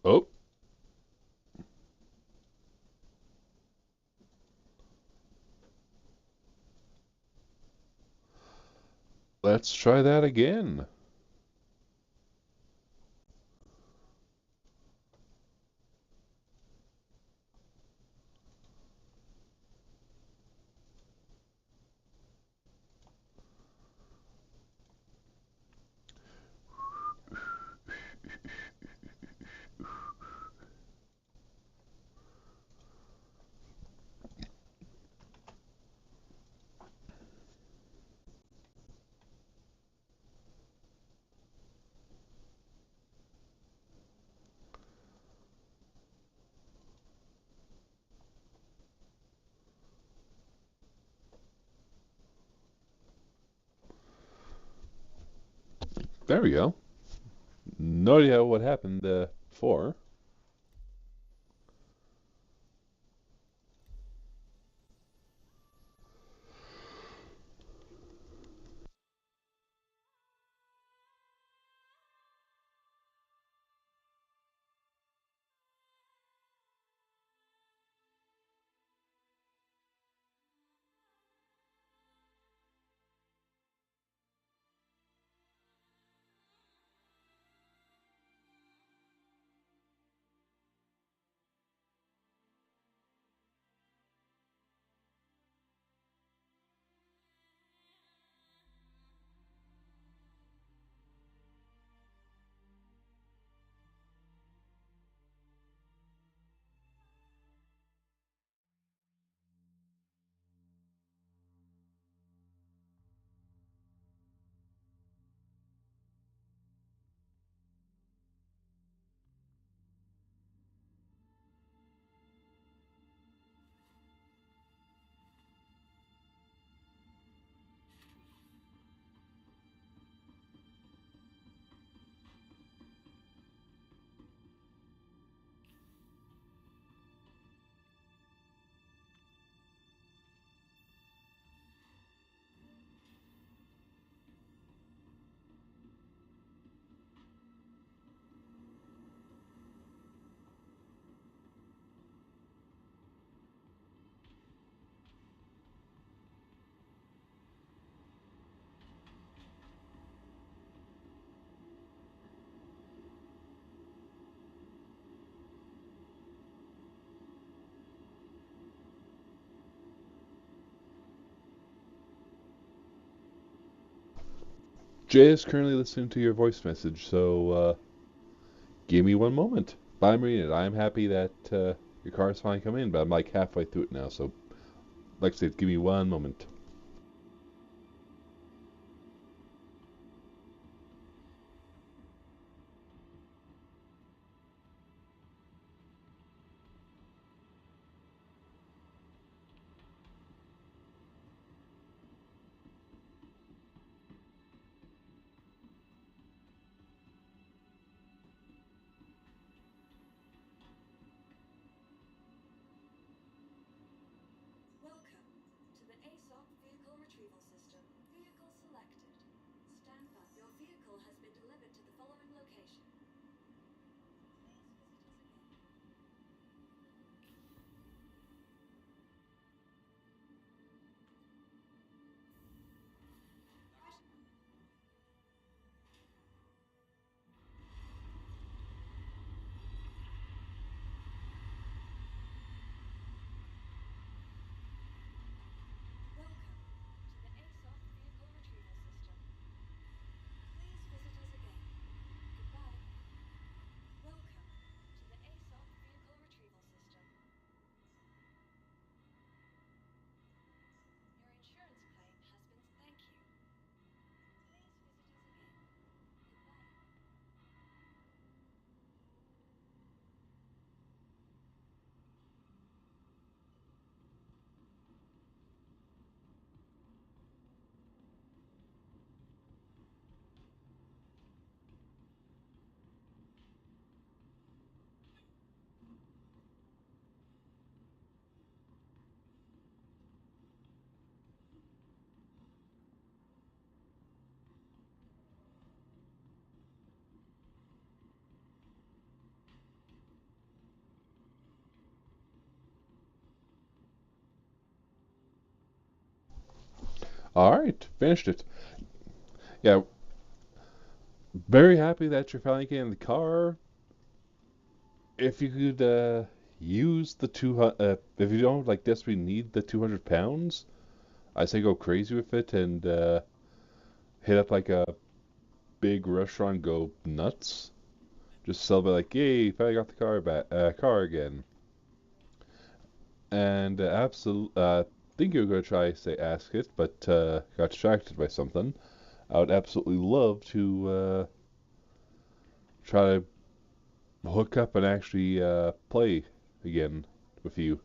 Oh, let's try that again. There we go. No idea what happened before. Jay is currently listening to your voice message, so give me one moment. But I'm reading it. I'm happy that your car's finally come in, but I'm like halfway through it now, so like I said, give me one moment. All right, finished it. Yeah, very happy that you're finally getting the car. If you could use the if you don't like desperately need the 200 pounds, I say go crazy with it and hit up like a big restaurant, go nuts. Just celebrate like, yay, finally got the car back, car again. And absolutely, think you were gonna try say ask it, but got distracted by something. I would absolutely love to try to hook up and actually play again with you.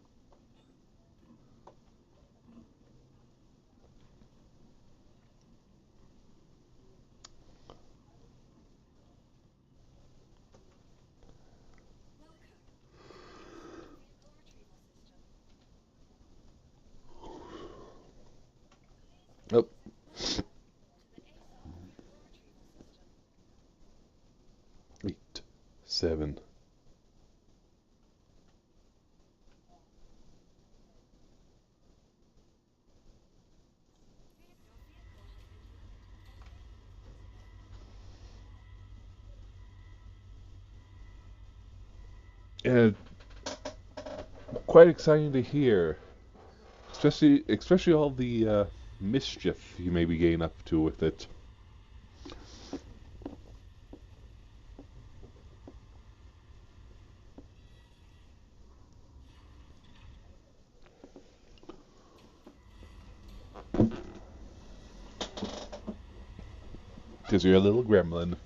Oh, 8, 7. And quite exciting to hear, especially all the mischief you may be getting up to with it. Because you're a little gremlin.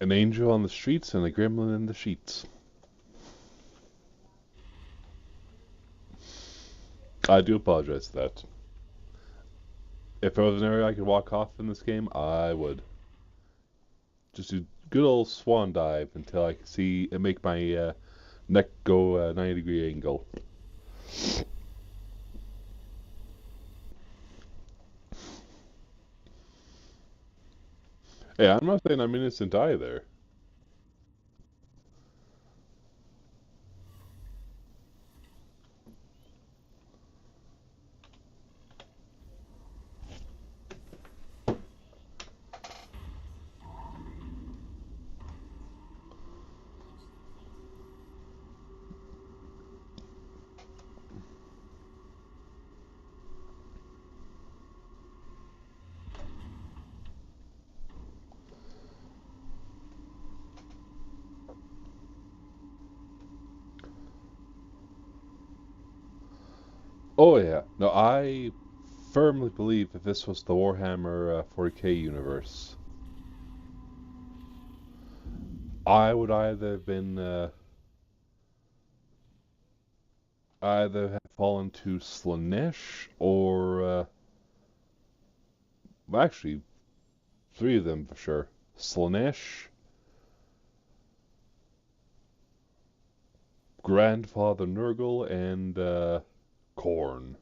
An angel on the streets and a gremlin in the sheets. I do apologize for that. If there was an area I could walk off in this game, I would. Just do good old swan dive until I can see and make my neck go a 90-degree angle. Yeah, I'm not saying I'm innocent either. Oh yeah. No, I firmly believe if this was the Warhammer 40k universe, I would either have fallen to Slanesh or well, actually three of them for sure. Slanesh, Grandfather Nurgle, and Khorne.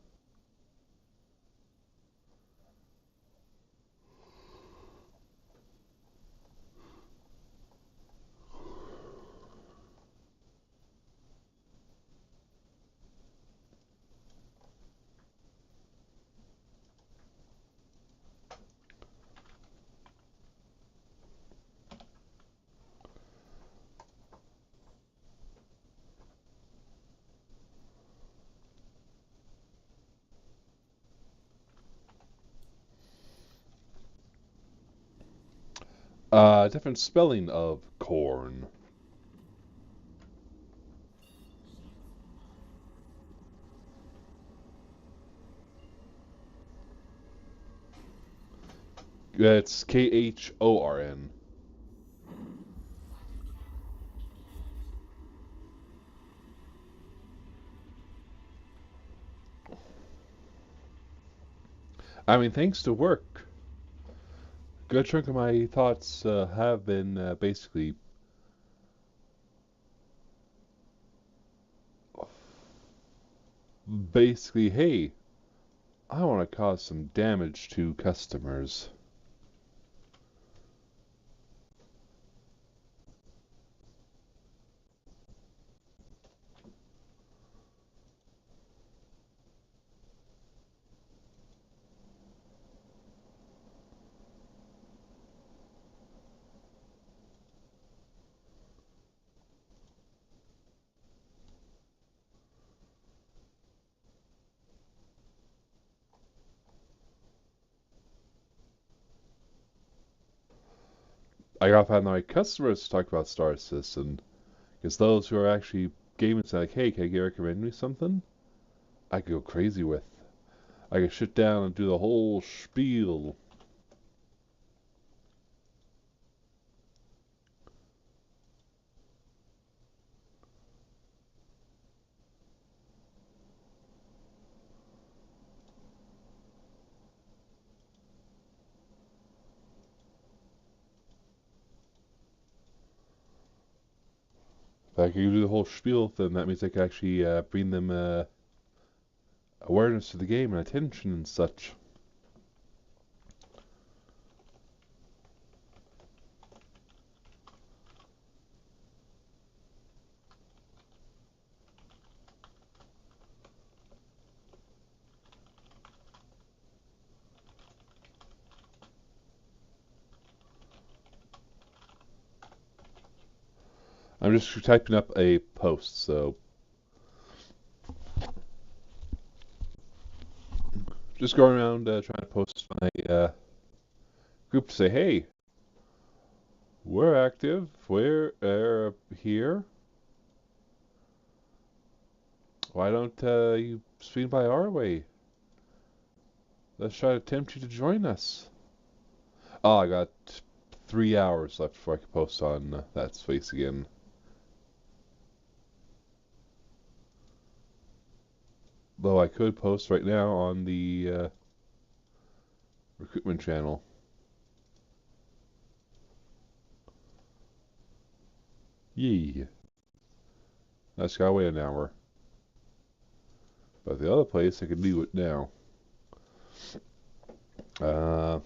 Different spelling of Khorne. It's Khorn. I mean, thanks to work, a good chunk of my thoughts have been basically, hey, I want to cause some damage to customers. I gotta find the right customers to talk about Star Citizen, because those who are actually gaming say like, hey, can you recommend me something? I could go crazy with. I could sit down and do the whole spiel. If I could do the whole spiel, then that means I could actually bring them awareness to the game and attention and such. I'm just typing up a post, so just going around trying to post my group to say, hey, we're active, we're here. Why don't you swing by our way? Let's try to tempt you to join us. Oh, I got 3 hours left before I can post on that space again. Though I could post right now on the recruitment channel. Yee. That's gotta wait an hour. But the other place, I can do it now. Uh,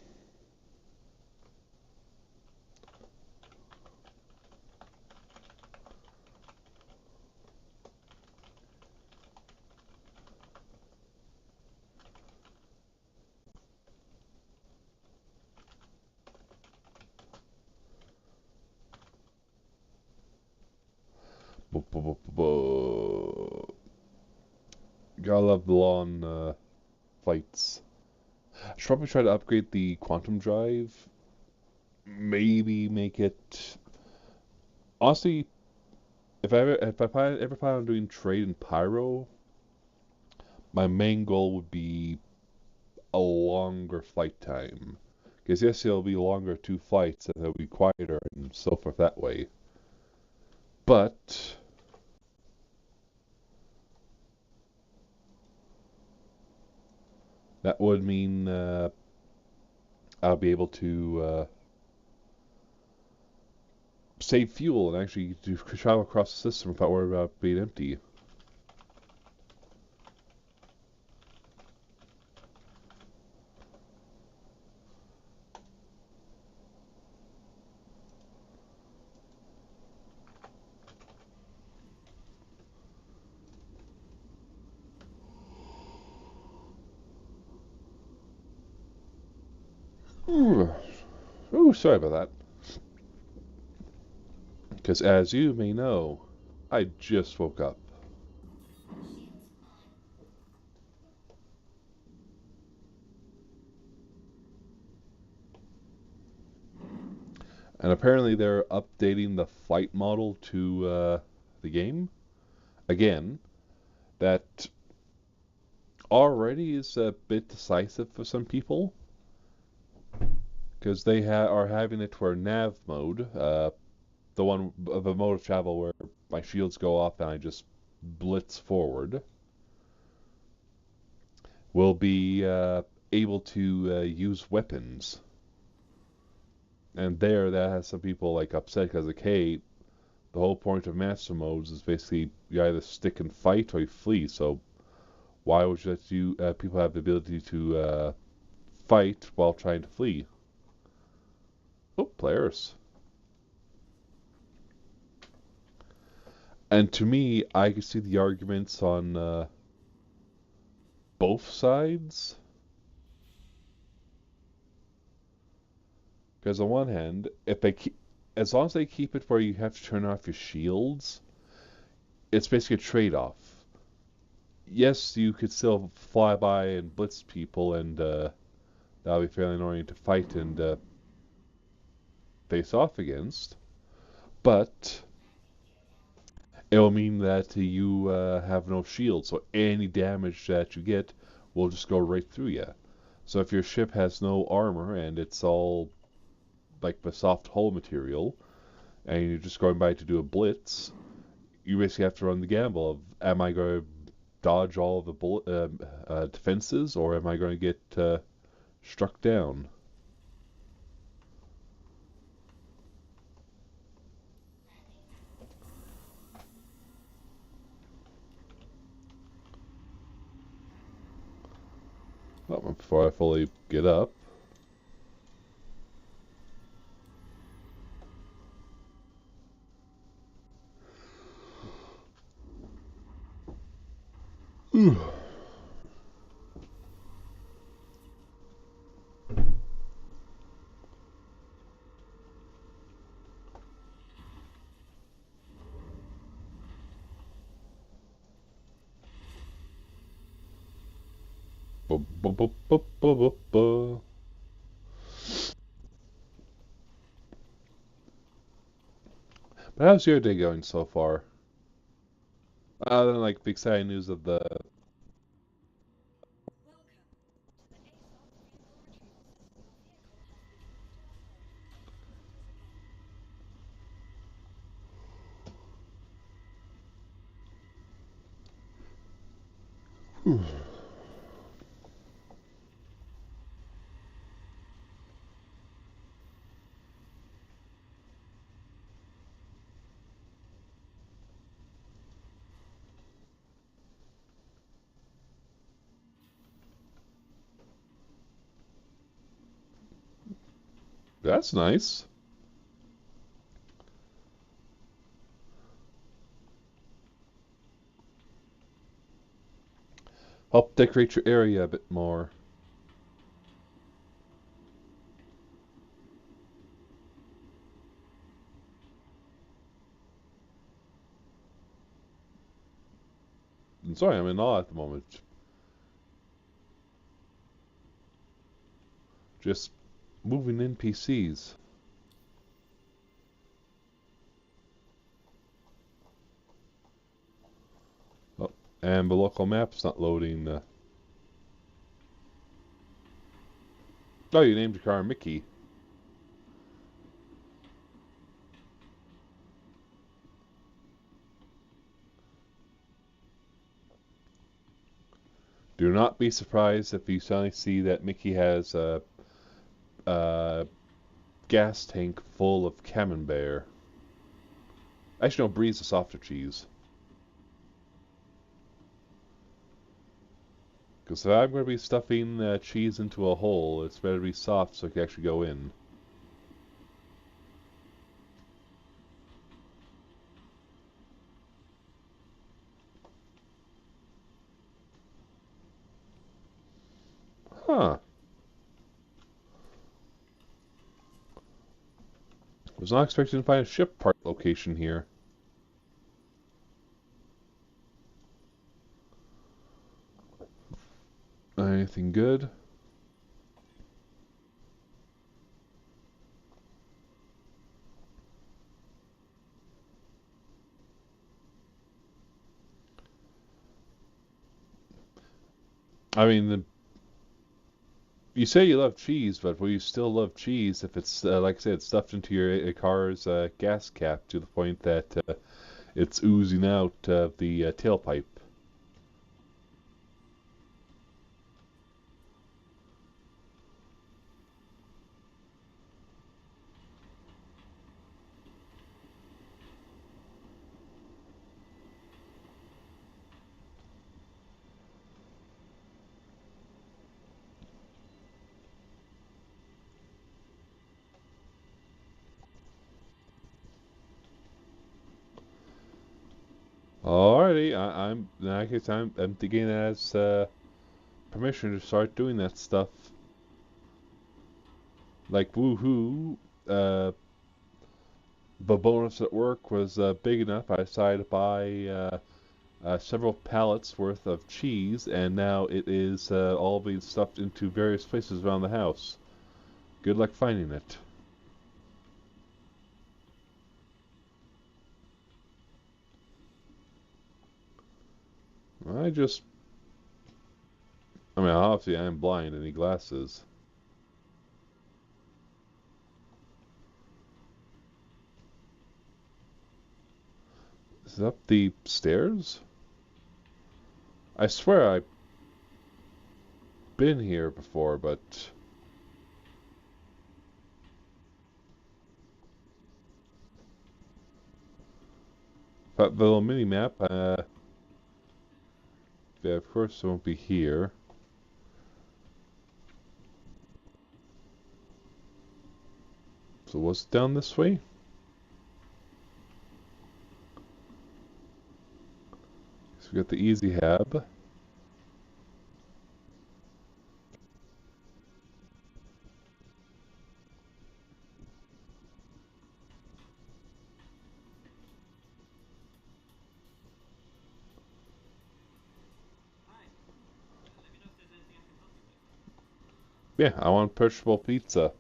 Gotta love the long flights. I should probably try to upgrade the quantum drive. Maybe make it. Honestly, if I plan on doing trade in Pyro, my main goal would be a longer flight time. Because yes, it'll be longer 2 flights and it'll be quieter and so forth that way. But that would mean I'll be able to save fuel and actually to travel across the system without worrying about being empty. Ooh, sorry about that. Because as you may know, I just woke up. And apparently they're updating the flight model to the game. Again, that already is a bit decisive for some people. Because they are having it for nav mode, the one of a mode of travel where my shields go off and I just blitz forward, will be able to use weapons. And there, that has some people like upset because like, hey, the whole point of master modes is basically you either stick and fight or you flee. So why would you let people have the ability to fight while trying to flee? Oh, players. And to me, I can see the arguments on both sides. Because on one hand, if they keep, as long as they keep it where you have to turn off your shields, it's basically a trade-off. Yes, you could still fly by and blitz people, and that'll be fairly annoying to fight and face off against. But it will mean that you have no shield, so any damage that you get will just go right through you. So if your ship has no armor and it's all like the soft hull material, and you're just going by to do a blitz, you basically have to run the gamble of am I going to dodge all of the defenses or am I going to get struck down? Well, before I fully get up. But how's your day going so far? Other than like the exciting news of the. That's nice. Help decorate your area a bit more. sorry, I'm in awe at the moment. Just moving NPCs. Oh, and the local map's not loading. Oh, you named your car Mickey. Do not be surprised if you suddenly see that Mickey has a gas tank full of camembert. Actually, no, Brie's a softer cheese. Because if I'm going to be stuffing cheese into a hole, it's better to be soft so it can actually go in. Huh. Was not expecting to find a ship part location here. Anything good? I mean, you say you love cheese, but will you still love cheese if it's, like I said, stuffed into your car's gas cap to the point that it's oozing out of the tailpipe? Alrighty, I'm in that case I'm thinking it as permission to start doing that stuff. Like woohoo, the bonus at work was big enough. I decided to buy several pallets worth of cheese, and now it is all being stuffed into various places around the house. Good luck finding it. I just, I mean, obviously I am blind. Any glasses? Is it up the stairs? I swear I've been here before, but the little mini map. Yeah, of course it won't be here. So was it down this way? So we got the easy hab. Yeah, I want perishable pizza.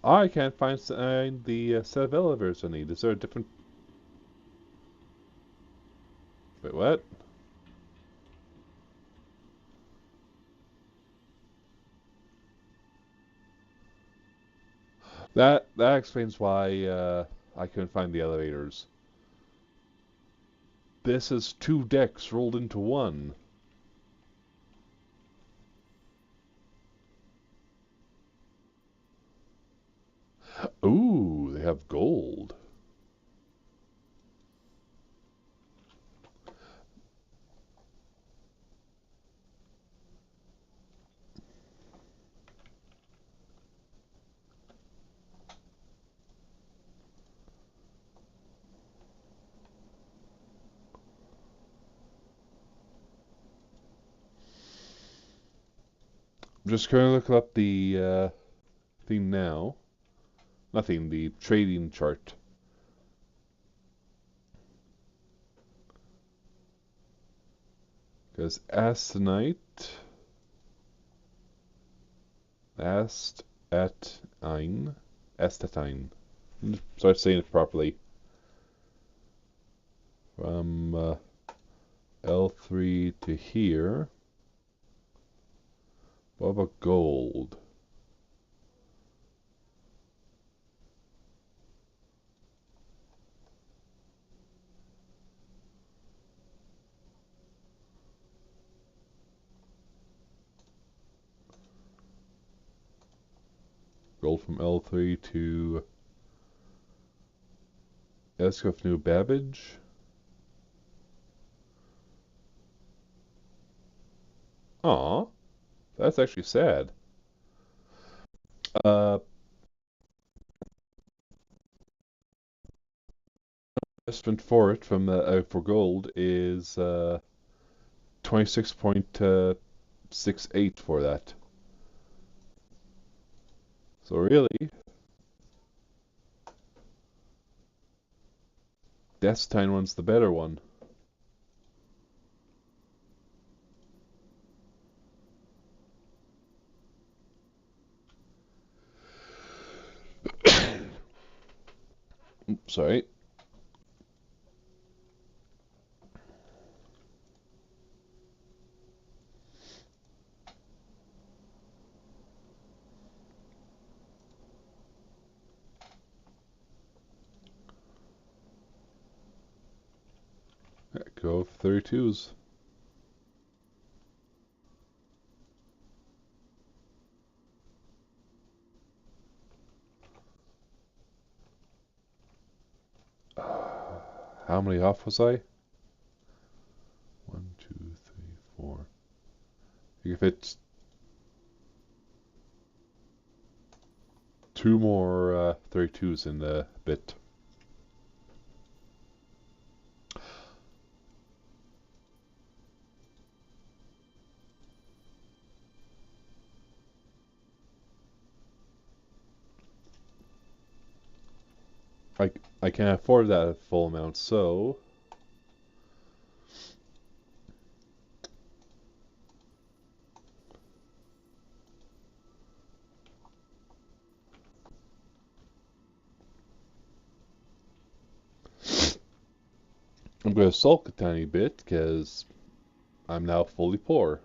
I can't find the set of elevators I need. Is there a different... Wait, what? That explains why I couldn't find the elevators. This is two decks rolled into one. Ooh, they have gold. Just going to look up the thing now. Nothing, the trading chart. Because Astenite, Astatine, Start saying it properly. From L3 to here. What about gold? Gold from L3 to Escoffe New Babbage. Aw, that's actually sad. Uh, investment for it from for gold is 26.68 for that. So really, Desktine one's the better one. Oops, sorry. Go 32s. How many off was I? 1, 2, 3, 4. If it's two more 32s in a bit. I can't afford that full amount, so I'm going to sulk a tiny bit because I'm now fully poor.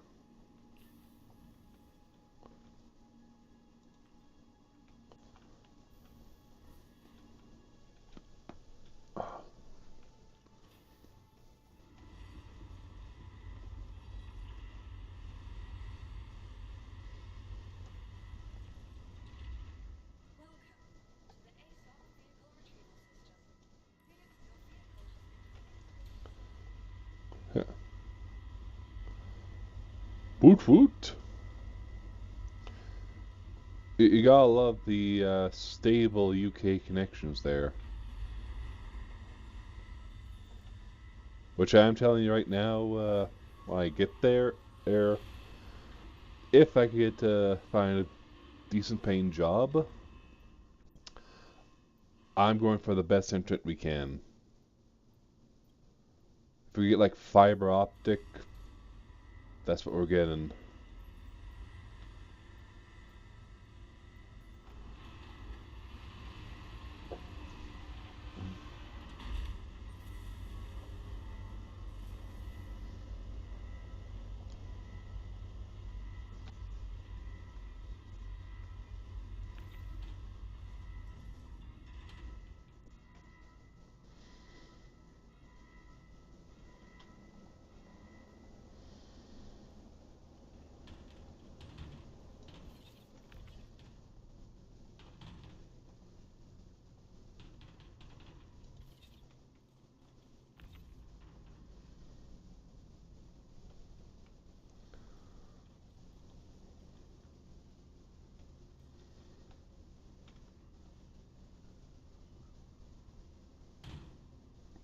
Woot woot! You gotta love the stable UK connections there. Which I'm telling you right now, when I get there, if I could find a decent paying job, I'm going for the best internet we can. If we get like fiber optic, that's what we're getting.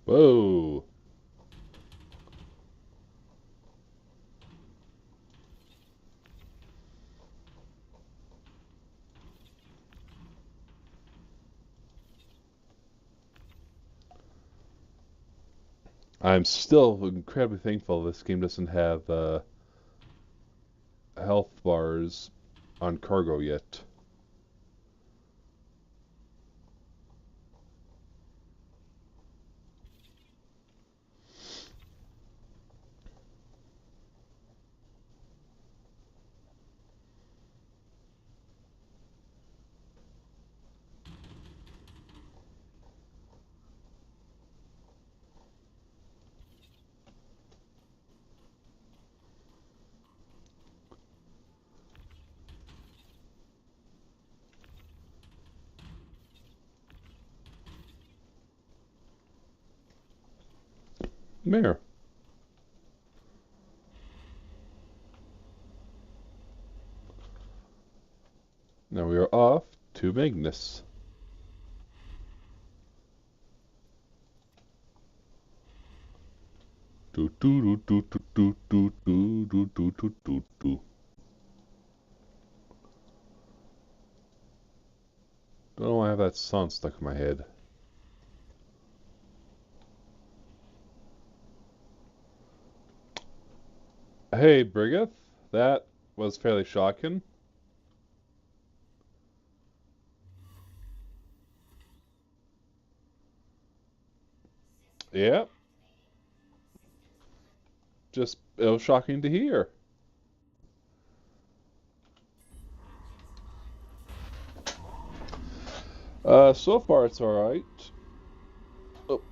Whoa! I'm still incredibly thankful this game doesn't have health bars on cargo yet. There. Now we are off to Magnus. Do do do do do do do do do do do do. Don't know why I have that song stuck in my head. Hey, Brigath, that was fairly shocking. Yeah, just it was shocking to hear. So far it's all right. Oh,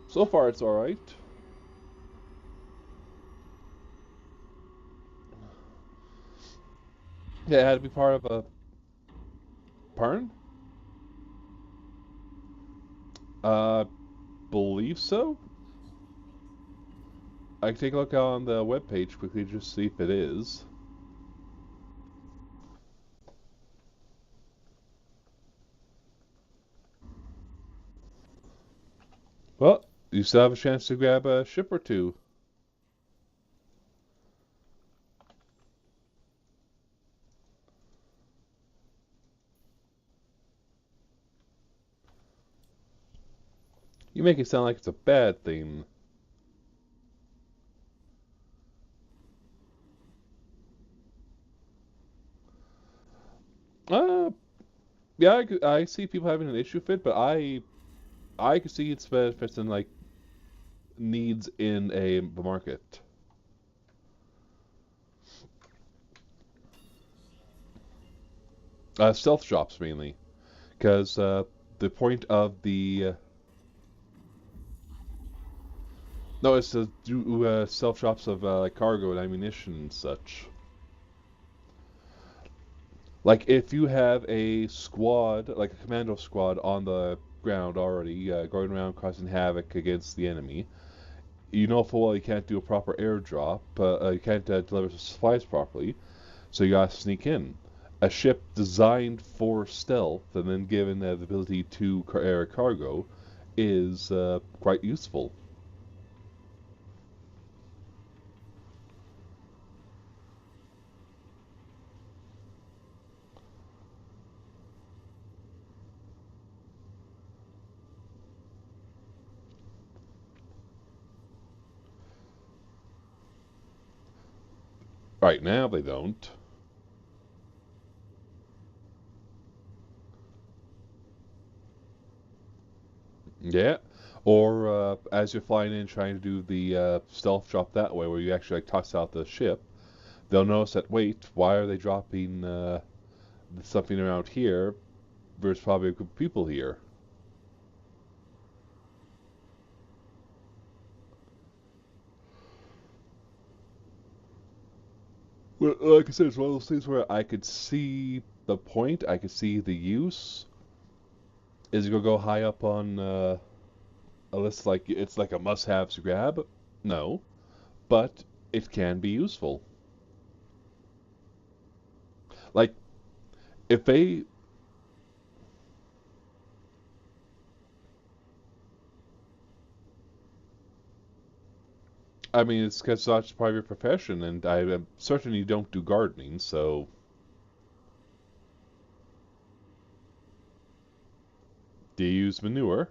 so far it's all right. Yeah, it had to be part of a pardon. Uh, believe so. I can take a look on the webpage quickly just see if it is. Well, you still have a chance to grab a ship or two. You make it sound like it's a bad thing. Uh, yeah, I see people having an issue with it, but I can see its benefits and like needs in a market. Stealth shops mainly, because the point of the no, it's to do stealth shops of like cargo and ammunition and such. Like if you have a squad, like a commando squad on the ground already, going around causing havoc against the enemy, you know full well you can't do a proper airdrop, you can't deliver supplies properly, so you gotta sneak in. A ship designed for stealth and then given the ability to air cargo is quite useful. Right now they don't. Yeah. Or as you're flying in, trying to do the stealth drop that way, where you actually like toss out the ship, they'll notice that wait, why are they dropping something around here? There's probably a group of people here. Well, like I said, it's one of those things where I could see the point, I could see the use. Is it gonna go high up on a list like it's like a must-have to grab? No, but it can be useful. Like if they, I mean, it's because that's part of your profession, and I am certain you don't do gardening, so do you use manure?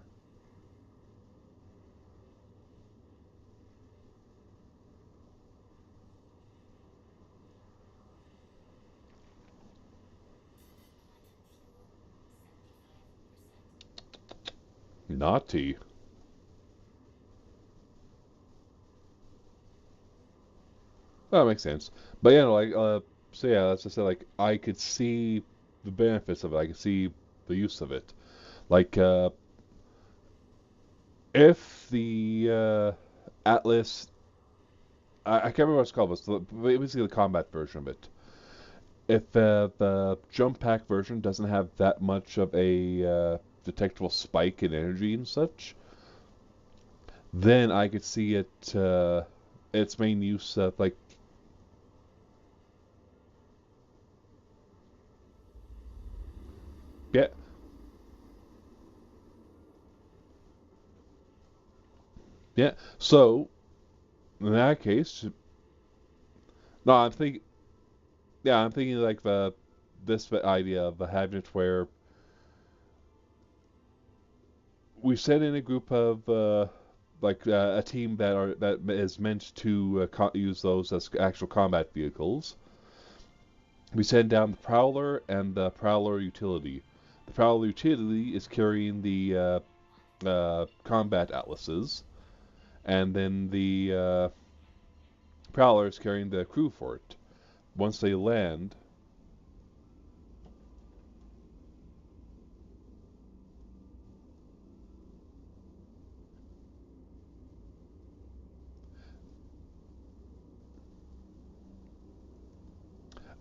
Naughty. That makes sense. But yeah, no, like so yeah, that's just like I could see the benefits of it. I could see the use of it. Like if the Atlas, I can't remember what it's called, but it's basically the combat version of it. If the jump pack version doesn't have that much of a detectable spike in energy and such, then I could see it its main use of like yeah yeah. So in that case, no, I'm thinking like the this idea of having it where we send in a group of a team that is meant to use those as actual combat vehicles. We send down the Prowler and the Prowler utility. The Prowler utility is carrying the combat atlases, and then the Prowler is carrying the crew for it. Once they land,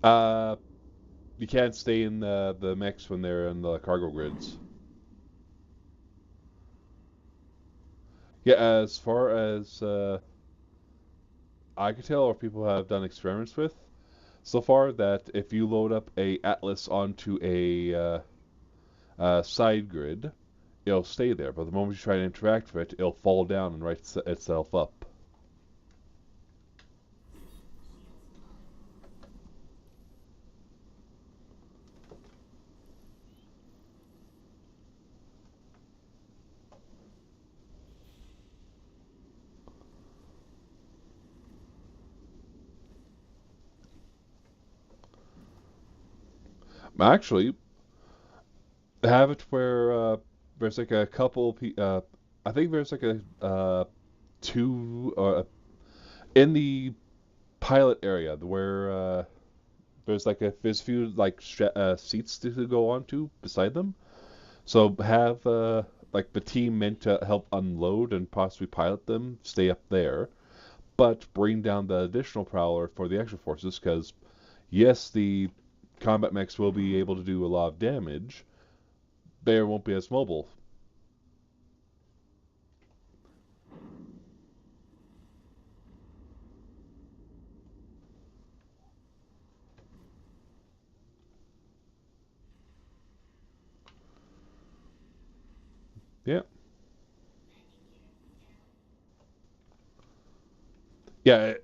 uh, you can't stay in the mechs when they're in the cargo grids. Yeah, as far as I could tell, or people have done experiments with so far, that if you load up a Atlas onto a side grid, it'll stay there. But the moment you try to interact with it, it'll fall down and right itself up. Actually, have it where there's like a couple. I think there's like a two in the pilot area where there's a few like seats to go onto beside them. So have like the team meant to help unload and possibly pilot them stay up there, but bring down the additional prowler for the extra forces because yes, the combat mechs will be able to do a lot of damage. They won't be as mobile. Yeah, yeah.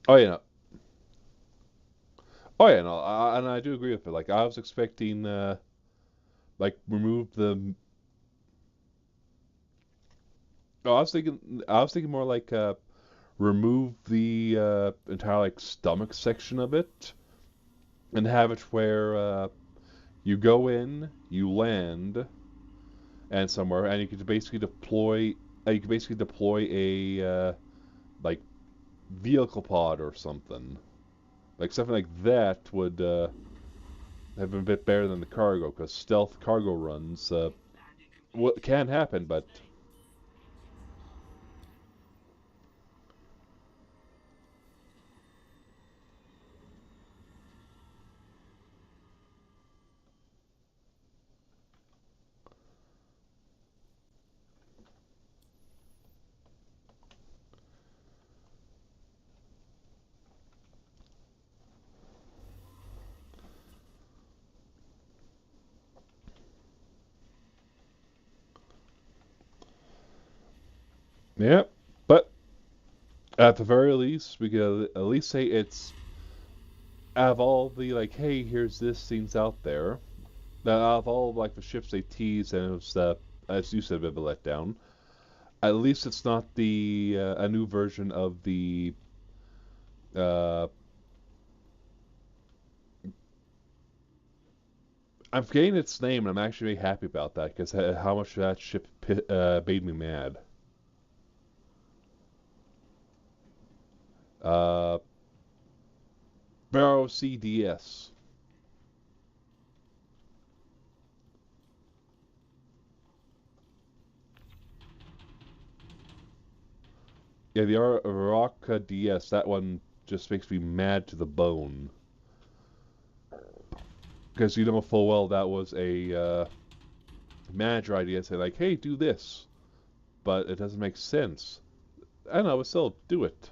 Oh yeah, oh yeah. No, and I do agree with it. Like I was expecting, like remove the. Oh, I was thinking more like remove the entire like stomach section of it and have it where you go in, you land, and somewhere, and you can basically deploy. You can basically deploy a like vehicle pod or something. Like something like that would have been a bit better than the cargo, because stealth cargo runs can happen, but yeah. But at the very least, we could at least say it's out of all the like, hey, here's this scenes out there. Out of all like the ships they teased and it was as you said, a bit of a letdown. At least it's not the a new version of the uh, I'm forgetting its name, and I'm actually very happy about that because how much that ship made me mad. Uh, Barrow CDS. Yeah, the Araka DS. That one just makes me mad to the bone because you know full well that was a manager idea. Say like, hey, do this, but it doesn't make sense. I don't know, but still do it.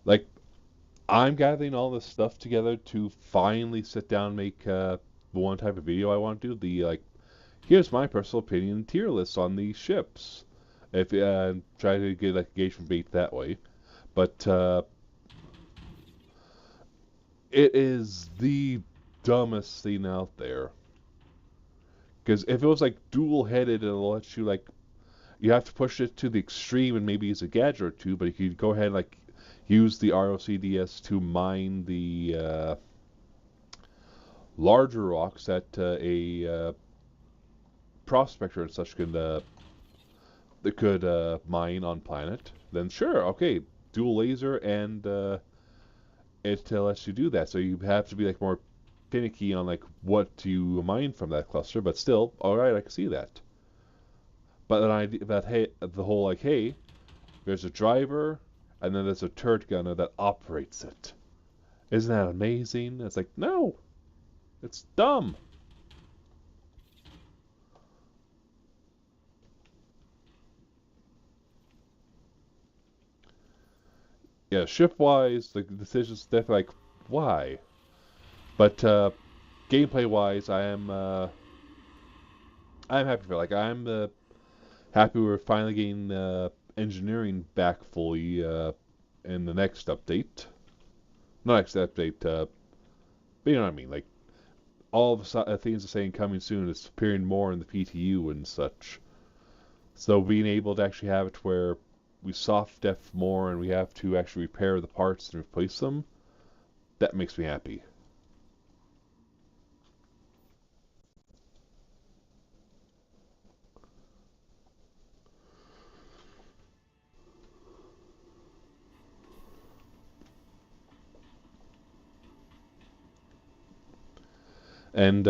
Like I'm gathering all this stuff together to finally sit down and make one type of video I want to do. The like, here's my personal opinion tier list on these ships. If try to get like engagement bait that way, but it is the dumbest thing out there. Because if it was like dual-headed, it'll let you like you have to push it to the extreme and maybe use a gadget or two, but you could go ahead and like use the ROCDS to mine the larger rocks that a prospector and such could mine on planet. Then sure, okay, dual laser and it lets you do that. So you have to be like more finicky on like what you mine from that cluster, but still, all right, I can see that. But then hey, the whole like, hey, there's a driver, and then there's a turret gunner that operates it. Isn't that amazing? It's like, no, it's dumb. Yeah, ship-wise, the decisions definitely like, why? But gameplay-wise, I'm happy for it. Like I'm happy we're finally getting engineering back fully in the next update. Not next update, but you know what I mean. Like all of the things are saying coming soon is appearing more in the PTU and such. So being able to actually have it where we soft def more and we have to actually repair the parts and replace them, that makes me happy. And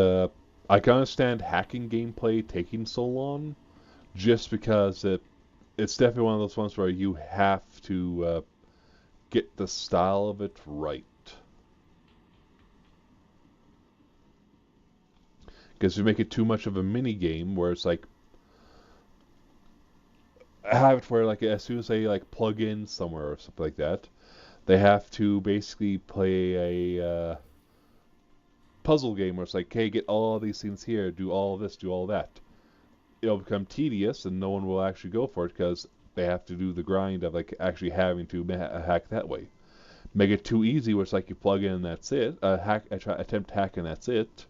I can understand hacking gameplay taking so long, just because it's definitely one of those ones where you have to get the style of it right. Because you make it too much of a mini game where it's like have it where like as soon as they like plug in somewhere or something like that, they have to basically play a puzzle game where it's like, hey, get all these things here, do all this, do all that. It'll become tedious and no one will actually go for it because they have to do the grind of like actually having to hack that way. Make it too easy where it's like you plug in and that's it, attempt hack and that's it,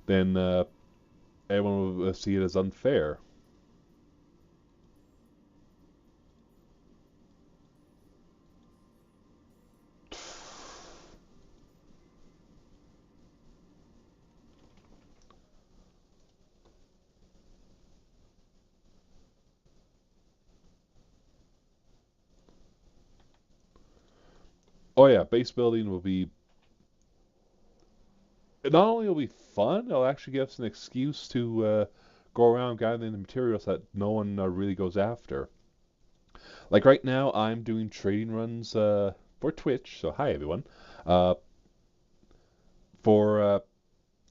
then everyone will see it as unfair. Oh yeah, base building will be not only will be fun, it'll actually give us an excuse to go around gathering the materials that no one really goes after. Like right now, I'm doing trading runs for Twitch. So hi everyone. Uh, for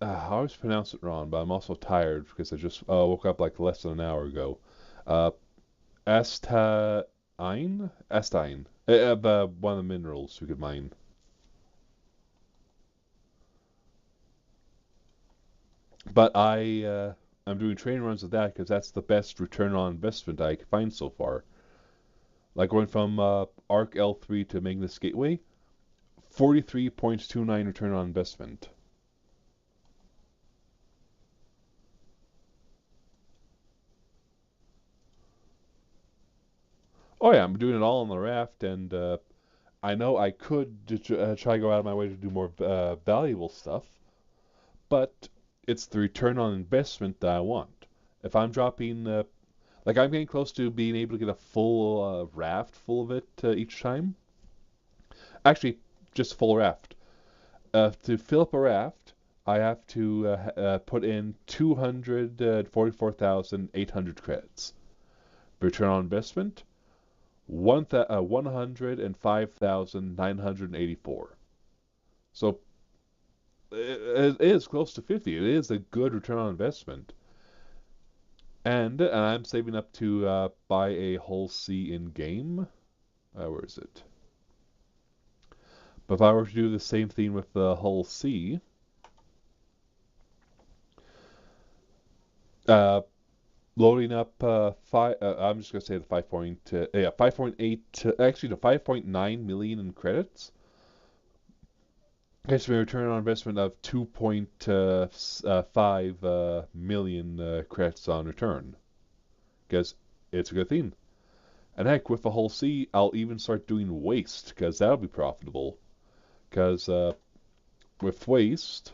I always pronounce it wrong, but I'm also tired because I just woke up like less than an hour ago. Uh, Astaine, Astaine, one of the minerals we could mine. But I'm doing training runs of that because that's the best return on investment I can find so far. Like going from Arc L3 to Magnus Gateway, 43.29 return on investment. Oh yeah, I'm doing it all on the raft, and I know I could try to go out of my way to do more valuable stuff, but it's the return on investment that I want. If I'm dropping, like I'm getting close to being able to get a full raft full of it each time. Actually, just full raft. To fill up a raft, I have to put in 244,800 credits. Return on investment, 105,984. So it is close to 50. It is a good return on investment. And I'm saving up to buy a Hull C in game. Where is it? But if I were to do the same thing with the Hull C, uh, loading up I'm just gonna say the 5.8, actually the 5.9 million in credits. Gives me a return on investment of 2.5 million credits on return. Because it's a good thing. And heck, with the Hull C, I'll even start doing waste, because that'll be profitable. Because with waste,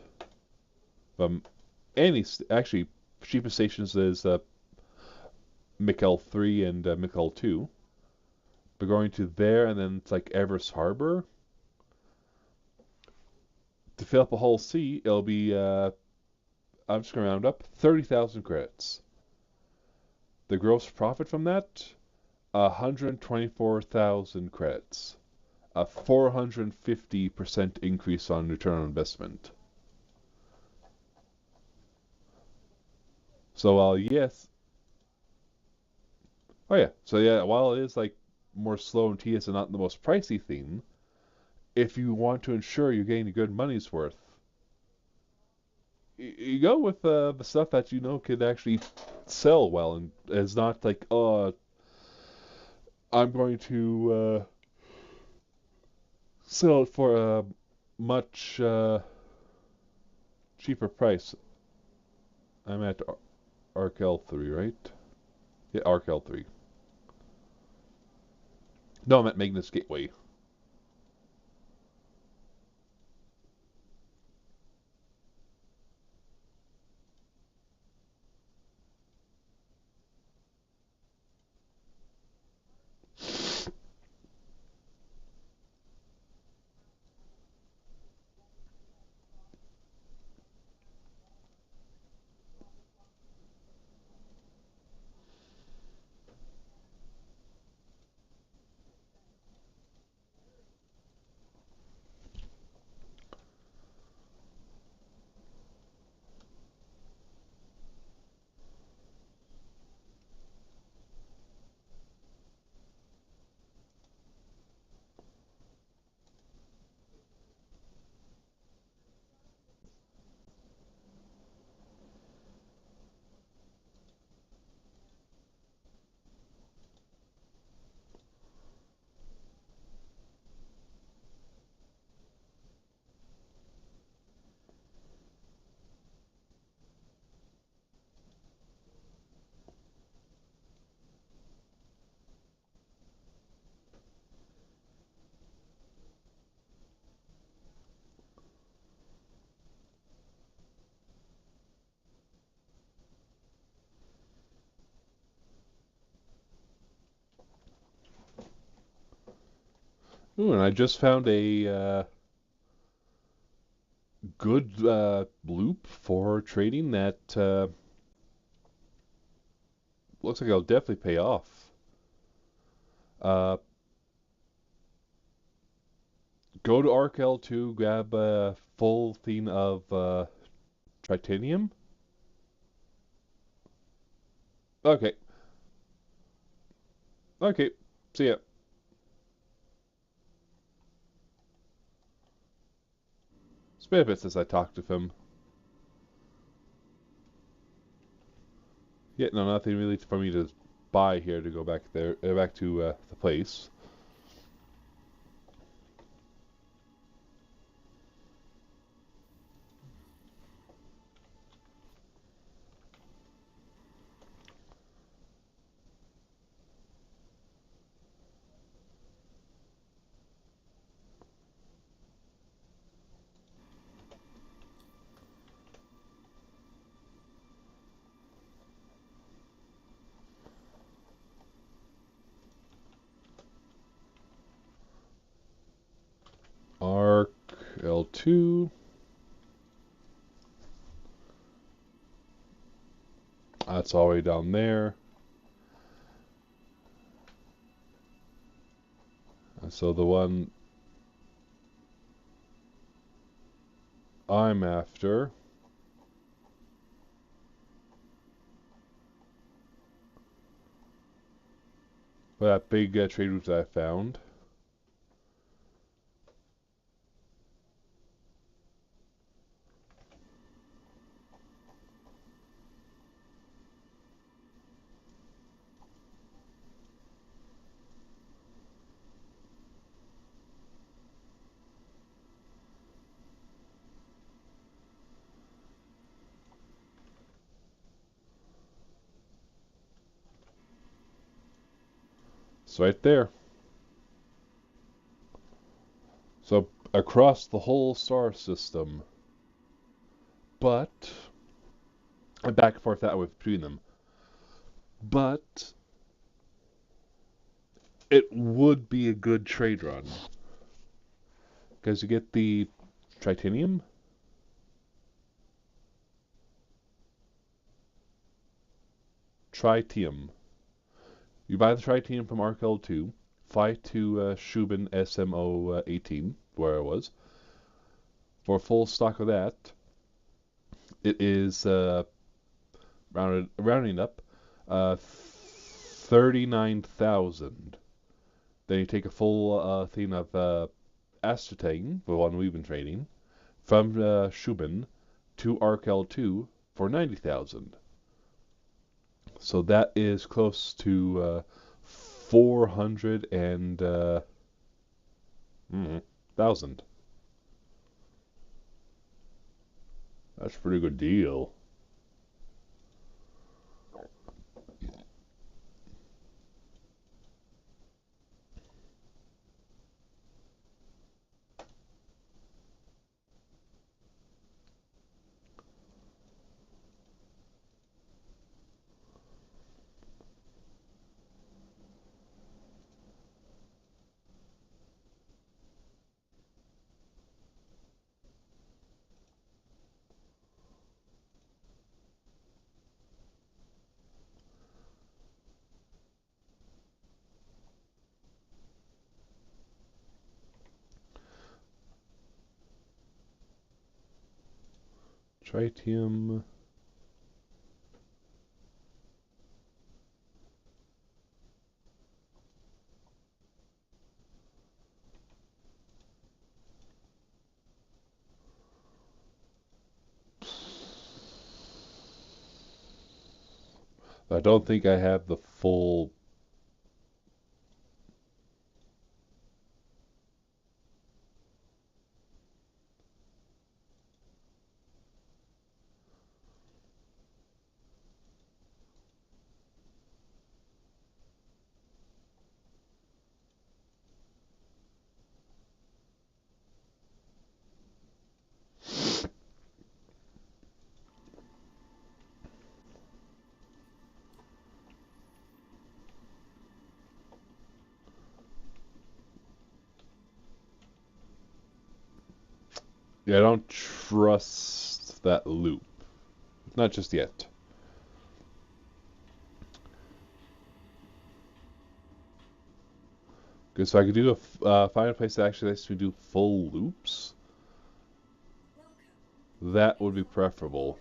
actually, cheapest stations is Mikel 3 and Mikel 2. But going to there, and then it's like Everest Harbor. To fill up a Hull C, it'll be, I'm just going to round up, 30,000 credits. The gross profit from that, 124,000 credits. A 450% increase on return on investment. So, yes. Oh, yeah. So, yeah, while it is like more slow and tedious and not the most pricey thing, if you want to ensure you're getting a good money's worth, you go with the stuff that you know could actually sell well and is not like, oh, I'm going to sell it for a much cheaper price. I'm at Arc L3, right? Yeah, Arc L3. No, I'm at Magnus Gateway. Ooh, and I just found a good loop for trading that looks like it'll definitely pay off. Uh, Go to Arc L2, grab a full thing of titanium. Okay. Okay. See ya. It's been a bit since I talked to him. Yeah, no, nothing really for me to buy here to go back there, back to the place. L2. That's all the way down there. So the one I'm after that big trade route that I found. It's right there. So across the whole star system. But and back and forth that way between them. But it would be a good trade run. Because you get the Tritanium. Tritium. You buy the Tritium from Arc L2, fly to Shubin SMO 18, where I was. For a full stock of that, it is rounding up 39,000. Then you take a full thing of Aspartame, the one we've been trading, from Shubin to Arc L2 for 90,000. So that is close to 400,000. That's a pretty good deal. Tritium. I don't think I have the full. Yeah, I don't trust that loop. Not just yet. Because if I could do find a place that actually lets me do full loops, that would be preferable.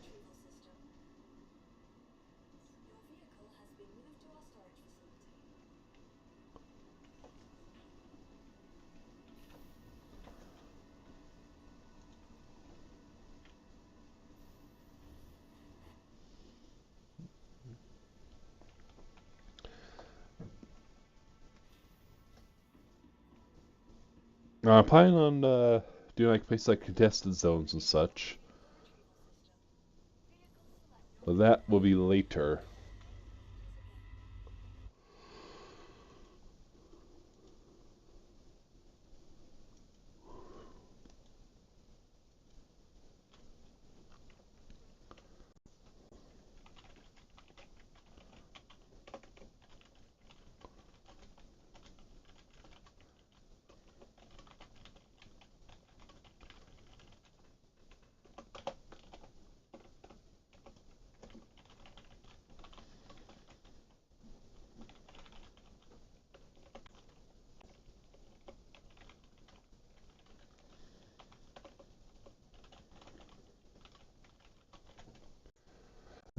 I'm planning on doing like places like contested zones and such. But that will be later.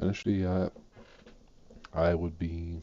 Initially, I would be.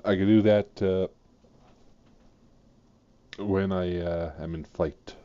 I could do that when I am in flight.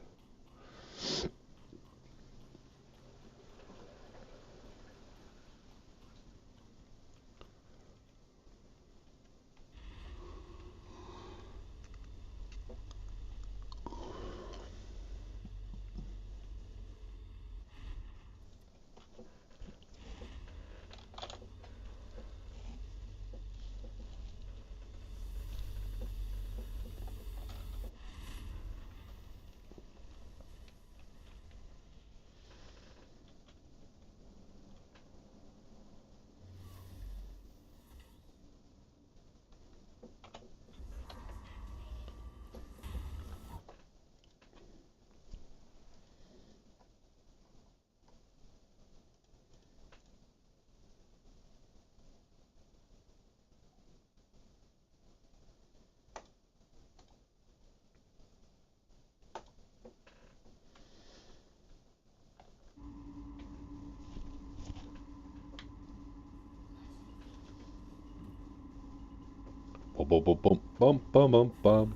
Bum bum bum bum bum bum bum bum.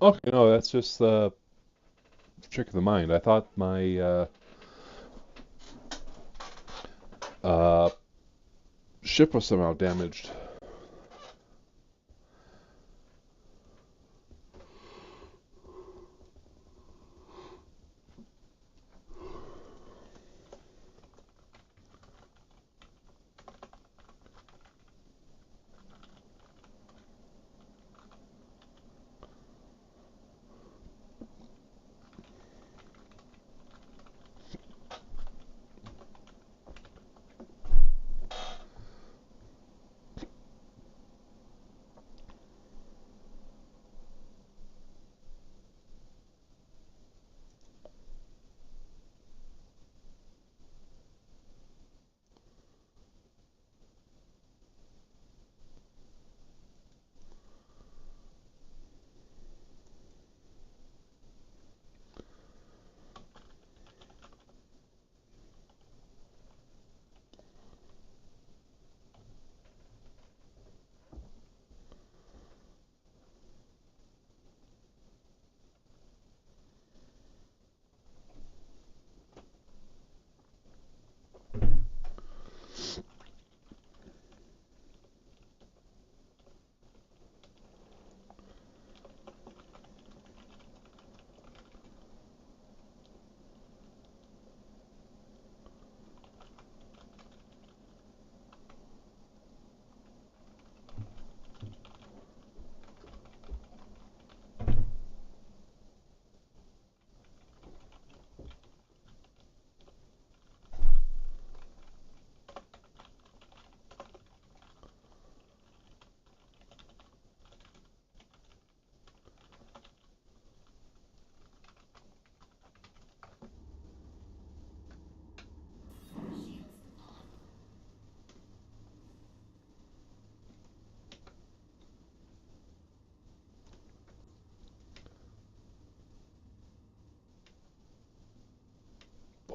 Okay, no, that's just the trick of the mind. I thought my uh, ship was somehow damaged.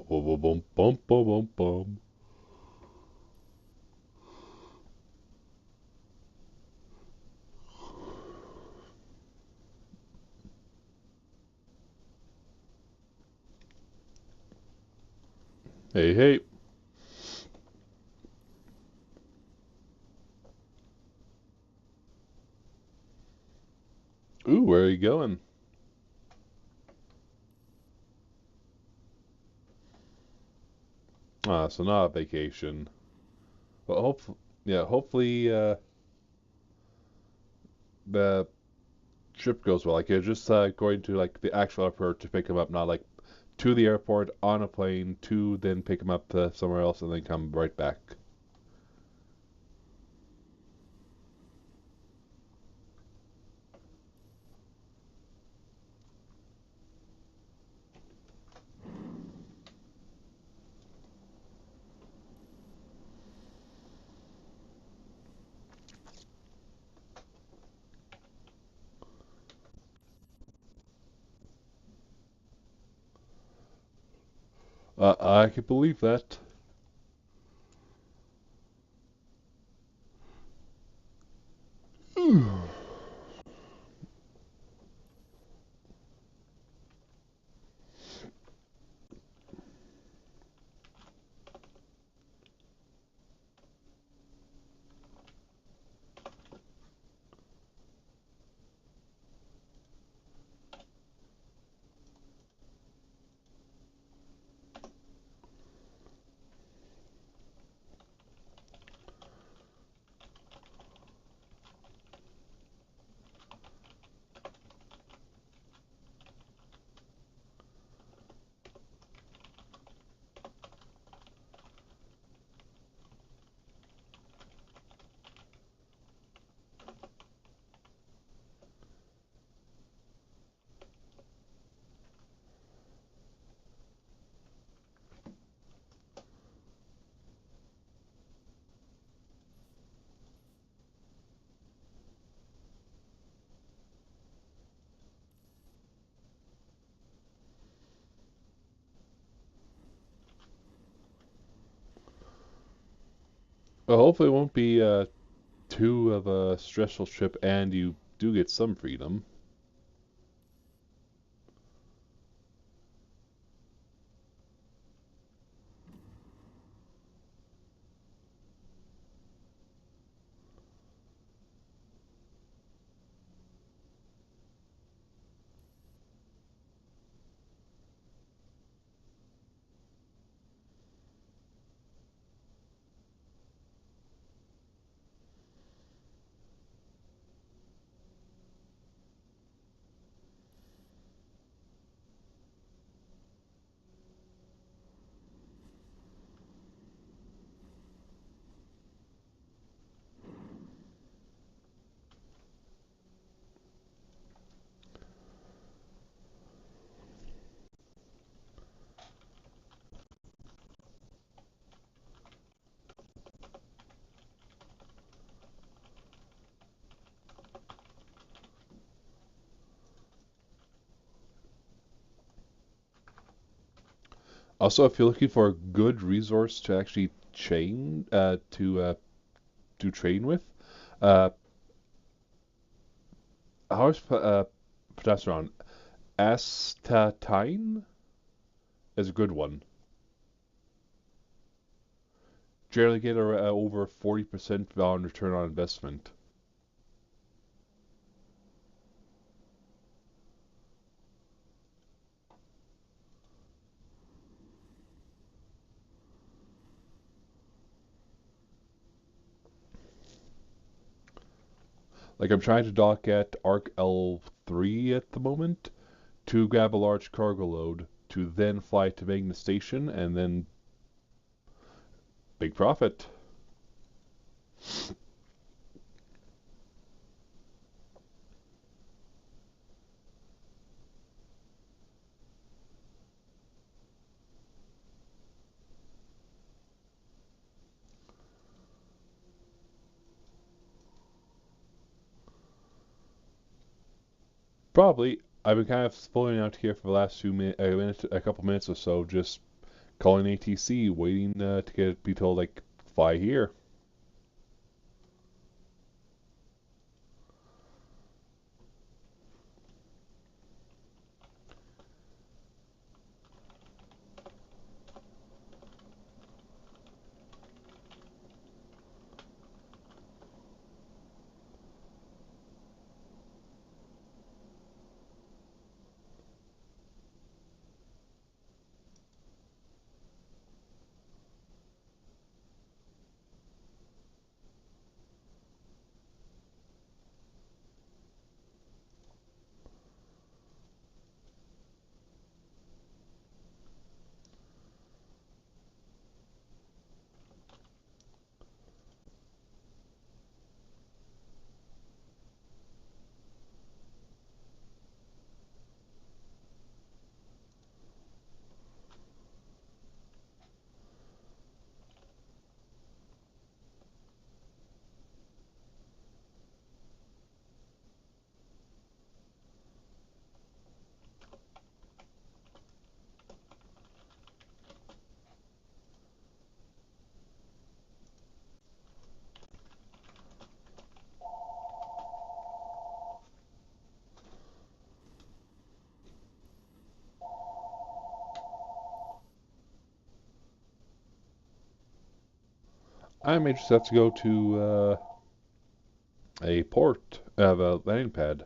Bum, bum, bum, bum, bum, bum, bum. Hey, hey. Ooh, where are you going? Ah, so not a vacation. Well, hopefully the trip goes well. Like you're just going to like the actual airport to pick him up, not like to the airport on a plane to then pick him up somewhere else and then come right back. I can believe that. Well, hopefully it won't be too of a stressful trip, and you do get some freedom. Also, if you're looking for a good resource to actually to train with, uh, how's progesterone? Astatine is a good one. Generally get over 40% on return on investment. Like I'm trying to dock at ARC L3 at the moment to grab a large cargo load to then fly to Magna Station and then big profit. Probably. I've been kind of pulling out here for the last few minutes, a couple minutes or so, just calling ATC, waiting to be told like fly here. I may just have to go to a port of a landing pad.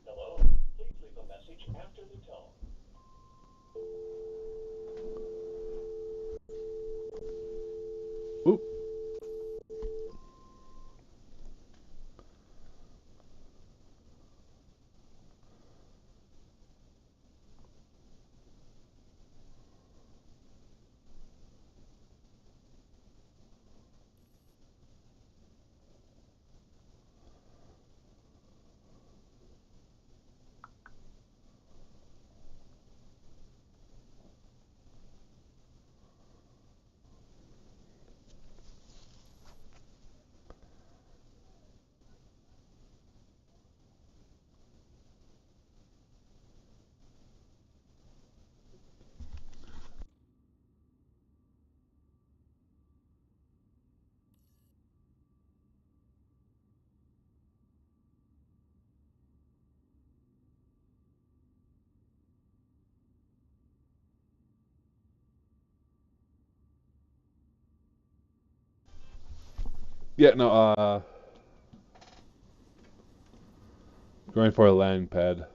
Hello, please leave a message after the tone. Oop. Yeah, no, going for a landing pad.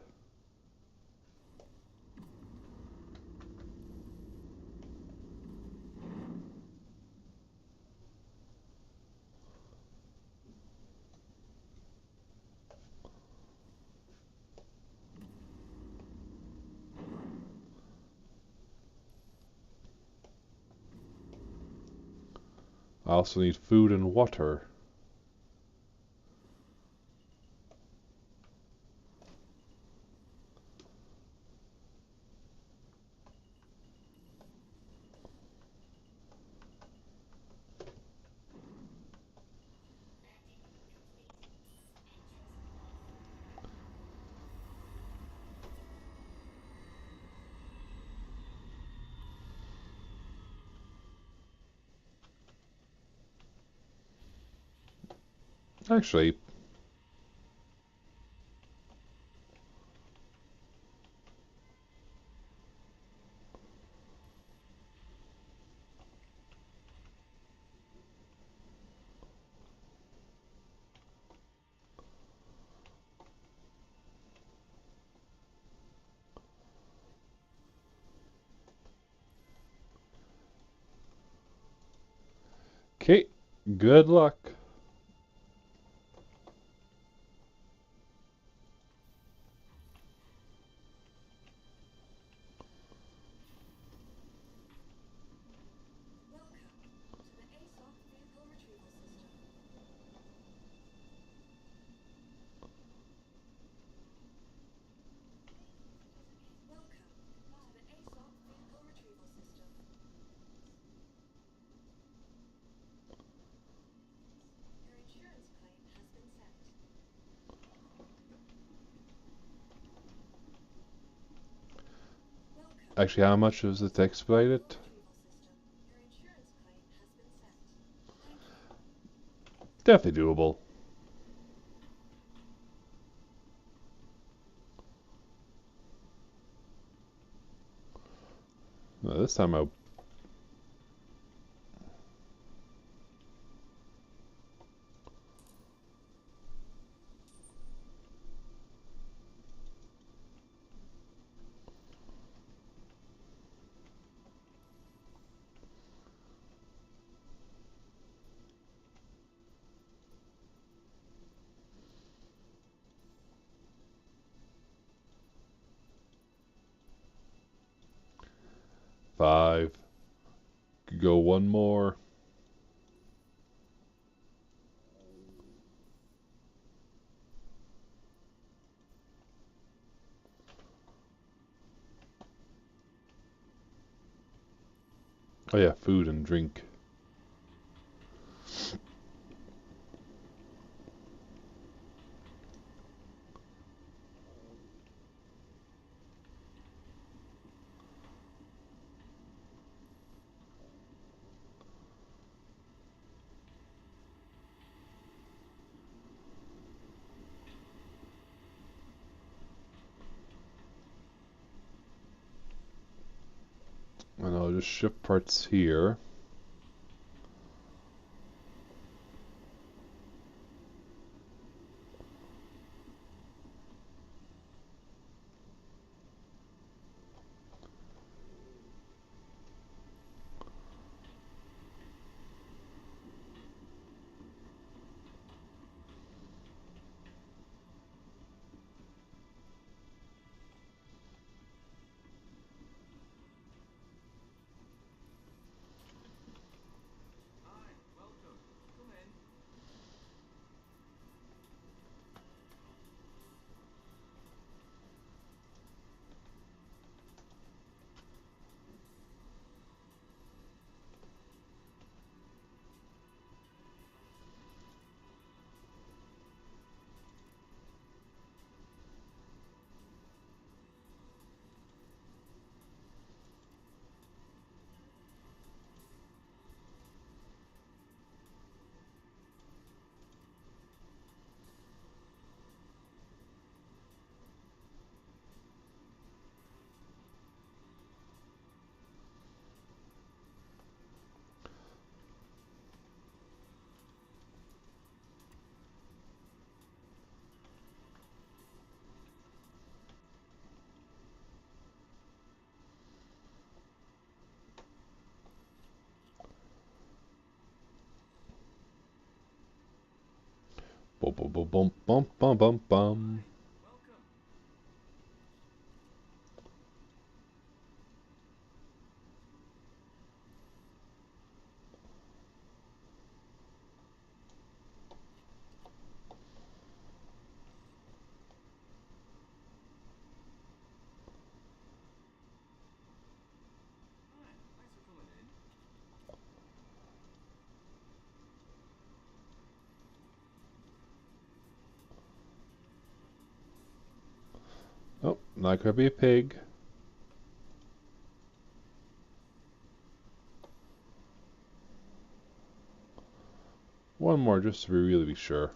I also need food and water. Actually, okay, good luck. Actually, how much was it to expedite it? Definitely doable. No, this time I. Five. Could go one more. Oh yeah, food and drink. And I'll just ship parts here. Bum bum bum bum bum bum bum bum. Oh, not gonna be a pig. One more just to really be sure.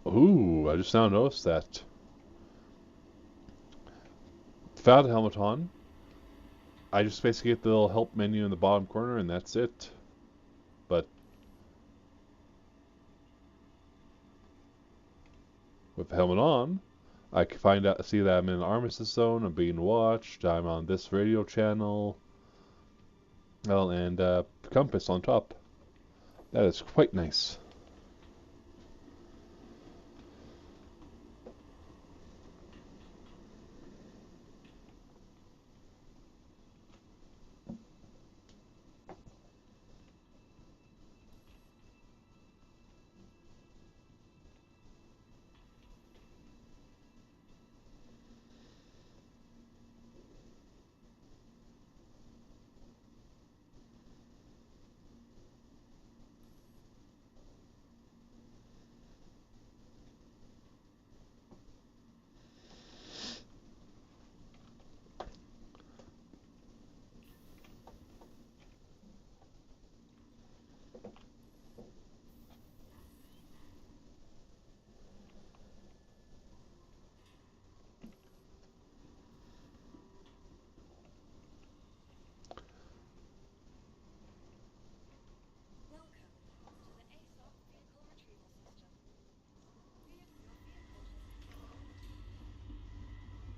Ooh, I just now noticed that. Without the helmet on, I just basically get the little help menu in the bottom corner, and that's it. But with the helmet on, I can see that I'm in an armistice zone, I'm being watched, I'm on this radio channel, well, and compass on top. That is quite nice.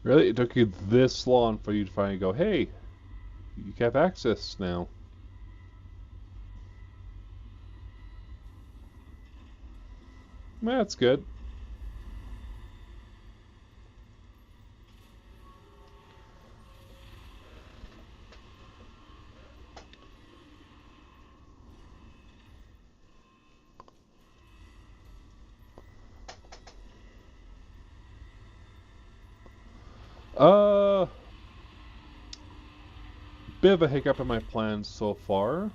Really? It took you this long for you to finally go, hey, you have access now. That's good. Uh, bit of a hiccup in my plans so far,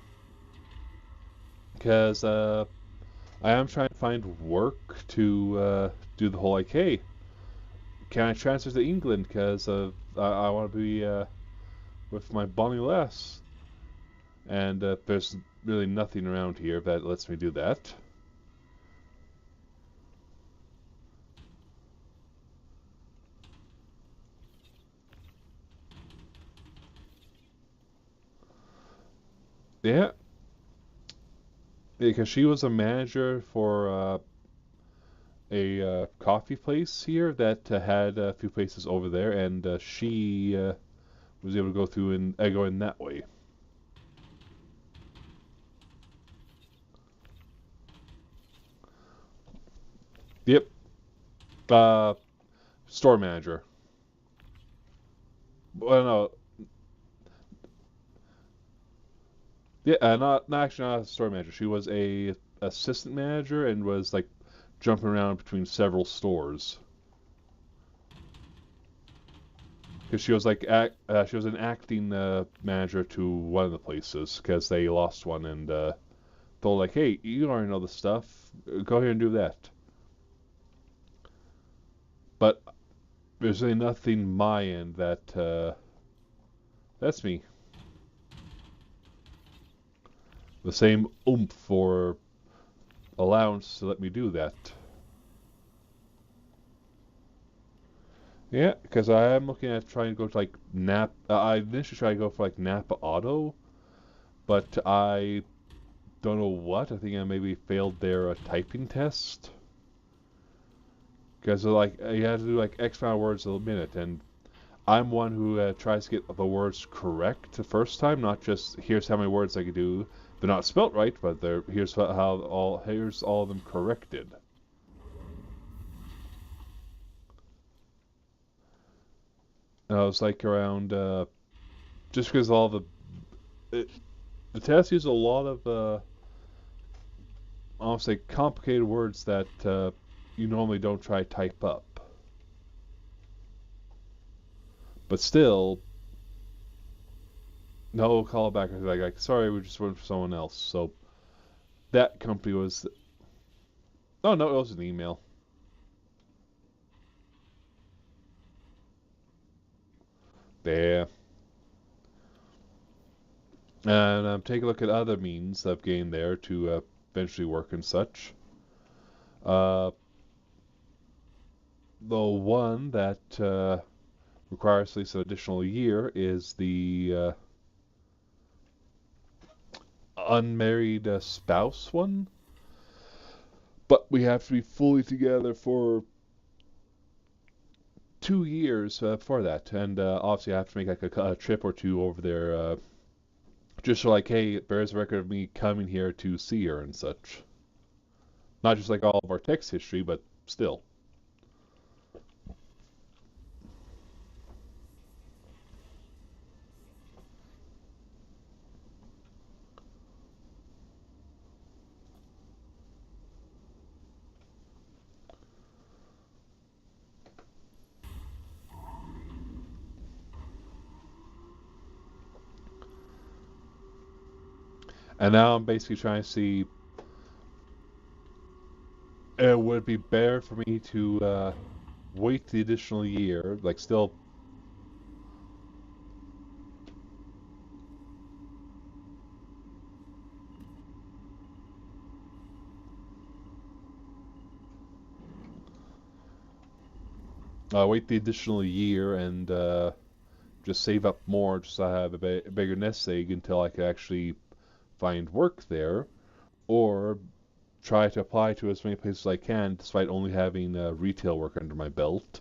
because I am trying to find work to do the whole like, hey, can I transfer to England? Because I want to be with my Bonnie Lass, and there's really nothing around here that lets me do that. Yeah, because she was a manager for a coffee place here that had a few places over there, and she was able to go through and go in that way. Yep. Uh, Store manager. Well, no. Yeah, not actually not a store manager. She was a assistant manager and was like jumping around between several stores. Because she was like she was an acting manager to one of the places because they lost one and told like, hey, you already know the stuff. Go here and do that. But there's really nothing my end that that's me. The same oomph or allowance to let me do that. Yeah, because I am looking at trying to go to like Napa. I initially tried to go for like Napa Auto, but I don't know what. I think I maybe failed their typing test. Because like you had to do like X amount of words a minute, and I'm one who tries to get the words correct the first time, not just here's how many words I can do. They're not spelt right, but here's here's all of them corrected. And I was like around just because all the test uses a lot of I'll say complicated words that you normally don't try to type up. But still, no call back. Like, sorry, we just went for someone else. So that company was. Oh no, it was an email. There. And take a look at other means I've gained there to eventually work and such. Uh, the one that requires at least an additional year is the unmarried spouse one, but we have to be fully together for 2 years for that, and obviously I have to make like a trip or two over there, just so like, hey, it bears a record of me coming here to see her and such. Not just like all of our text history, but still. And now I'm basically trying to see, would it be better for me to wait the additional year, like still. Wait the additional year and just save up more just so I have a bigger nest egg until I can actually find work there, or try to apply to as many places as I can despite only having retail work under my belt,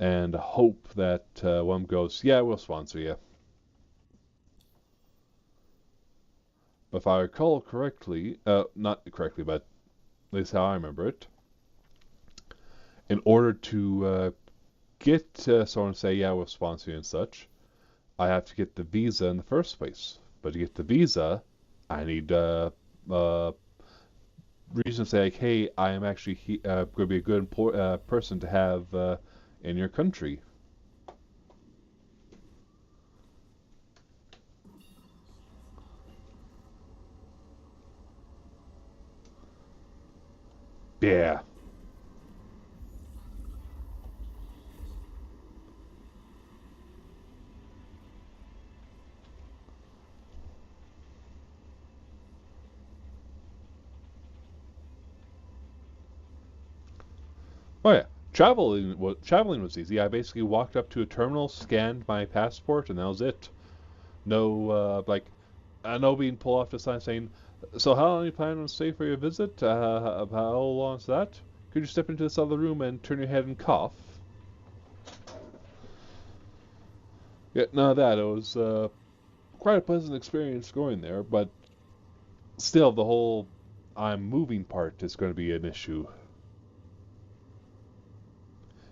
and hope that one goes, yeah, we'll sponsor you. But if I recall correctly, not correctly, but at least how I remember it, in order to get someone to say, yeah, we'll sponsor you and such, I have to get the visa in the first place. But to get the visa, I need uh, reason to say, like, hey, I am actually going to be a good person to have in your country. Yeah. Oh yeah. Traveling was easy. I basically walked up to a terminal, scanned my passport, and that was it. No, like, I know being pulled off the sign saying, "So how long are you planning on staying for your visit? How long is that? Could you step into this other room and turn your head and cough?" Yeah, none of that. It was quite a pleasant experience going there, but still, the whole I'm moving part is going to be an issue.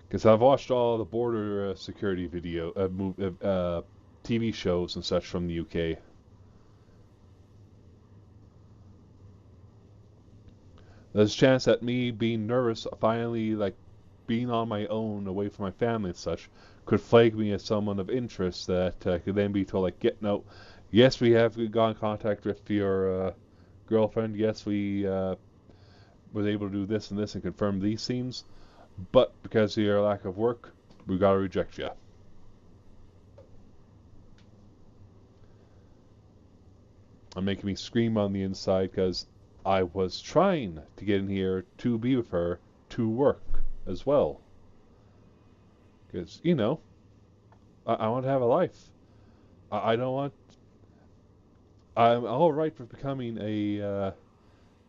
Because I've watched all the border security TV shows and such from the UK. There's a chance that me being nervous, finally like being on my own, away from my family and such, could flag me as someone of interest that could then be told like, get no, yes, we have got in contact with your girlfriend. Yes, we was able to do this and this and confirm these things, but because of your lack of work, we gotta reject you. And making me scream on the inside because I was trying to get in here to be with her to work as well. Because, I want to have a life. I don't want. I'm all right with becoming a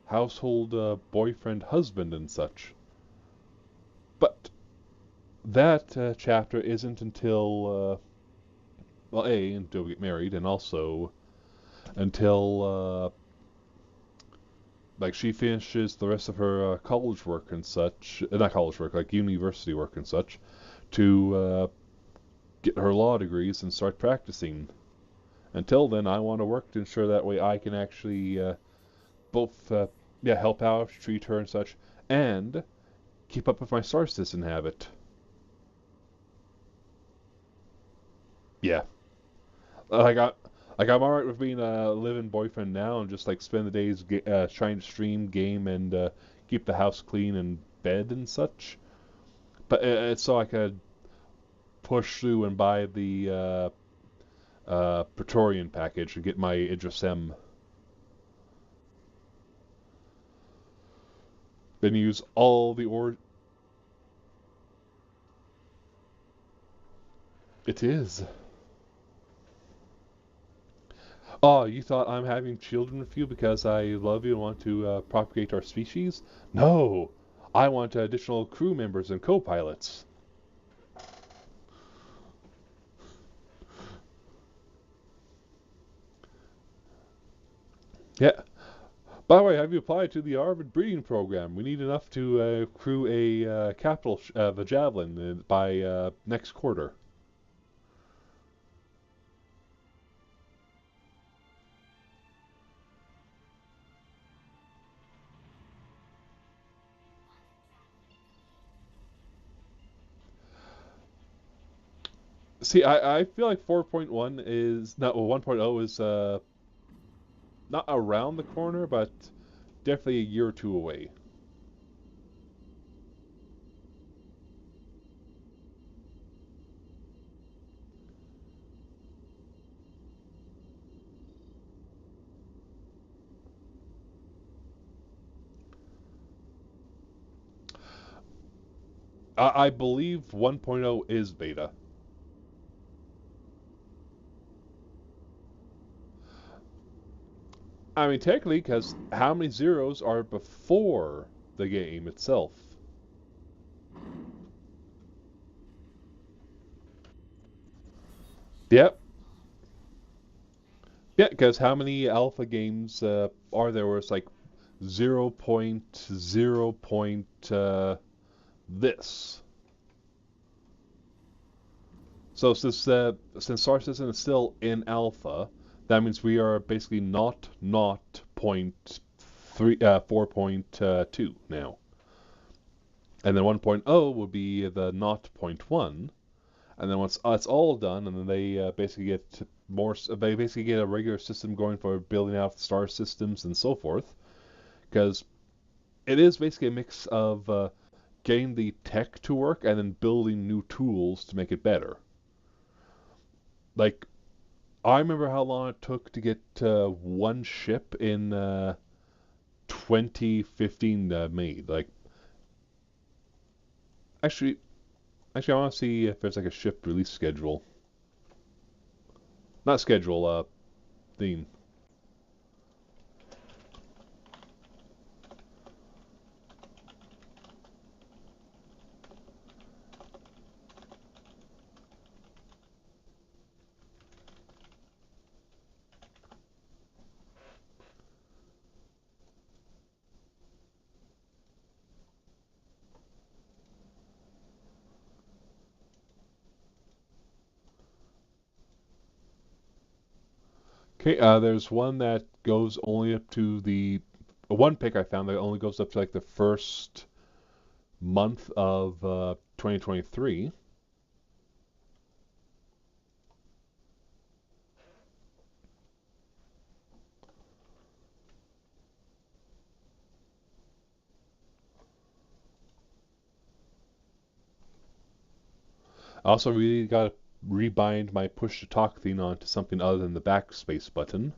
household boyfriend, husband, and such. But that chapter isn't until, well, A, until we get married, and also until like she finishes the rest of her college work and such, not college work, like university work and such, to get her law degrees and start practicing. Until then, I want to work to ensure that way I can actually both, yeah, help out, treat her and such, and keep up with my star citizen habit. Yeah, like I'm alright with being a living boyfriend now and just like spend the days trying to stream, game, and keep the house clean and bed and such. But it's so I could push through and buy the Praetorian package and get my Idris M. Then use all the or. It is. Oh, you thought I'm having children with you because I love you and want to propagate our species? No, I want additional crew members and co-pilots. Yeah. By the way, have you applied to the Arvid breeding program? We need enough to crew a capital of a javelin by next quarter. See, I feel like 4.1 is not well, 1.0 is not around the corner, but definitely a year or two away. I believe 1.0 is beta. I mean, technically, because how many zeros are before the game itself? Yep. Yeah, because how many alpha games are there where it's like 0.0 point this? So since Star Citizen is still in alpha, that means we are basically not point three 4.2 now, and then 1.0 will be the not point one, and then once it's all done, and then they basically get more, they basically get a regular system going for building out star systems and so forth, because it is basically a mix of getting the tech to work and then building new tools to make it better. Like I remember how long it took to get one ship in 2015 made. Like, actually, actually, I want to see if there's like a ship release schedule. Not schedule, theme. Okay, there's one that goes only up to the one pick I found that only goes up to like the first month of 2023. I also really got to rebind my push to talk thing onto something other than the backspace button.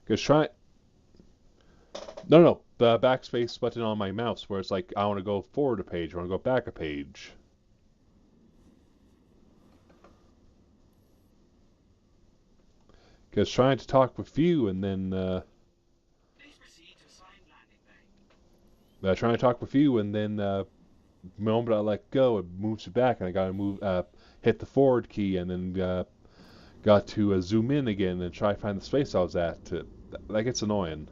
Because try no, the backspace button on my mouse where it's like I want to go forward a page, I want to go back a page. Because trying to talk with you and then trying to talk with you and then the moment I let go, it moves it back, and I gotta hit the forward key, and then got to zoom in again and try to find the space I was at. That gets annoying.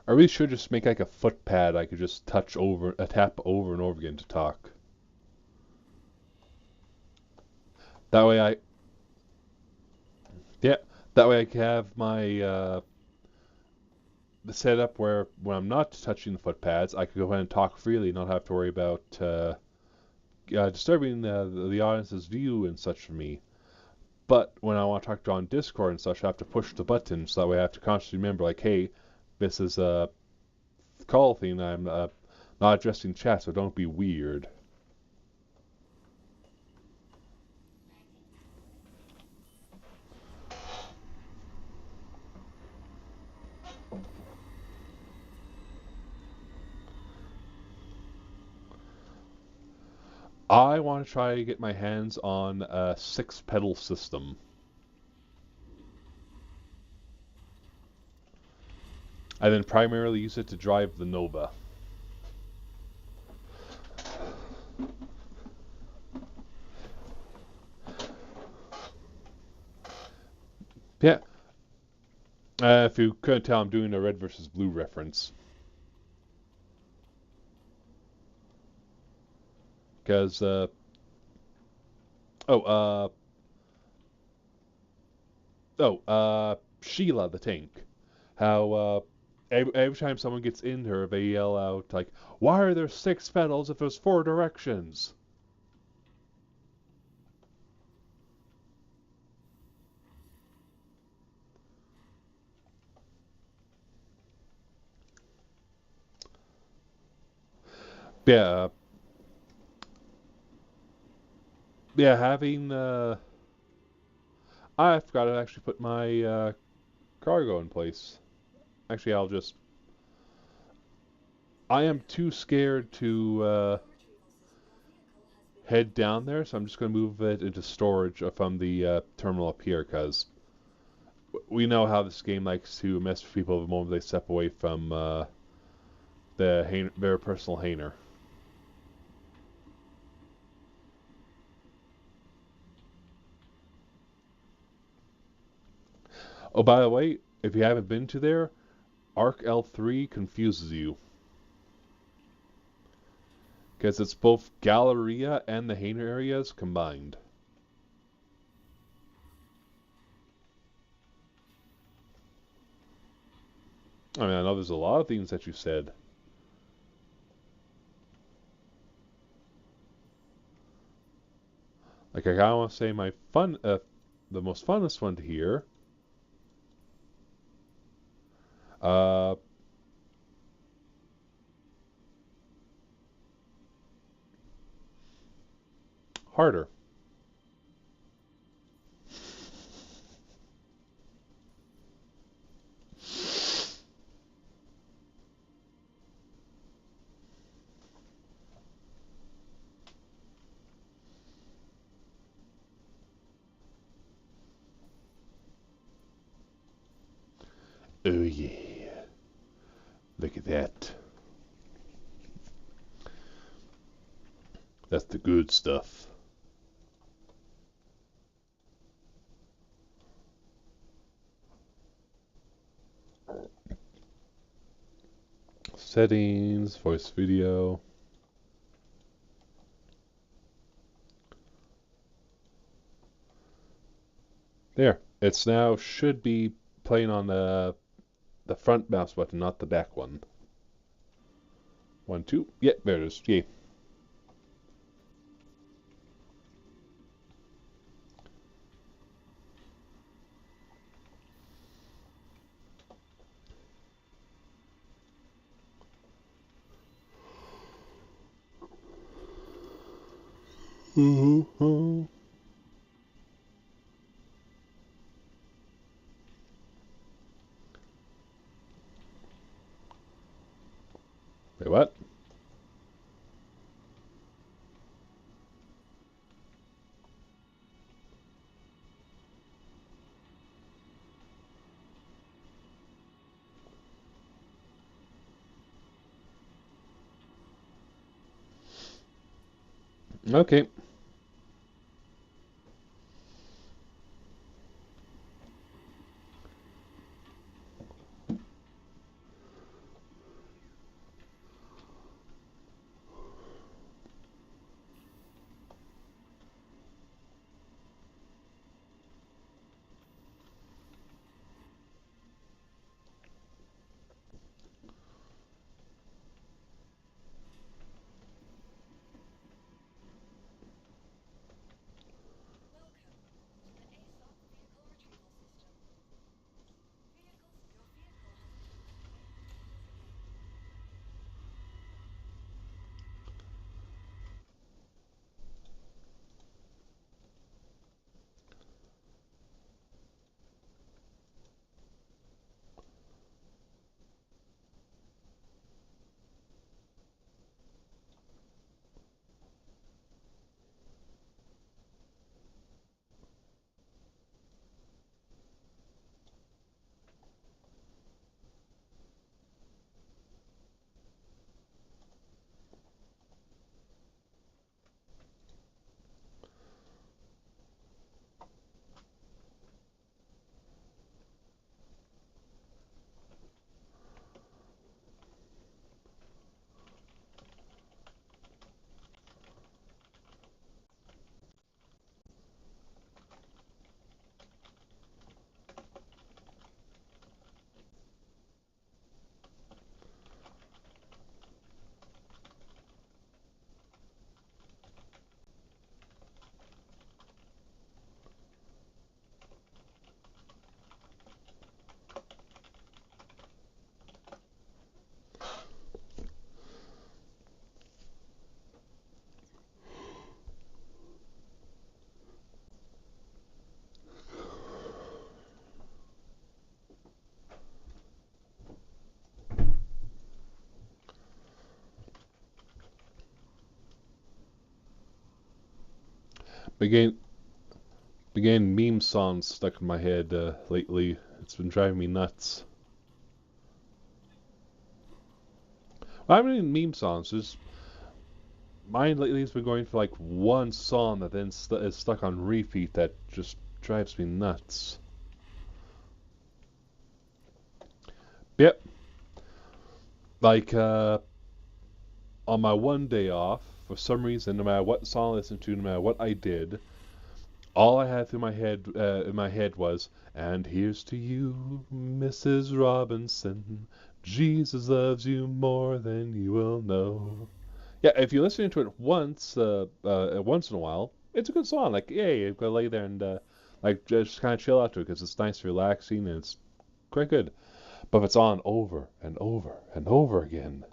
I really should just make like a foot pad I could just tap over and over again to talk. That way yeah, that way I can have my the setup where when I'm not touching the foot pads, I can go ahead and talk freely, not have to worry about disturbing the audience's view and such for me. But when I want to talk to on Discord and such, I have to push the button, so that way I have to constantly remember, like, hey, this is a call thing. I'm not addressing chat, so don't be weird. I want to try to get my hands on a 6-pedal system. I then primarily use it to drive the Nova. Yeah. If you couldn't tell, I'm doing a red versus blue reference. Because, Sheila the tank. How, every time someone gets in her, they yell out, like, why are there 6 pedals if there's 4 directions? Yeah, yeah, having, I forgot to actually put my, cargo in place. Actually, I am too scared to, head down there, so I'm just going to move it into storage from the terminal up here, because we know how this game likes to mess with people the moment they step away from their personal Hainer. Oh, by the way, if you haven't been to there, Arc L3 confuses you. Because it's both Galleria and the Hainer areas combined. I mean, I know there's a lot of things that you said. Like, I kind of want to say the most funnest one to hear. Uh, Harder. Oh yeah. Look at that. That's the good stuff. Settings, voice video. There. It's now should be playing on the front mouse button, not the back one. 1, 2. Yeah, there it is. Yay. Mm-hmm. Wait, what? Okay. Began began meme songs stuck in my head lately. It's been driving me nuts. Well, I mean meme songs. Just mine lately has been going for like one song that then is stuck on repeat that just drives me nuts. Yep. Like on my one day off, for some reason, no matter what song I listened to, no matter what I did, all I had through my head in my head was, "And here's to you, Mrs. Robinson. Jesus loves you more than you will know." Yeah, if you listen to it once in a while, it's a good song. Like, yeah, you've got to lay there and like just kind of chill out to it because it's nice, relaxing, and it's quite good. But if it's on over and over and over again,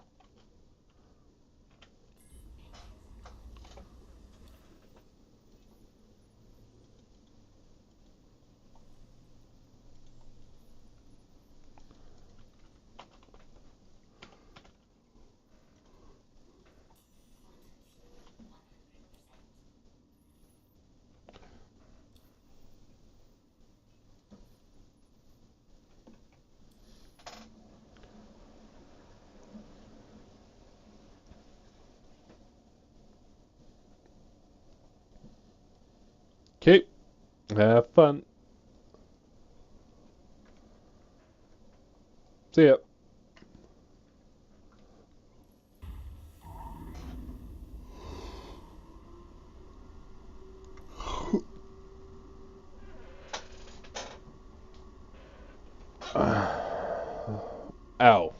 okay, have fun. See ya. Ow.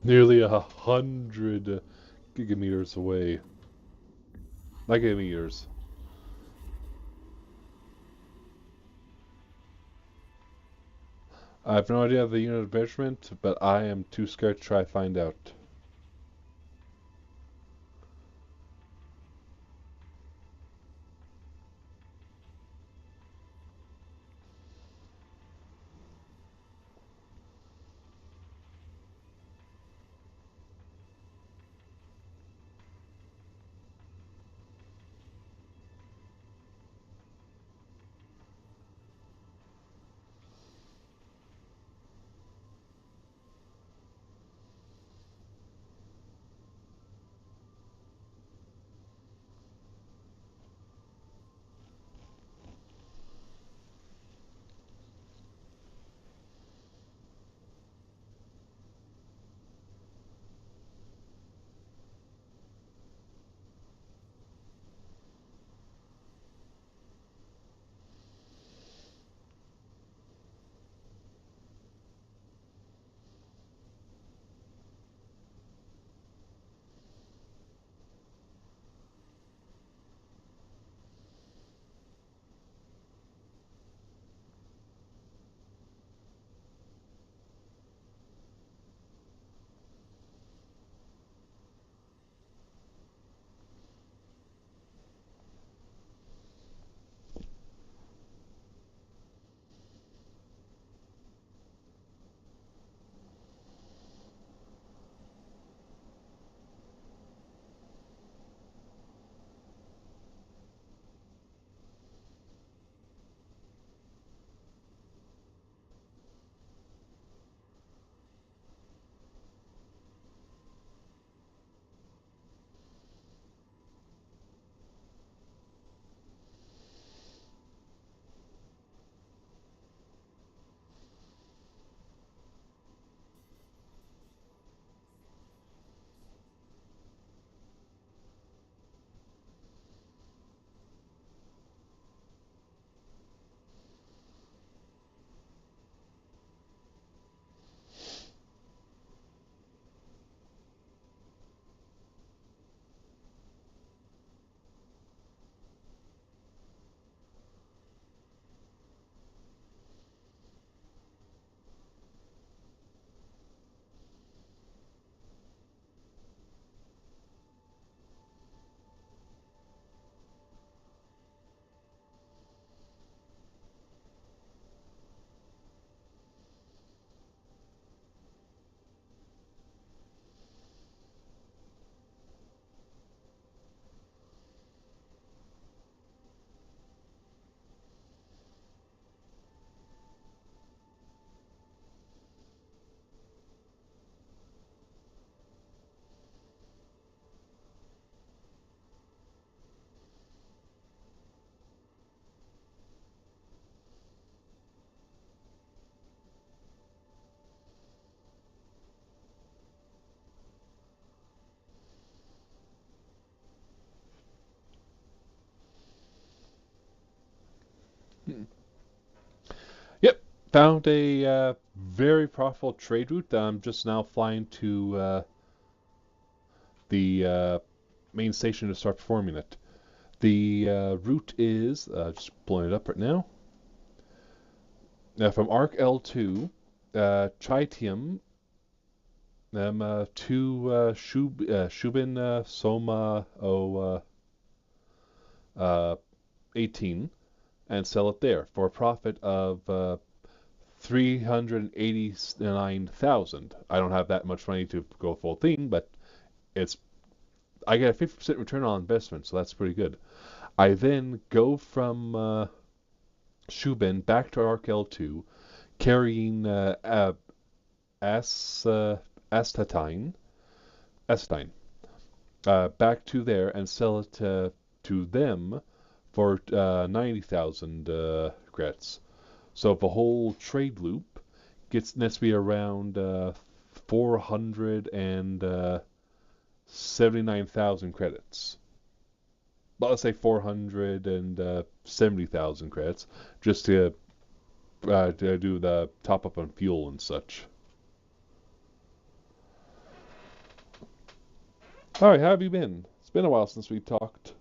Nearly 100 gigameters away. Not gigameters. I have no idea of the unit of measurement, but I am too scared to try to find out. Found a very profitable trade route that I'm just now flying to the main station to start performing it. The route is, just pulling it up right now, from Arc L2, Chitium, to Shubin Soma 18, and sell it there for a profit of 389,000. I don't have that much money to go full thing, but it's I get a 50% return on investment, so that's pretty good. I then go from Shubin back to Arkel 2, carrying Astatine, back to there and sell it to them for 90,000 credits. So the whole trade loop nets to be around 479,000 credits. But let's say 470,000 credits, just to do the top up on fuel and such. Alright, how have you been? It's been a while since we talked.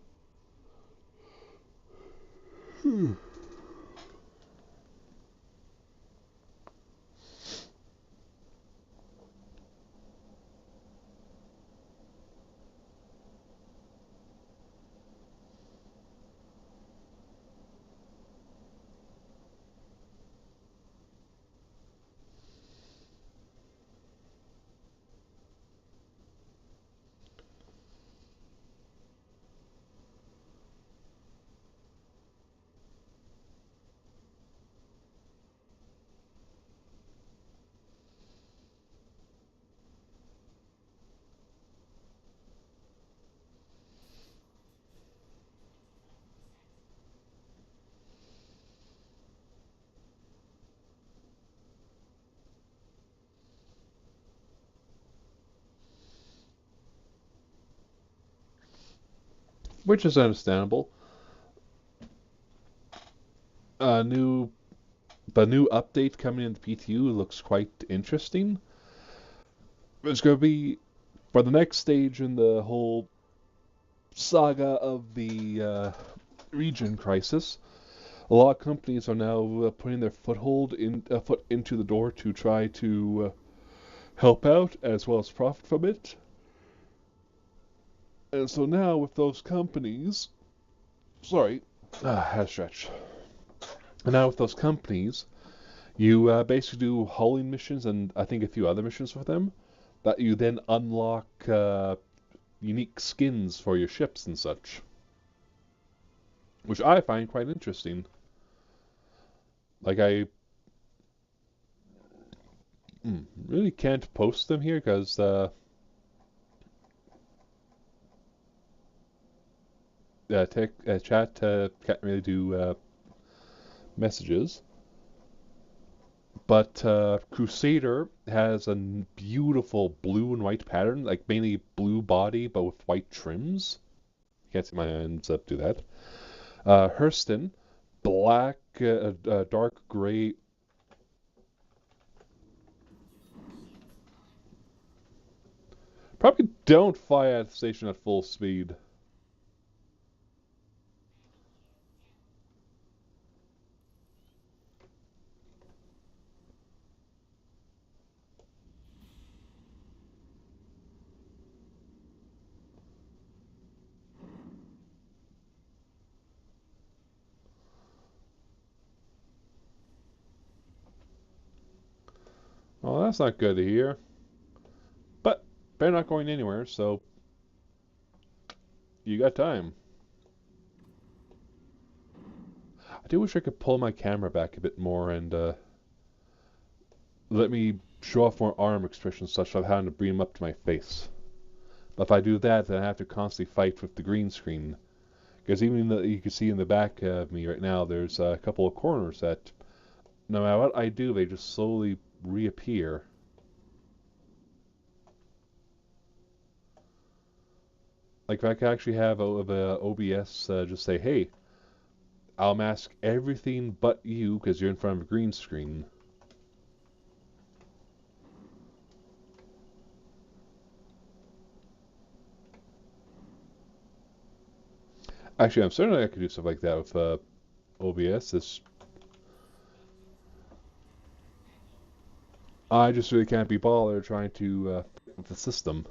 Which is understandable. The new update coming into PTU looks quite interesting. It's going to be for the next stage in the whole saga of the region crisis. A lot of companies are now putting their foot into the door to try to help out as well as profit from it. And so now with those companies, had a stretch. And now with those companies, you basically do hauling missions and I think a few other missions for them that you then unlock unique skins for your ships and such, which I find quite interesting. Like I really can't post them here because chat can't really do messages. But Crusader has a beautiful blue and white pattern, like mainly blue body but with white trims. Can't see my hands up to that. Hurston, black, dark gray. Probably don't fly at the station at full speed. Well, that's not good to hear. But they're not going anywhere, so you got time. I do wish I could pull my camera back a bit more and let me show off more arm expressions such I'm having to bring them up to my face. But if I do that, then I have to constantly fight with the green screen. Because even though you can see in the back of me right now, there's a couple of corners that, no matter what I do, they just slowly reappear. Like if I could actually have OBS just say, hey, I'll mask everything but you because you're in front of a green screen. Actually, I'm certain I could do stuff like that with OBS. I just really can't be bothered trying to with the system.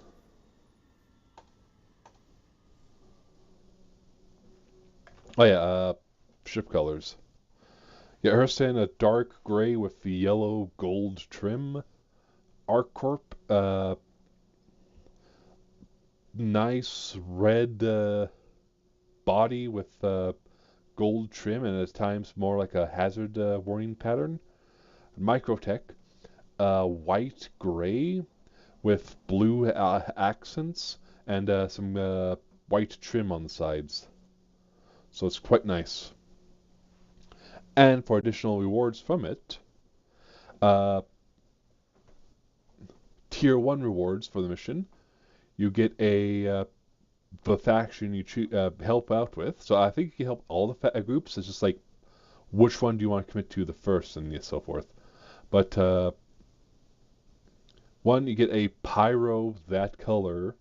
Oh yeah, ship colors. Yeah, hers in a dark gray with the yellow gold trim. ArcCorp, nice red body with gold trim and at times more like a hazard warning pattern. Microtech, white gray with blue accents and some white trim on the sides. So it's quite nice. And for additional rewards from it, uh, tier 1 rewards for the mission, you get the faction you help out with. So I think you can help all the groups. It's just like which one do you want to commit to the first and so forth. But one, you get a pyro that color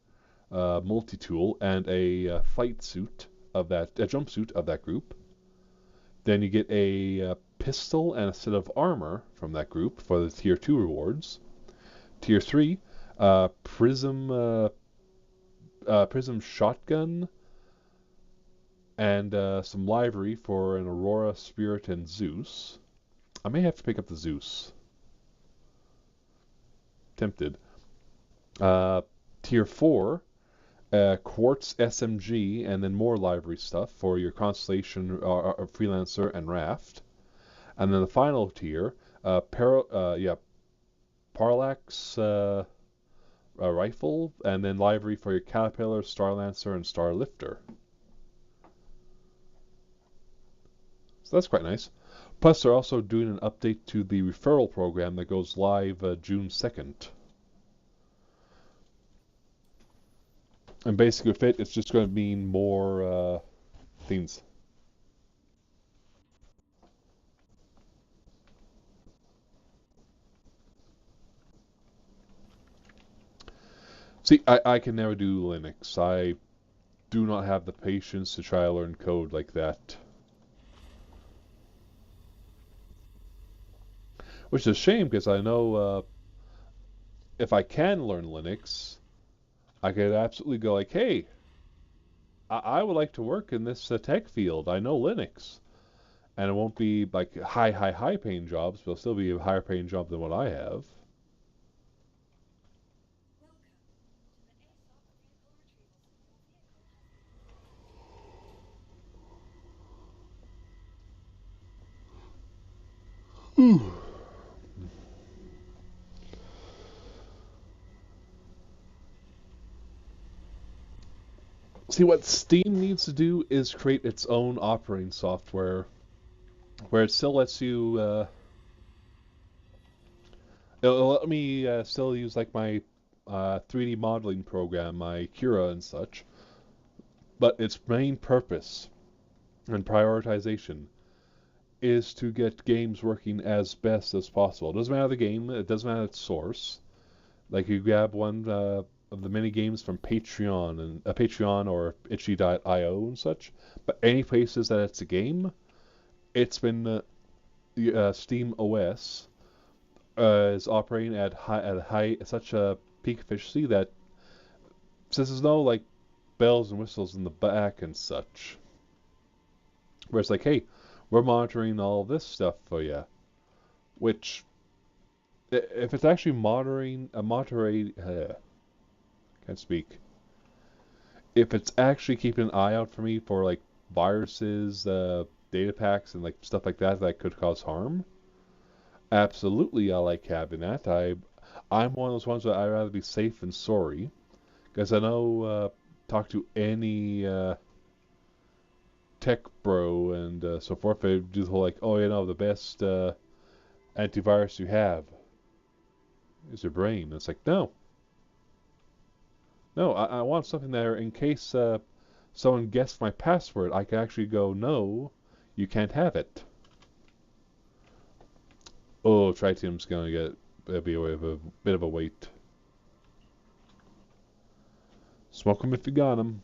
multi-tool and a fight suit of that, a jumpsuit of that group. Then you get a pistol and a set of armor from that group for the tier 2 rewards. Tier 3, prism shotgun and some livery for an Aurora, Spirit, and Zeus. I may have to pick up the Zeus. Tempted. Tier 4, Quartz SMG, and then more livery stuff for your Constellation, Freelancer, and Raft. And then the final tier, Parallax rifle, and then livery for your Caterpillar, Starlancer, and Starlifter. So that's quite nice. Plus, they're also doing an update to the referral program that goes live June 2nd. And basically with it, it's just going to mean more things. See, I can never do Linux. I do not have the patience to try to learn code like that. Which is a shame, because I know if I can learn Linux, I could absolutely go like, hey, I would like to work in this tech field. I know Linux. And it won't be like high paying jobs, but it'll still be a higher paying job than what I have. See, what Steam needs to do is create its own operating software where it still lets you. It'll let me still use like my 3D modeling program, my Cura and such, but its main purpose and prioritization is to get games working as best as possible. It doesn't matter the game, it doesn't matter its source. Like you grab one of the mini games from Patreon and Patreon or itchy.io and such, but any places that it's a game, it's been Steam OS is operating at such a peak efficiency that since there's no like bells and whistles in the back and such, where it's like, hey, we're monitoring all this stuff for you, which if it's actually can't speak. If it's actually keeping an eye out for me for like viruses, data packs, and like stuff like that that could cause harm, absolutely I like having that. I'm one of those ones that I'd rather be safe than sorry, because I know talk to any tech bro and so forth, they do the whole like, oh, you know, the best antivirus you have is your brain. It's like, no. No, I want something there in case someone guessed my password. I can actually go, no, you can't have it. Oh, Tritium's going to be a bit of a wait. Smoke 'em if you got 'em.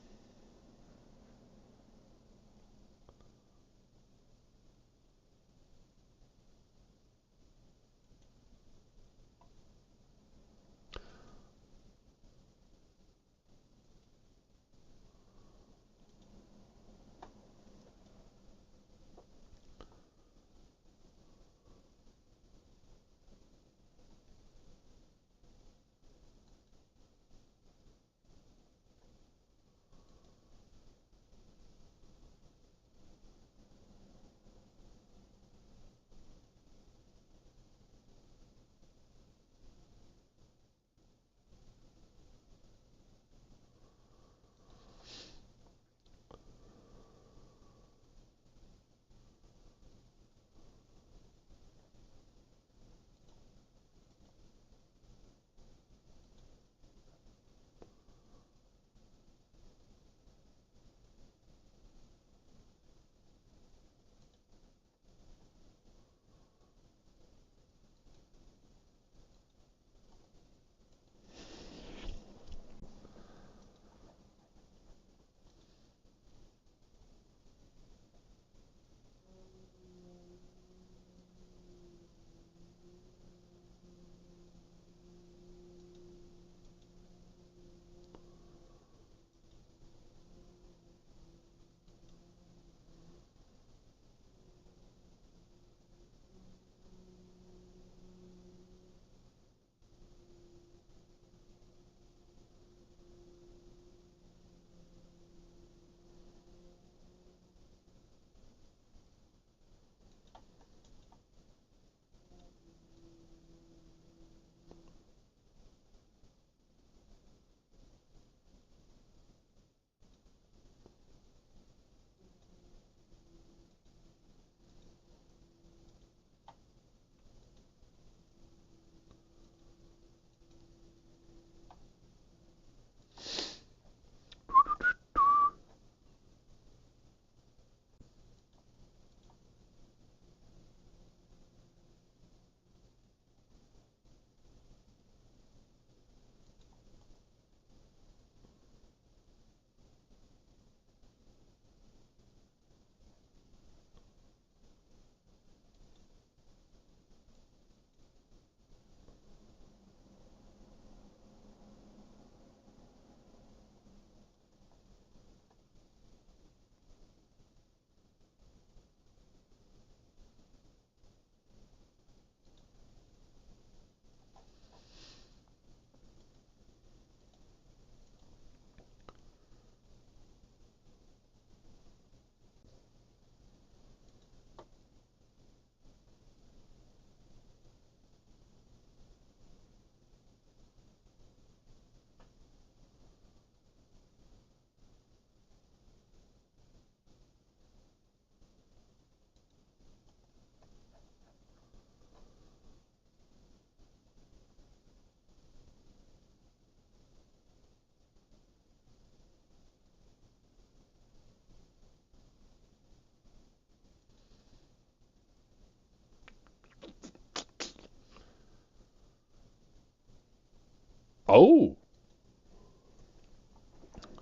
Oh,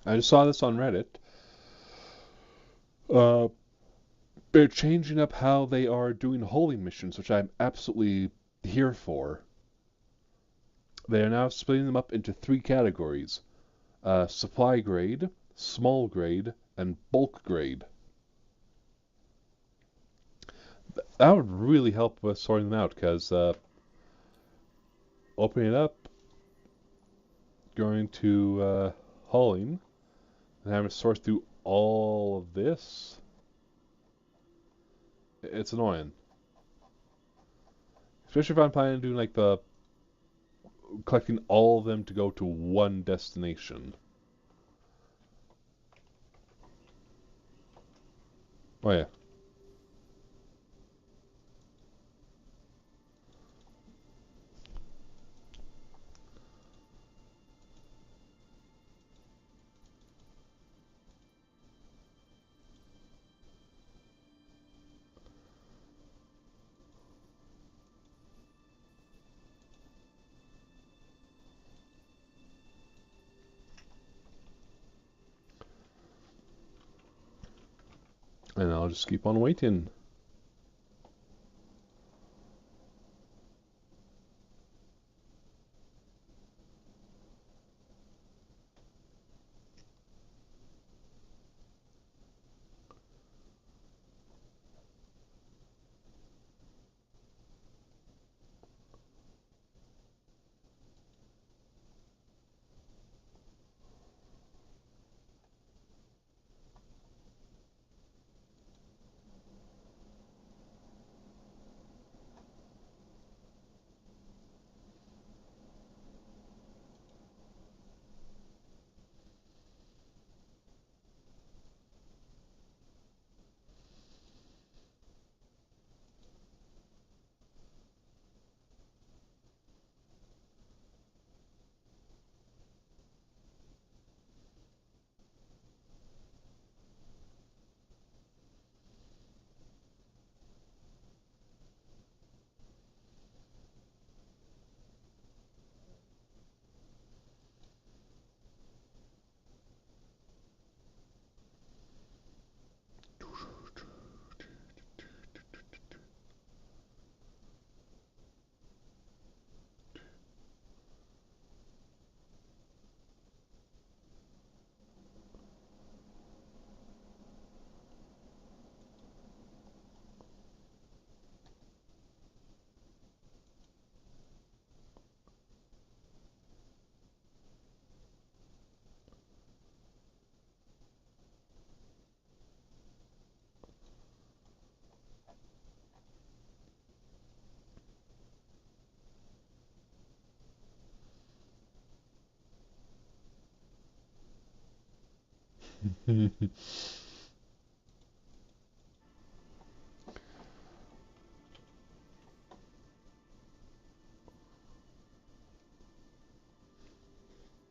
I just saw this on Reddit. Uh, they're changing up how they are doing holy missions, which I'm absolutely here for. They are now splitting them up into three categories: supply grade, small grade, and bulk grade. That would really help with sorting them out, because opening it up, going to hauling, and having to sort through all of this, it's annoying. Especially if I'm planning on doing like the collecting all of them to go to one destination. Oh yeah. And I'll just keep on waiting.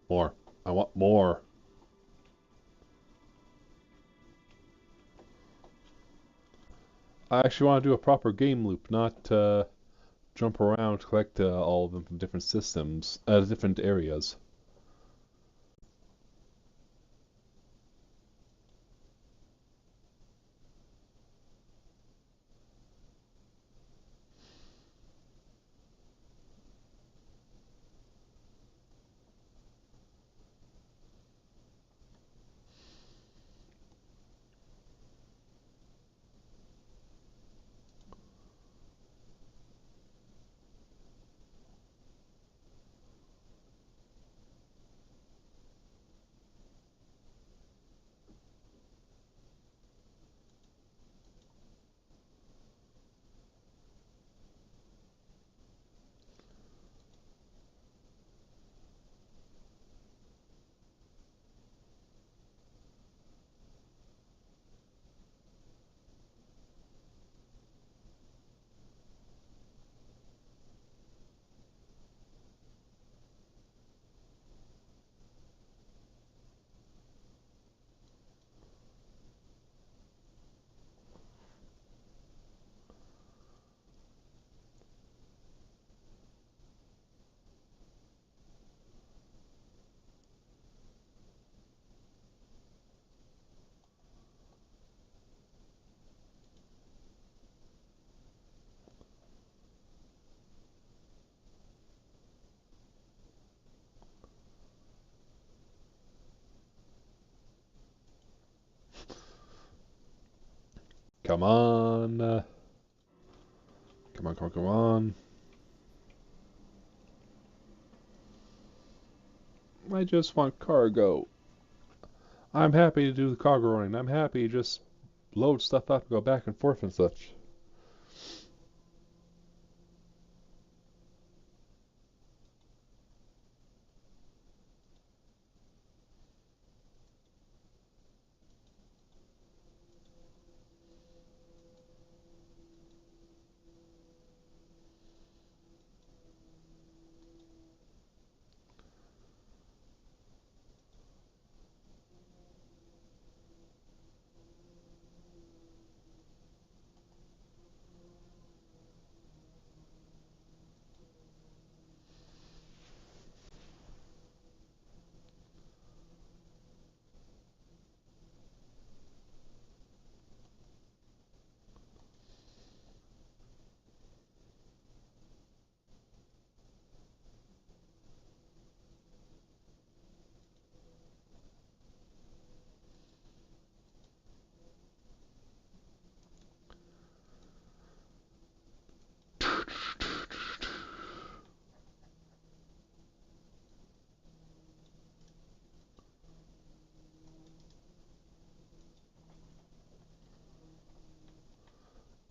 More. I want more. I actually want to do a proper game loop, not jump around to collect all of them from different systems, different areas. Come on. Come on, come on, come on. I just want cargo. I'm happy to do the cargo running. I'm happy to just load stuff up and go back and forth and such.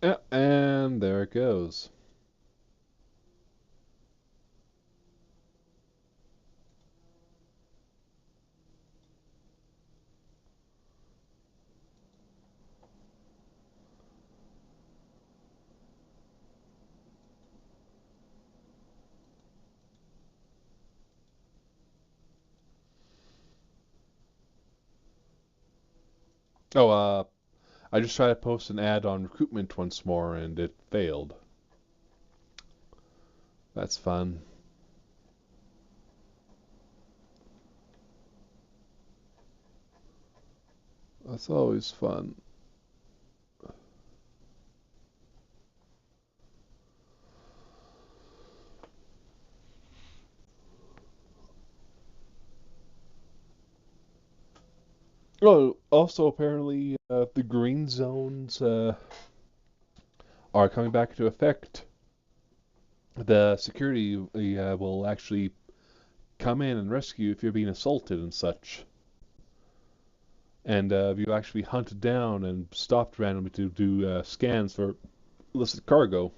Yeah, and there it goes. Oh, I just tried to post an ad on recruitment once more and it failed. That's fun. That's always fun. Oh, also apparently the green zones are coming back into effect. The security will actually come in and rescue if you're being assaulted and such. And if you actually hunted down and stopped randomly to do scans for illicit cargo.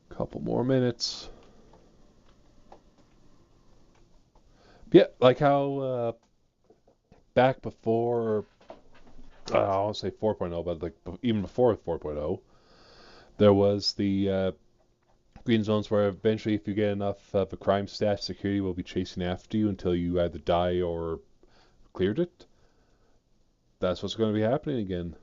Couple more minutes. Yeah, like how back before, I want to say 4.0, but like even before 4.0, there was the green zones where eventually, if you get enough of a crime stat, security will be chasing after you until you either die or cleared it. That's what's going to be happening again.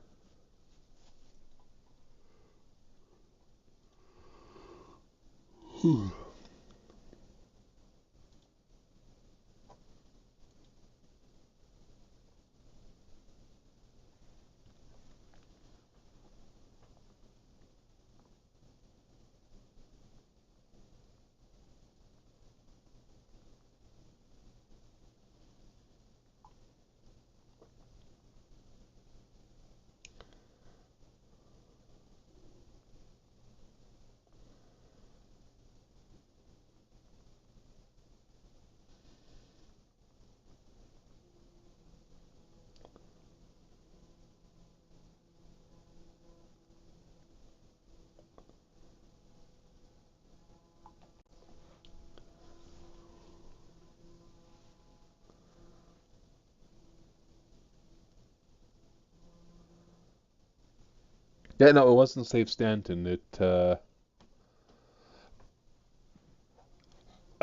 Yeah, no, it wasn't Save Stanton. I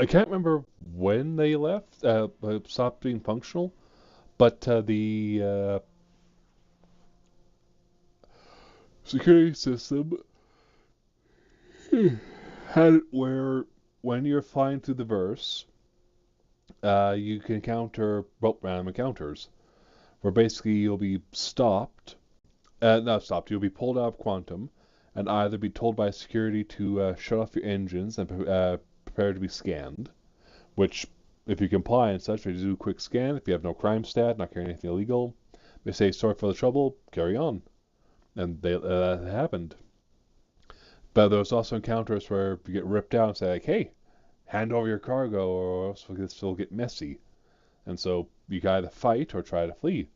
can't remember when they left, stopped being functional, but the security system had it where when you're flying through the verse, you can encounter random encounters. where basically you'll be stopped, not stopped, you'll be pulled out of quantum, and either be told by security to shut off your engines and prepare to be scanned, which, if you comply and such, they do a quick scan. If you have no crime stat, not carrying anything illegal, they say sorry for the trouble, carry on. And that happened. But there was also encounters where you get ripped out and say like, hey, hand over your cargo or else this will get messy. And so you can either fight or try to flee.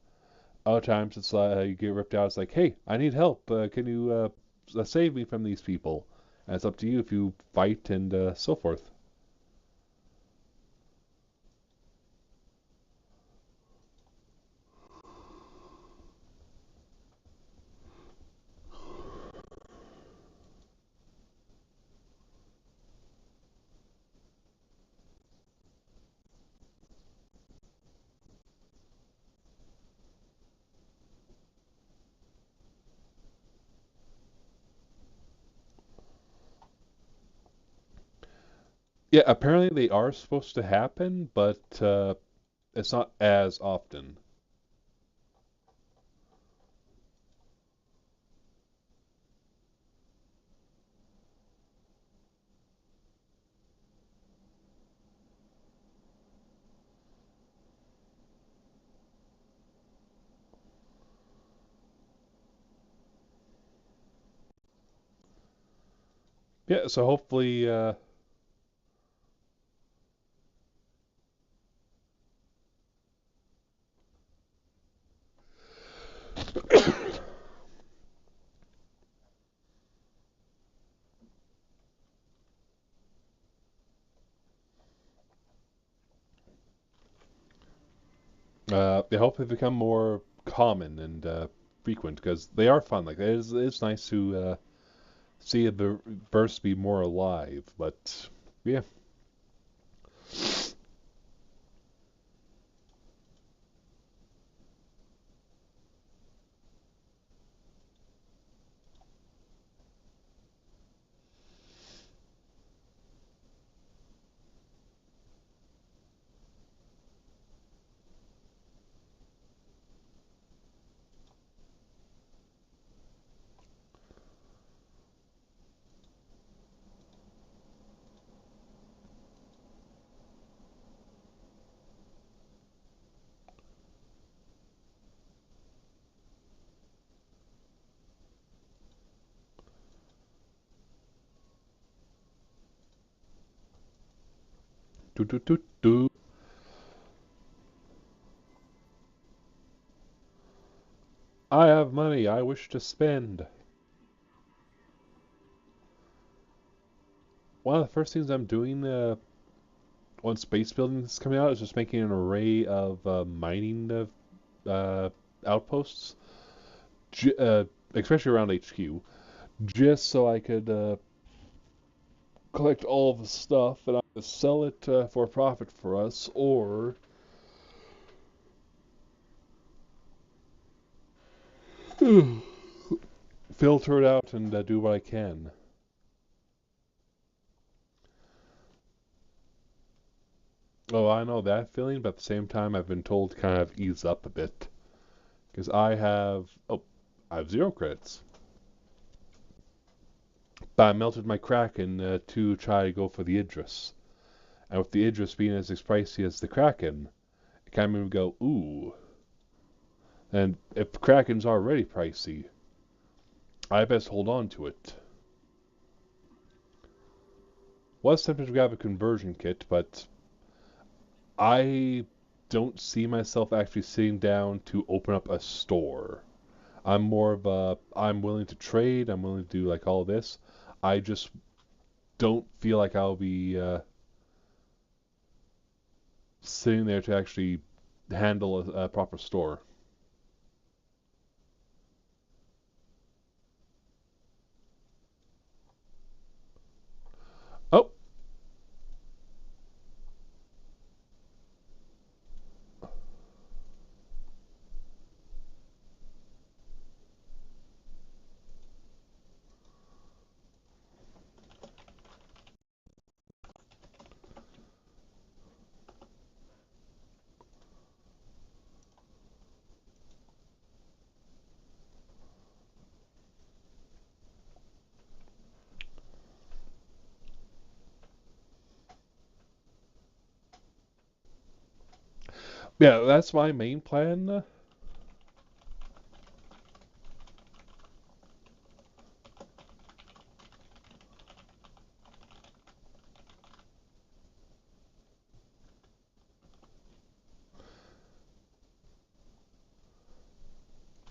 Other times it's like you get ripped out. It's like, hey, I need help. Can you save me from these people? And it's up to you if you fight and so forth. Yeah, apparently they are supposed to happen, but it's not as often. Yeah, so hopefully, they hopefully become more common and frequent because they are fun. Like it's nice to see the verse be more alive. But yeah, do do do do. I have money I wish to spend. One of the first things I'm doing once space building is coming out is just making an array of mining outposts, j- uh, especially around HQ, just so I could collect all of the stuff and either sell it for a profit for us or filter it out and do what I can. Oh, I know that feeling, but at the same time, I've been told to kind of ease up a bit because I have 0 credits. But I melted my Kraken to try to go for the Idris. And with the Idris being as pricey as the Kraken, it kind of made me go, ooh. And if Kraken's already pricey, I best hold on to it. Was tempted to grab a conversion kit, but I don't see myself actually sitting down to open up a store. I'm more of a, I'm willing to trade, I'm willing to do like all this. I just don't feel like I'll be sitting there to actually handle a proper store. Oh, Yeah, that's my main plan.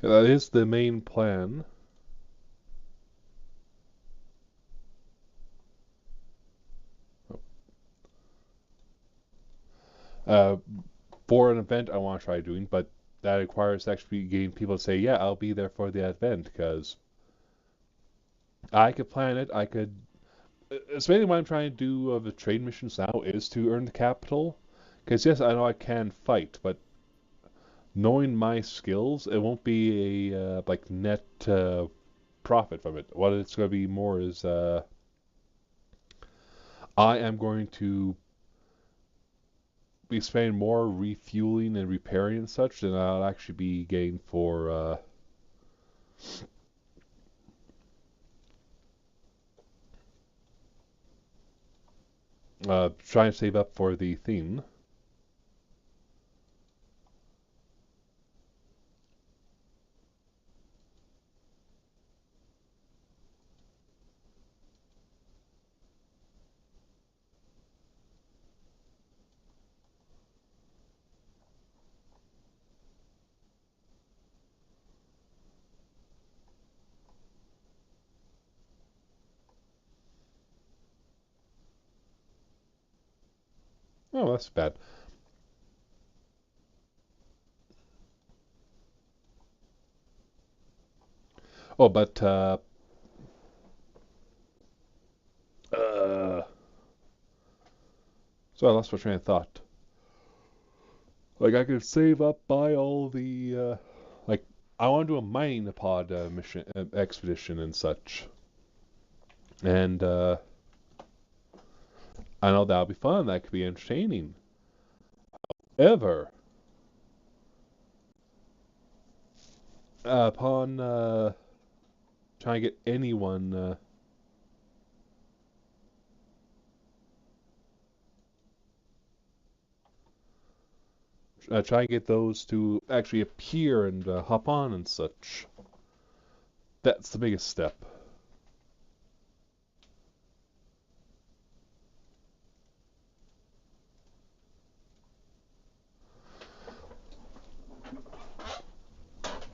That is the main plan. Uh, for an event I want to try doing, but that requires actually getting people to say, yeah, I'll be there for the event, because I could plan it. I could. It's mainly what I'm trying to do of the trade missions now is to earn the capital. Because yes, I know I can fight, but knowing my skills, it won't be a like net profit from it. What it's going to be more is I am going to be spending more refueling and repairing and such than I'll actually be getting for trying to save up for the theme. Oh, that's bad. Oh, but uh, so I lost my train of thought. Like I could save up, buy all the like I want to do a mining pod mission expedition and such, and I know that'll be fun. That could be entertaining. Ever upon trying to get anyone try and get those to actually appear and hop on and such. That's the biggest step.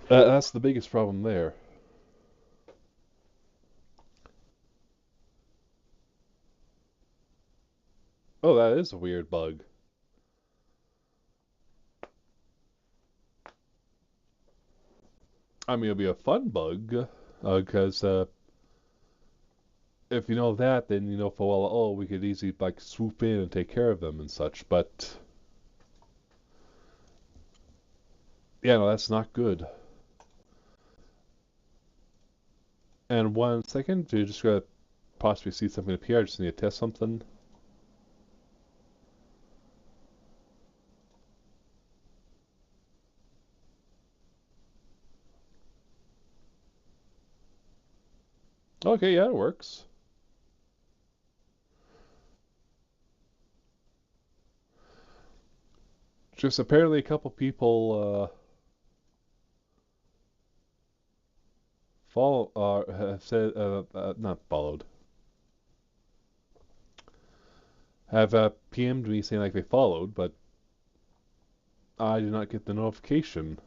That's the biggest problem there. Oh, that is a weird bug. I mean, it'll be a fun bug, because if you know that, then you know for well, oh, we could easily like swoop in and take care of them and such. But yeah, no, that's not good. And 1 second, you're just gonna possibly see something appear. I just need to test something. Okay, yeah, it works. Just apparently a couple people follow have said not followed have PM'd me saying like they followed, but I did not get the notification.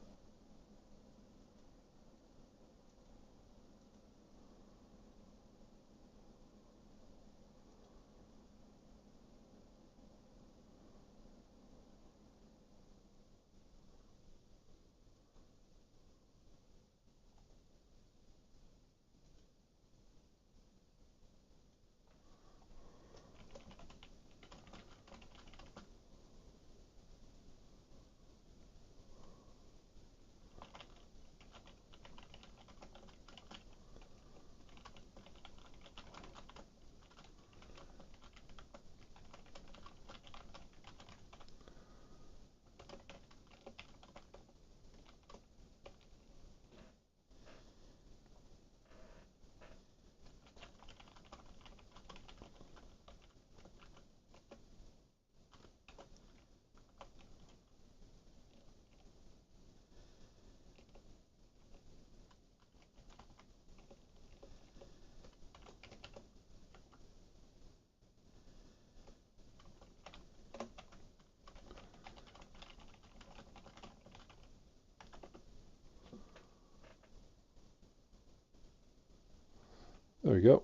There we go.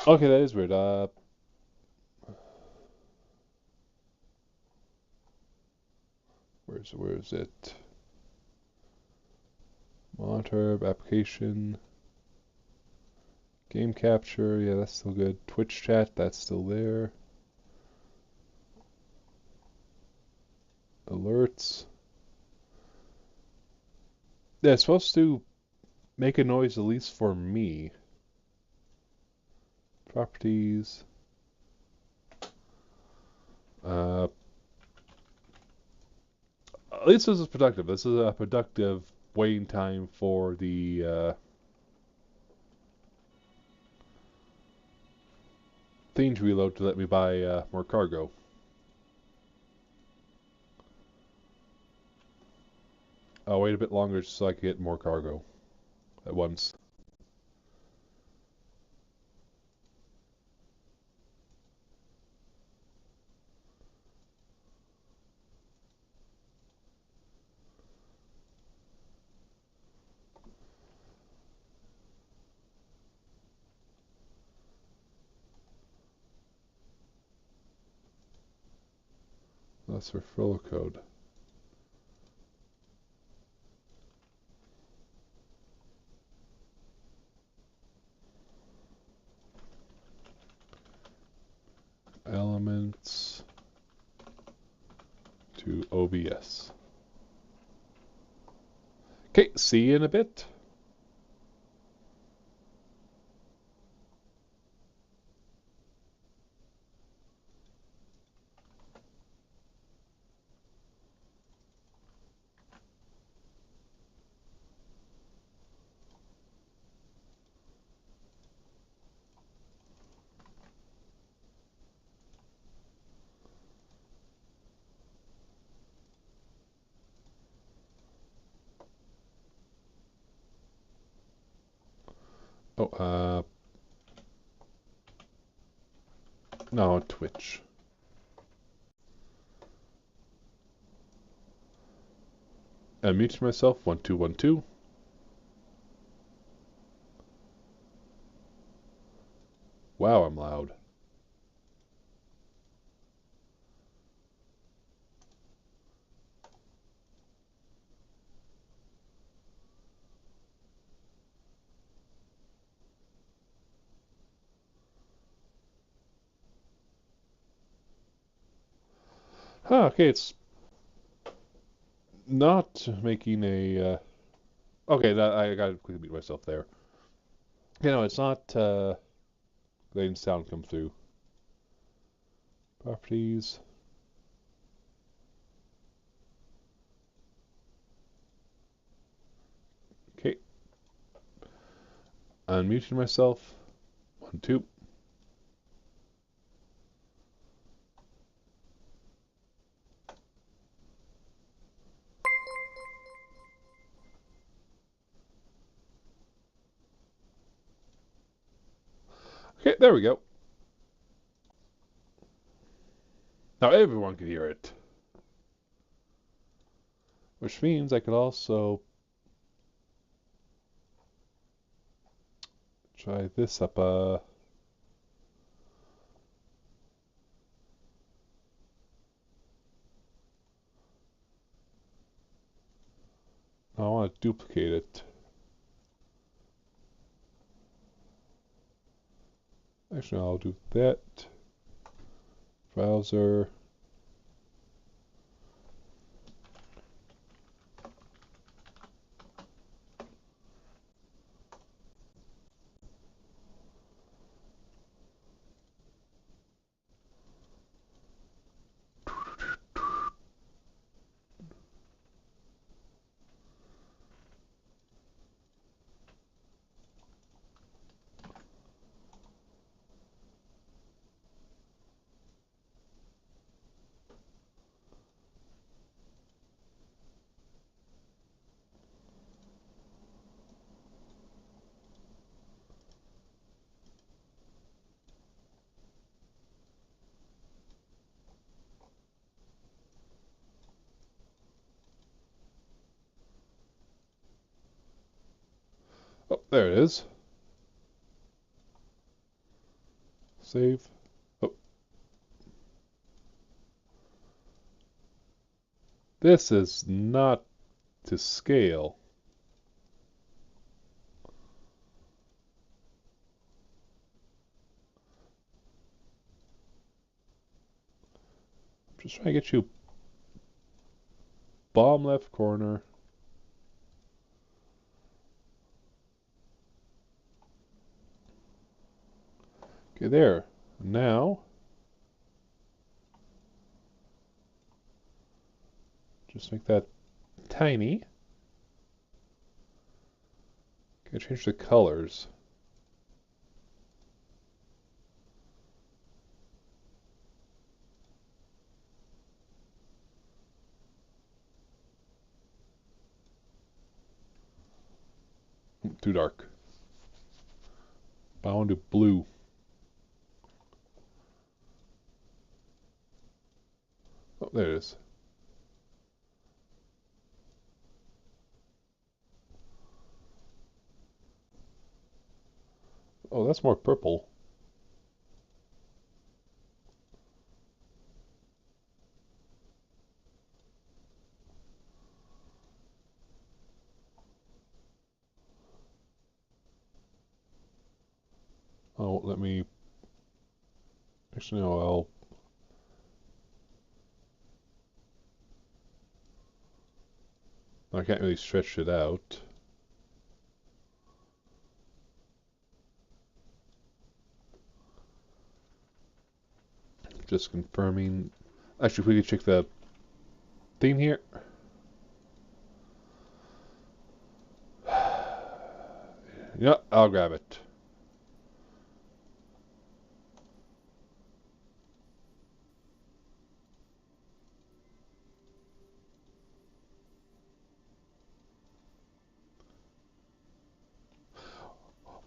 Okay, that is weird. Where is it? Monitor, application, game capture. Yeah, that's still good. Twitch chat, that's still there. Alerts. Yeah, it's supposed to make a noise at least for me. Properties. Uh, at least this is productive. This is a productive waiting time for the thing to reload to let me buy more cargo. I'll wait a bit longer just so I can get more cargo at once. That's referral code. Elements to OBS. Okay, see you in a bit. Oh, no, Twitch. Unmute myself, 1212. Wow, I'm loud. Huh, okay, it's not making a, okay, I gotta quickly mute myself there. It's not, letting sound come through. Properties. Okay. Unmuting myself. 12. Okay, there we go. Now everyone can hear it. Which means I could also try this up. I want to duplicate it. Actually, I'll do that. Browser. Oh, there it is. Save. Oh, this is not to scale. I'm just trying to get you bottom left corner. Okay, there. Now, just make that tiny. Okay, change the colors. Too dark. I want to do blue. Oh, there it is. Oh, that's more purple. Oh, let me. Actually, no, I can't really stretch it out. Just confirming. Actually, if we could check the theme here. Yeah, I'll grab it.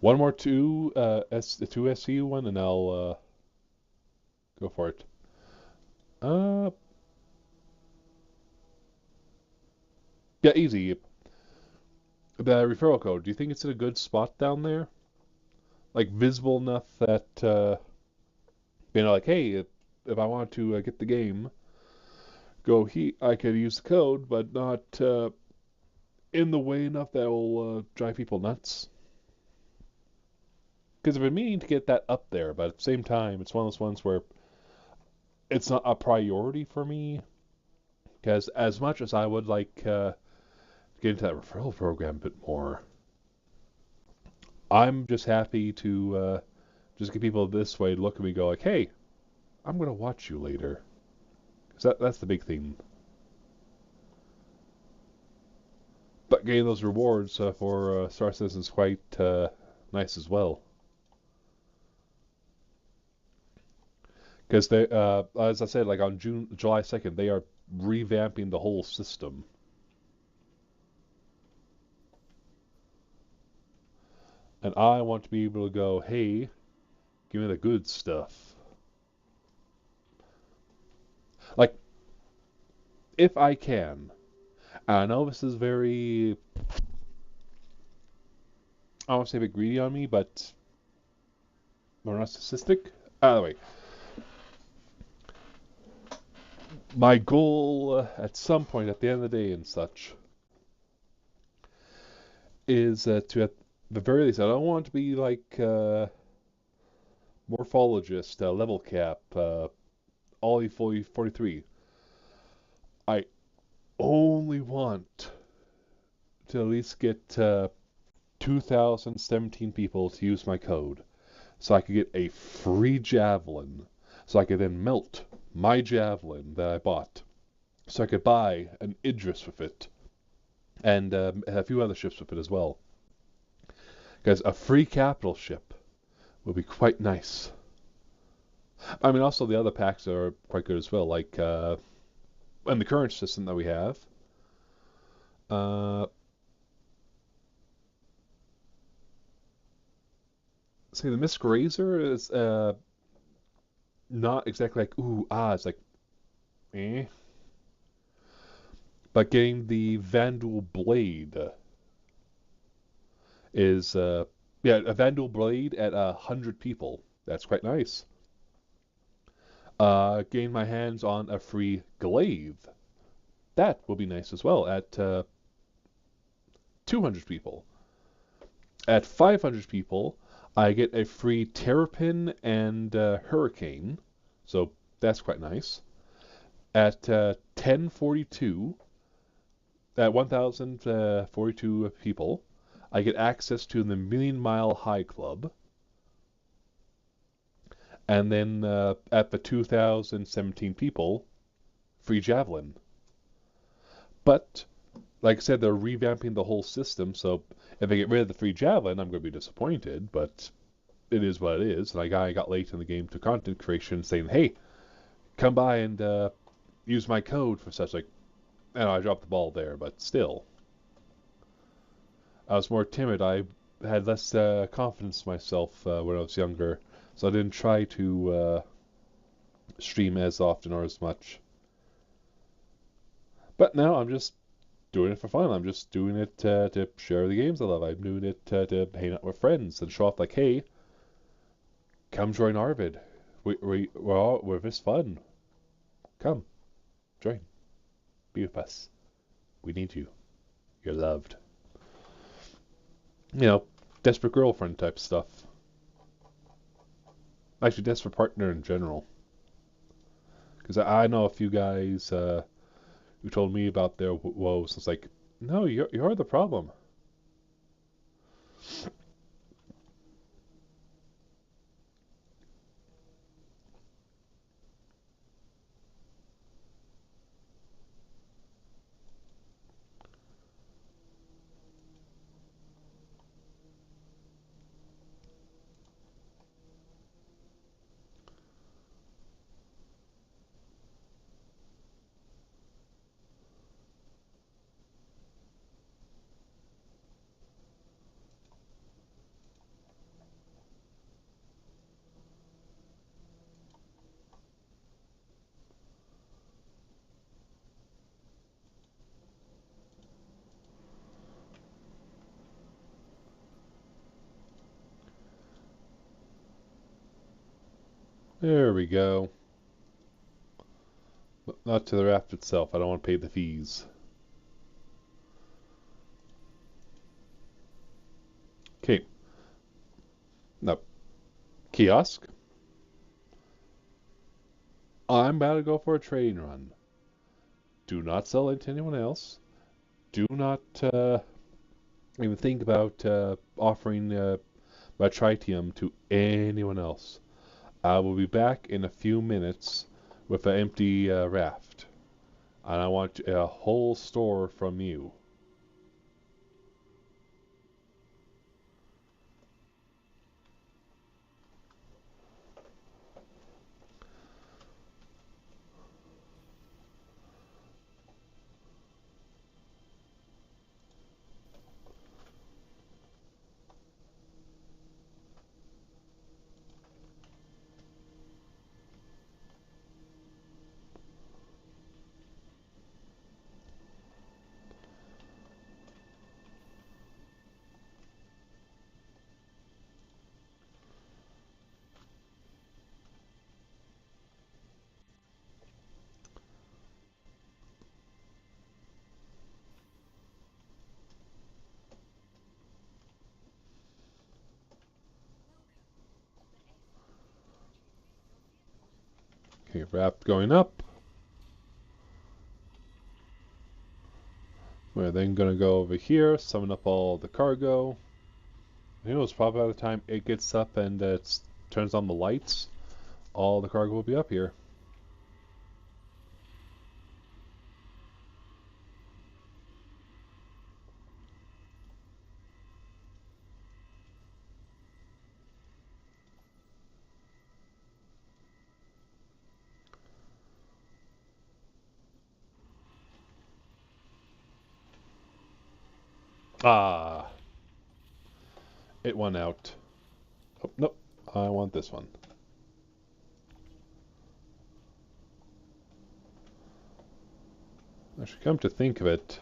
One more the two SCU one, and I'll go for it. Uh, yeah, easy. The referral code. Do you think it's in a good spot down there? Like visible enough that like, hey, if I want to get the game, I could use the code, but not in the way enough that will drive people nuts. Because I've been meaning to get that up there, but at the same time, it's one of those ones where it's not a priority for me. Because as much as I would like get into that referral program a bit more, I'm just happy to just get people this way to look at me and go like, hey, I'm going to watch you later. Because that's the big thing. But getting those rewards for Star Citizen is quite nice as well. Because they, as I said, like on July 2nd, they are revamping the whole system. And I want to be able to go, hey, give me the good stuff. Like, if I can. I know this is very, I don't want to say a bit greedy on me, but more narcissistic. Either way, my goal at some point at the end of the day and such is to, at the very least, I don't want to be like morphologist, level cap, Ollie 43. I only want to at least get 2,017 people to use my code so I could get a free javelin so I could then melt my javelin that I bought so I could buy an Idris with it and a few other ships with it as well. Because a free capital ship would be quite nice. I mean, also the other packs are quite good as well, like in the current system that we have. Uh, See, the Miss Grazer is not exactly like ooh ah. It's like eh. But getting the Vandal Blade is yeah, a Vandal Blade at 100 people. That's quite nice. Gain my hands on a free glaive. That will be nice as well at 200 people. At 500 people, I get a free Terrapin and Hurricane, so that's quite nice. At 1042, at 1042 people, I get access to the Million Mile High Club. And then at the 2017 people, free Javelin. But, like I said, they're revamping the whole system, so if I get rid of the free Javelin, I'm going to be disappointed, but it is what it is. And I got late in the game to content creation saying, hey, come by and use my code for such, like, I know I dropped the ball there, but still. I was more timid. I had less confidence in myself when I was younger, so I didn't try to stream as often or as much. But now I'm just doing it for fun. I'm just doing it to share the games I love. I'm doing it to hang out with friends and show off, like, hey, come join Arvid. We're this fun. Come, join. Be with us. We need you. You're loved. You know, desperate girlfriend type stuff. Actually, desperate partner in general. Because I know a few guys who told me about their woes. It's like, no, you're the problem. There we go. But not to the raft itself. I don't want to pay the fees. Okay. Now, kiosk. I'm about to go for a train run. Do not sell it to anyone else. Do not even think about offering my tritium to anyone else. I will be back in a few minutes with an empty raft. And I want a whole store from you. Okay, raft going up. We're then going to go over here, summon up all the cargo. I think it was probably by the time it gets up and it turns on the lights, all the cargo will be up here. Ah, it went out. Oh, nope, I want this one. Actually, come to think of it,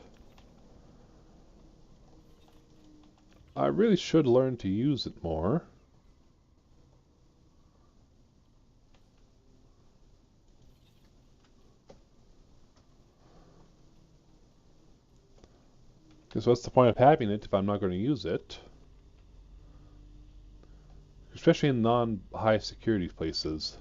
I really should learn to use it more. Because what's the point of having it if I'm not going to use it? Especially in non-high security places.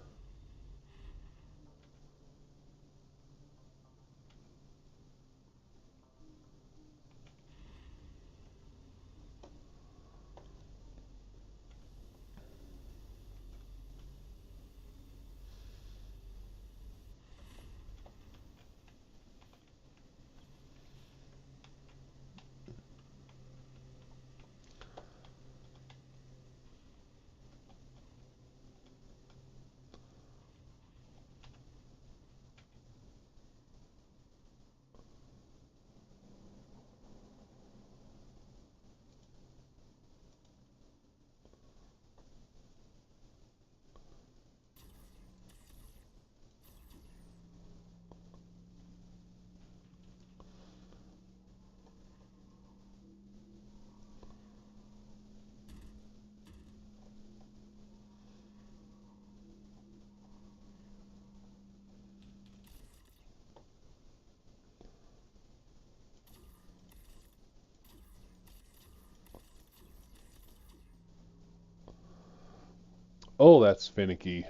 Oh, that's finicky.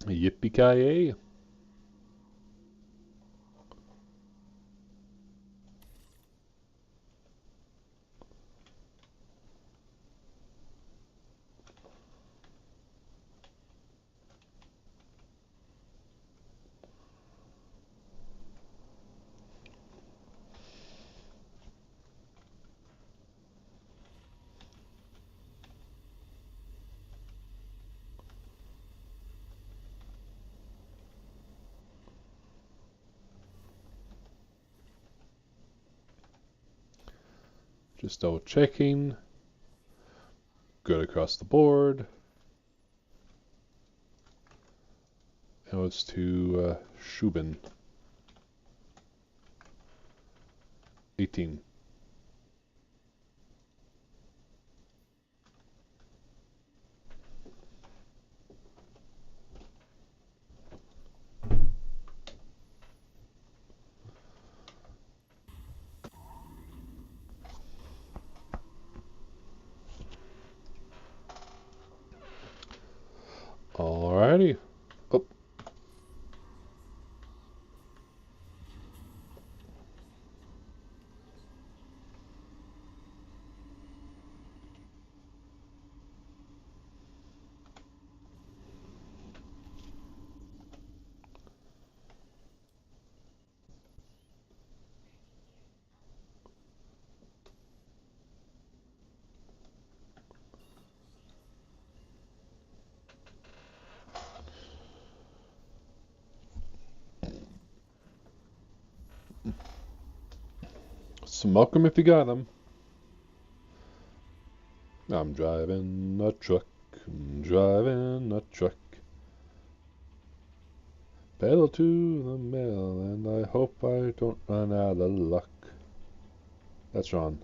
Yippee-ki-yay. Just double checking. Good across the board. Now it's to Shubin. 18. Alrighty. Oh, smoke 'em if you got 'em. I'm driving a truck. I'm driving a truck. Pedal to the metal, and I hope I don't run out of luck. That's Ron.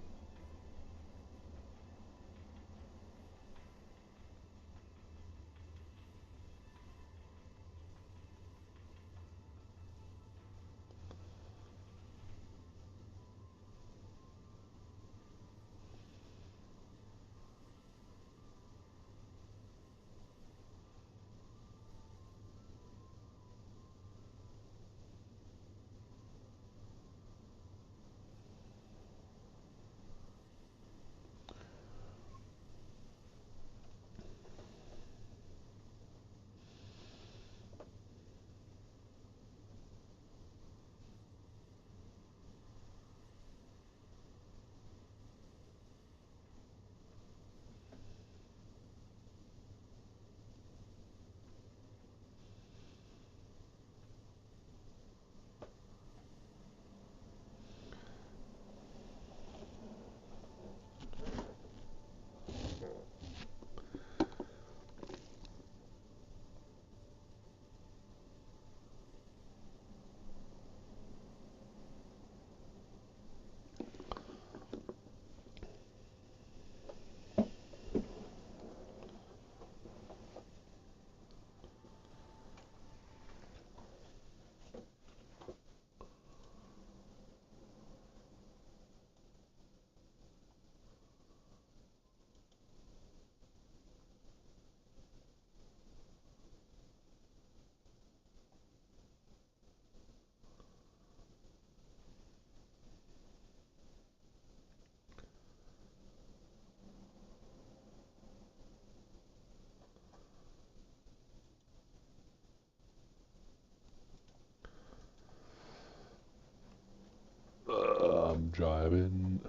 Driving.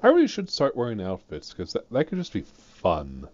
I really should start wearing outfits because that could just be fun.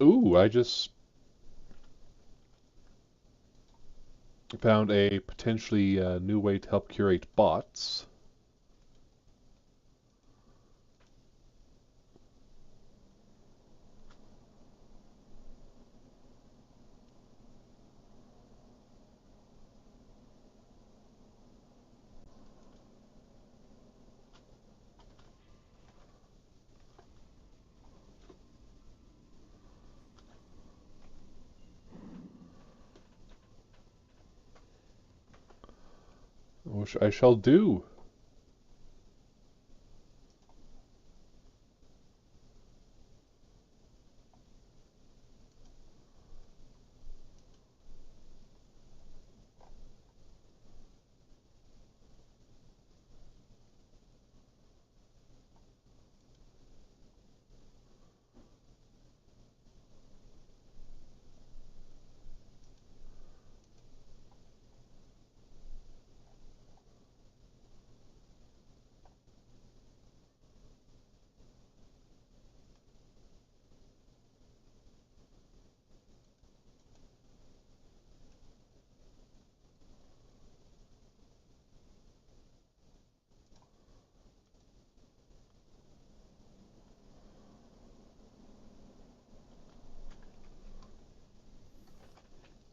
Ooh, I just found a potentially new way to help curate bots. Which I shall do.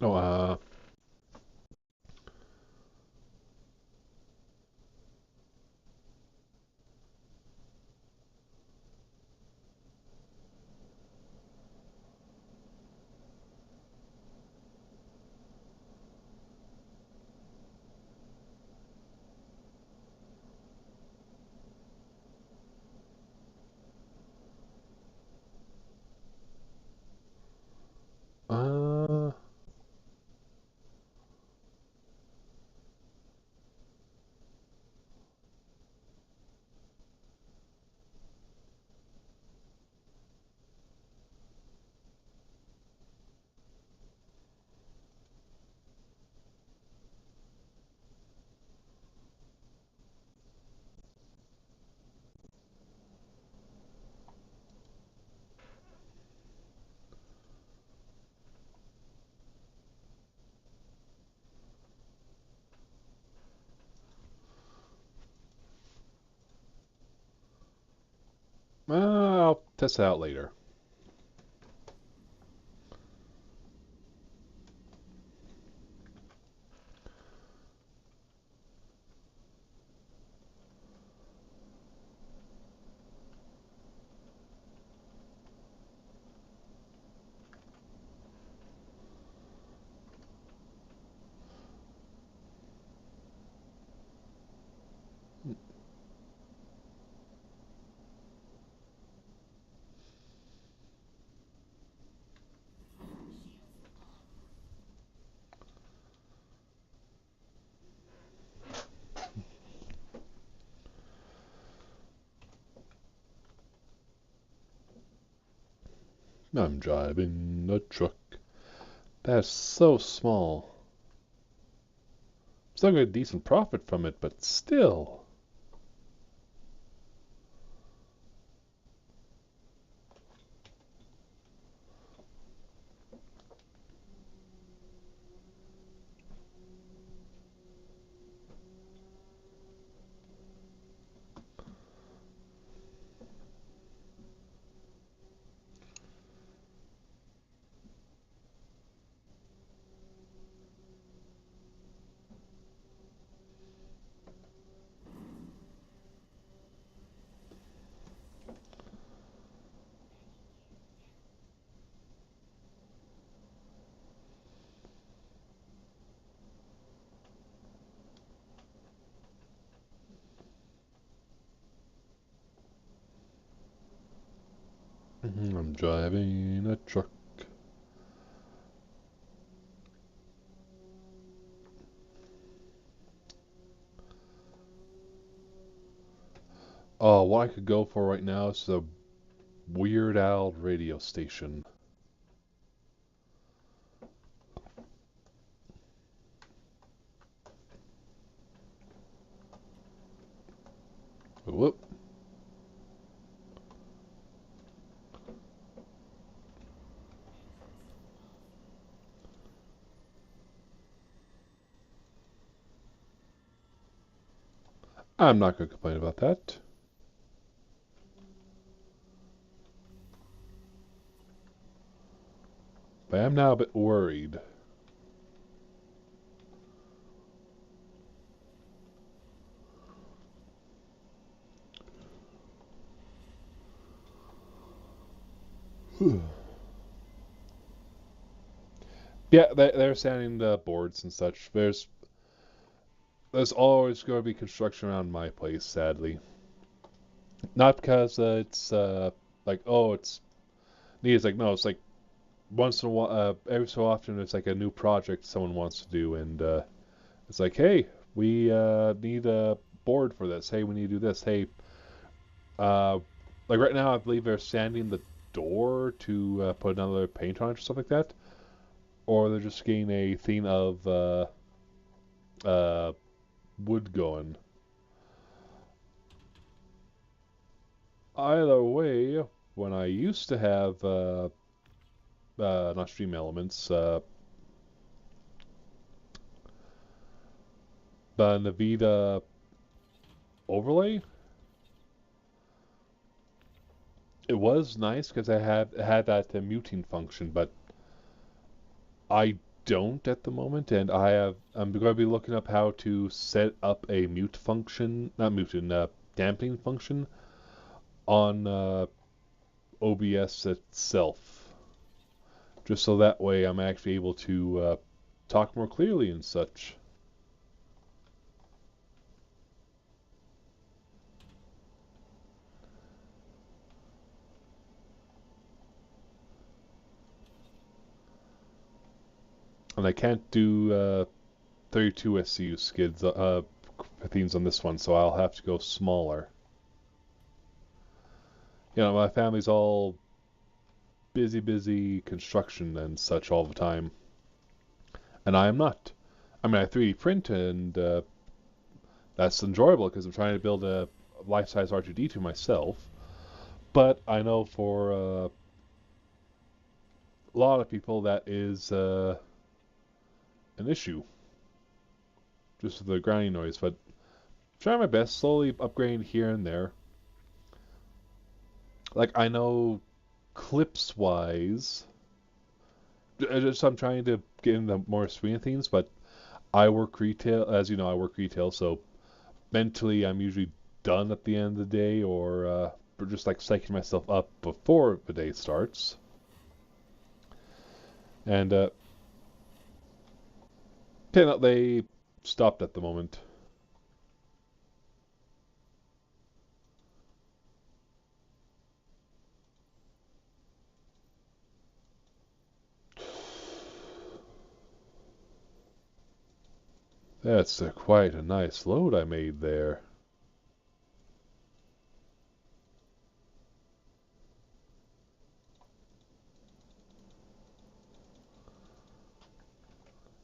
Oh, uh, I'll test it out later. I'm driving a truck that's so small. Still get a decent profit from it, but still. I'm driving a truck. Oh, what I could go for right now is the Weird Al radio station. Whoop. I'm not going to complain about that. But I am now a bit worried. Yeah, they're standing the boards and such. There's always going to be construction around my place, sadly. Not because it's like, oh, it's neat. It's like, no, it's like once in a while, every so often, it's like a new project someone wants to do, and it's like, hey, we need a board for this. Hey, we need to do this. Hey, uh, like right now, I believe they're sanding the door to put another paint on it or something like that, or they're just getting a theme of uh, wood going. Either way, when I used to have not Stream Elements, the Nvidia overlay, it was nice because I had that muting function, but I don't at the moment, and I'm going to be looking up how to set up a mute function, not muting, dampening function on OBS itself, just so that way I'm actually able to talk more clearly and such. And I can't do 32 SCU skids themes on this one, so I'll have to go smaller. You know, my family's all busy construction and such all the time, and I am not. I mean, I 3D print, and that's enjoyable because I'm trying to build a life-size R2D2 myself. But I know for a lot of people that is an issue, just the grinding noise. But trying my best, slowly upgrading here and there. Like I know clips-wise, just I'm trying to get into more swing of things, but I work retail, as you know, I work retail, so mentally I'm usually done at the end of the day, or just like psyching myself up before the day starts. And okay, no, they stopped at the moment. That's quite a nice load I made there.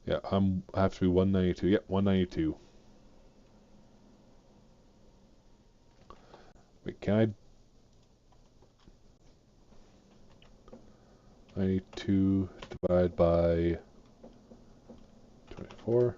Yeah, I have to be 192. Yep, 192. Wait, can I 92 divided by 24?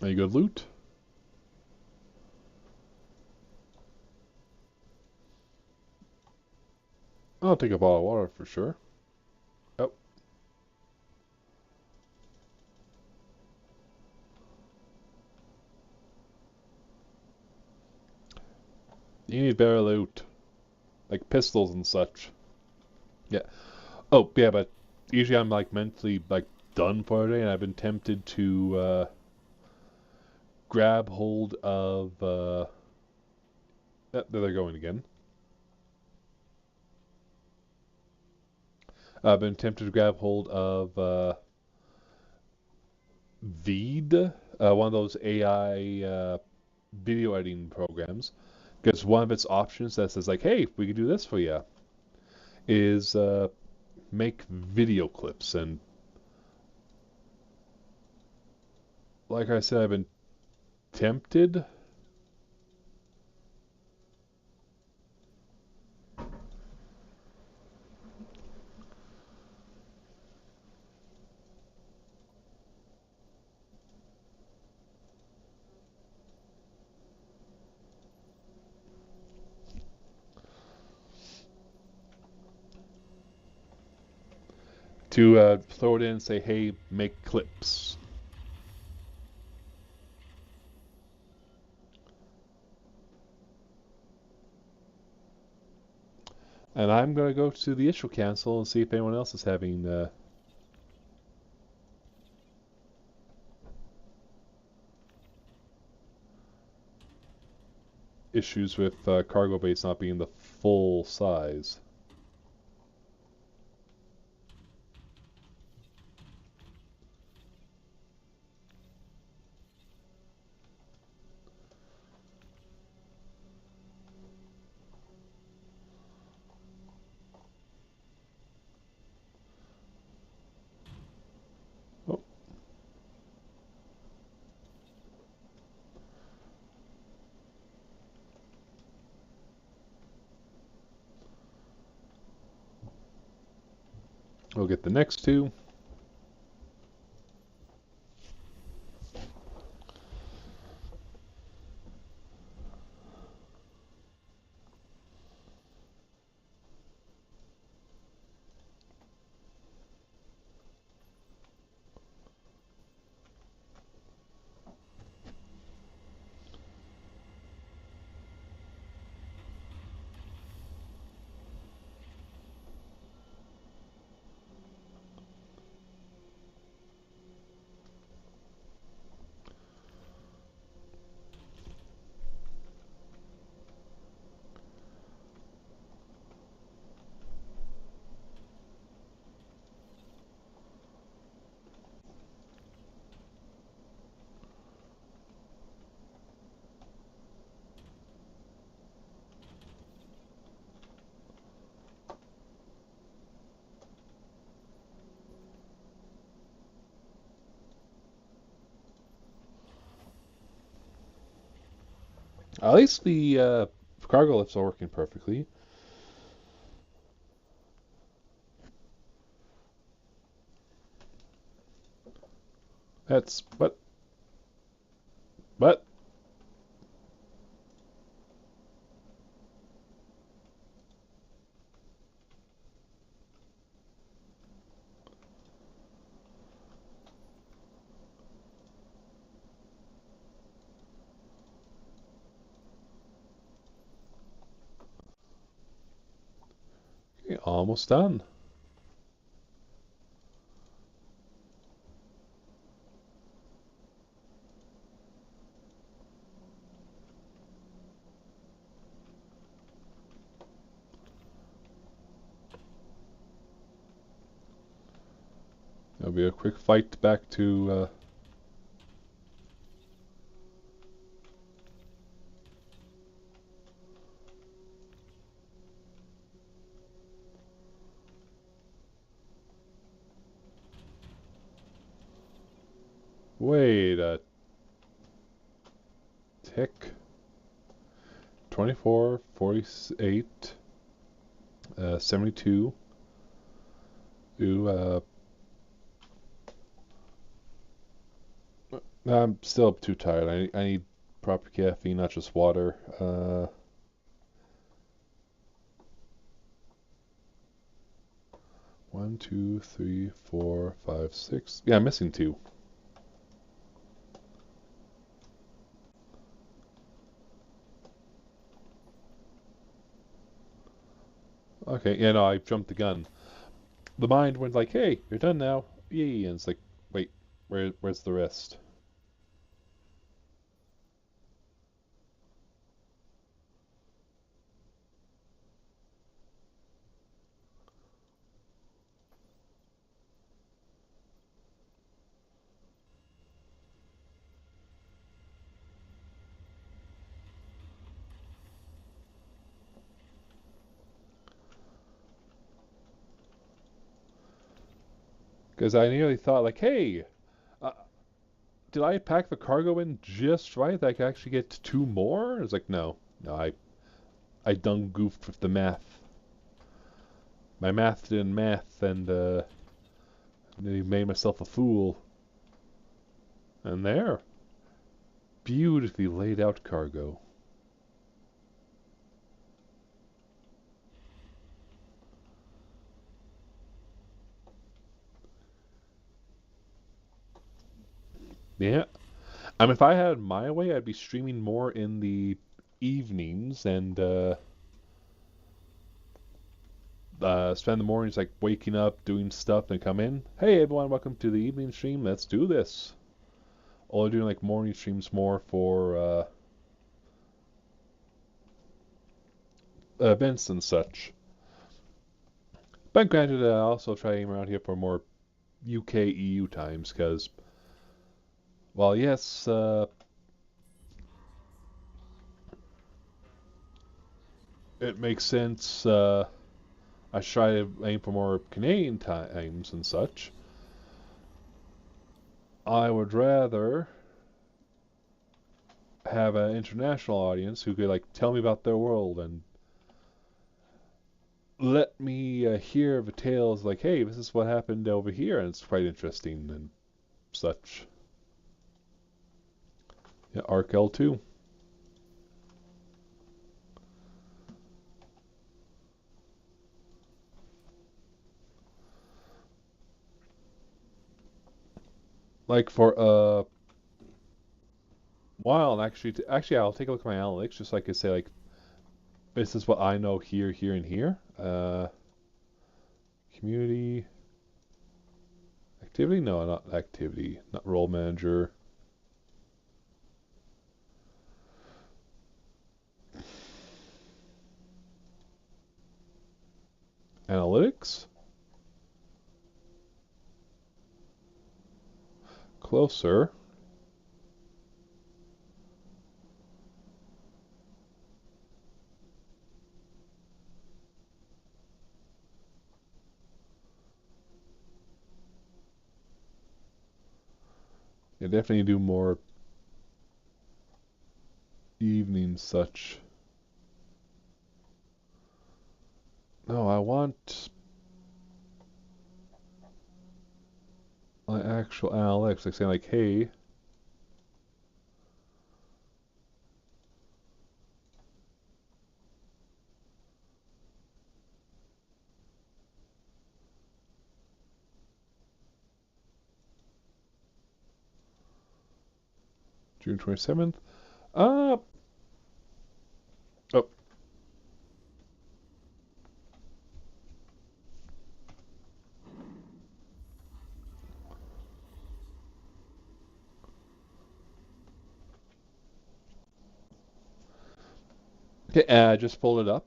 Any good loot? I'll take a bottle of water for sure. Oh, you need better loot, like pistols and such. Yeah. Oh, yeah, but usually I'm like mentally like done for the day, and I've been tempted to grab hold of. There they're going again. I've been tempted to grab hold of Veed, one of those AI video editing programs, because one of its options that says like, "Hey, we can do this for you," is make video clips. And like I said, I've been tempted. To throw it in and say, "Hey, make clips." And I'm gonna go to the issue cancel and see if anyone else is having issues with cargo base not being the full size. Oh, we'll get the next two. At least the cargo lifts are working perfectly. That's but okay, almost done. That'll be a quick flight back to. Wait a tick. 24, 48, 72. Ooh, I'm still too tired. I need proper caffeine, not just water. 1, 2, 3, 4, 5, 6. Yeah, I'm missing 2. Okay, yeah, no, I jumped the gun. The mind went like, "Hey, you're done now." Yee, and it's like, "Wait, where's the rest?" Because I nearly thought like, "Hey, uh, did I pack the cargo in just right that I could actually get 2 more?" It's like, no, I done goofed with the math. My math didn't math, and nearly made myself a fool. And there, beautifully laid out cargo. Yeah. If I had my way, I'd be streaming more in the evenings and spend the mornings like waking up, doing stuff, and come in. Hey everyone, welcome to the evening stream. Let's do this. Or doing like morning streams more for events and such. But granted, also trying around here for more UK EU times because, well, yes, it makes sense. I try to aim for more Canadian times and such. I would rather have an international audience who could like tell me about their world and let me hear the tales like, hey, this is what happened over here, and it's quite interesting and such. Yeah, Arc L2. Like for a while, actually, I'll take a look at my analytics just so I could say like, this is what I know here, here, and here. Community activity? No, not activity. Not role manager. Analytics? Closer. Yeah, definitely do more evening such. No, I want my actual analytics, like saying like, hey, June 27th. Uh, oh, okay, I just pulled it up.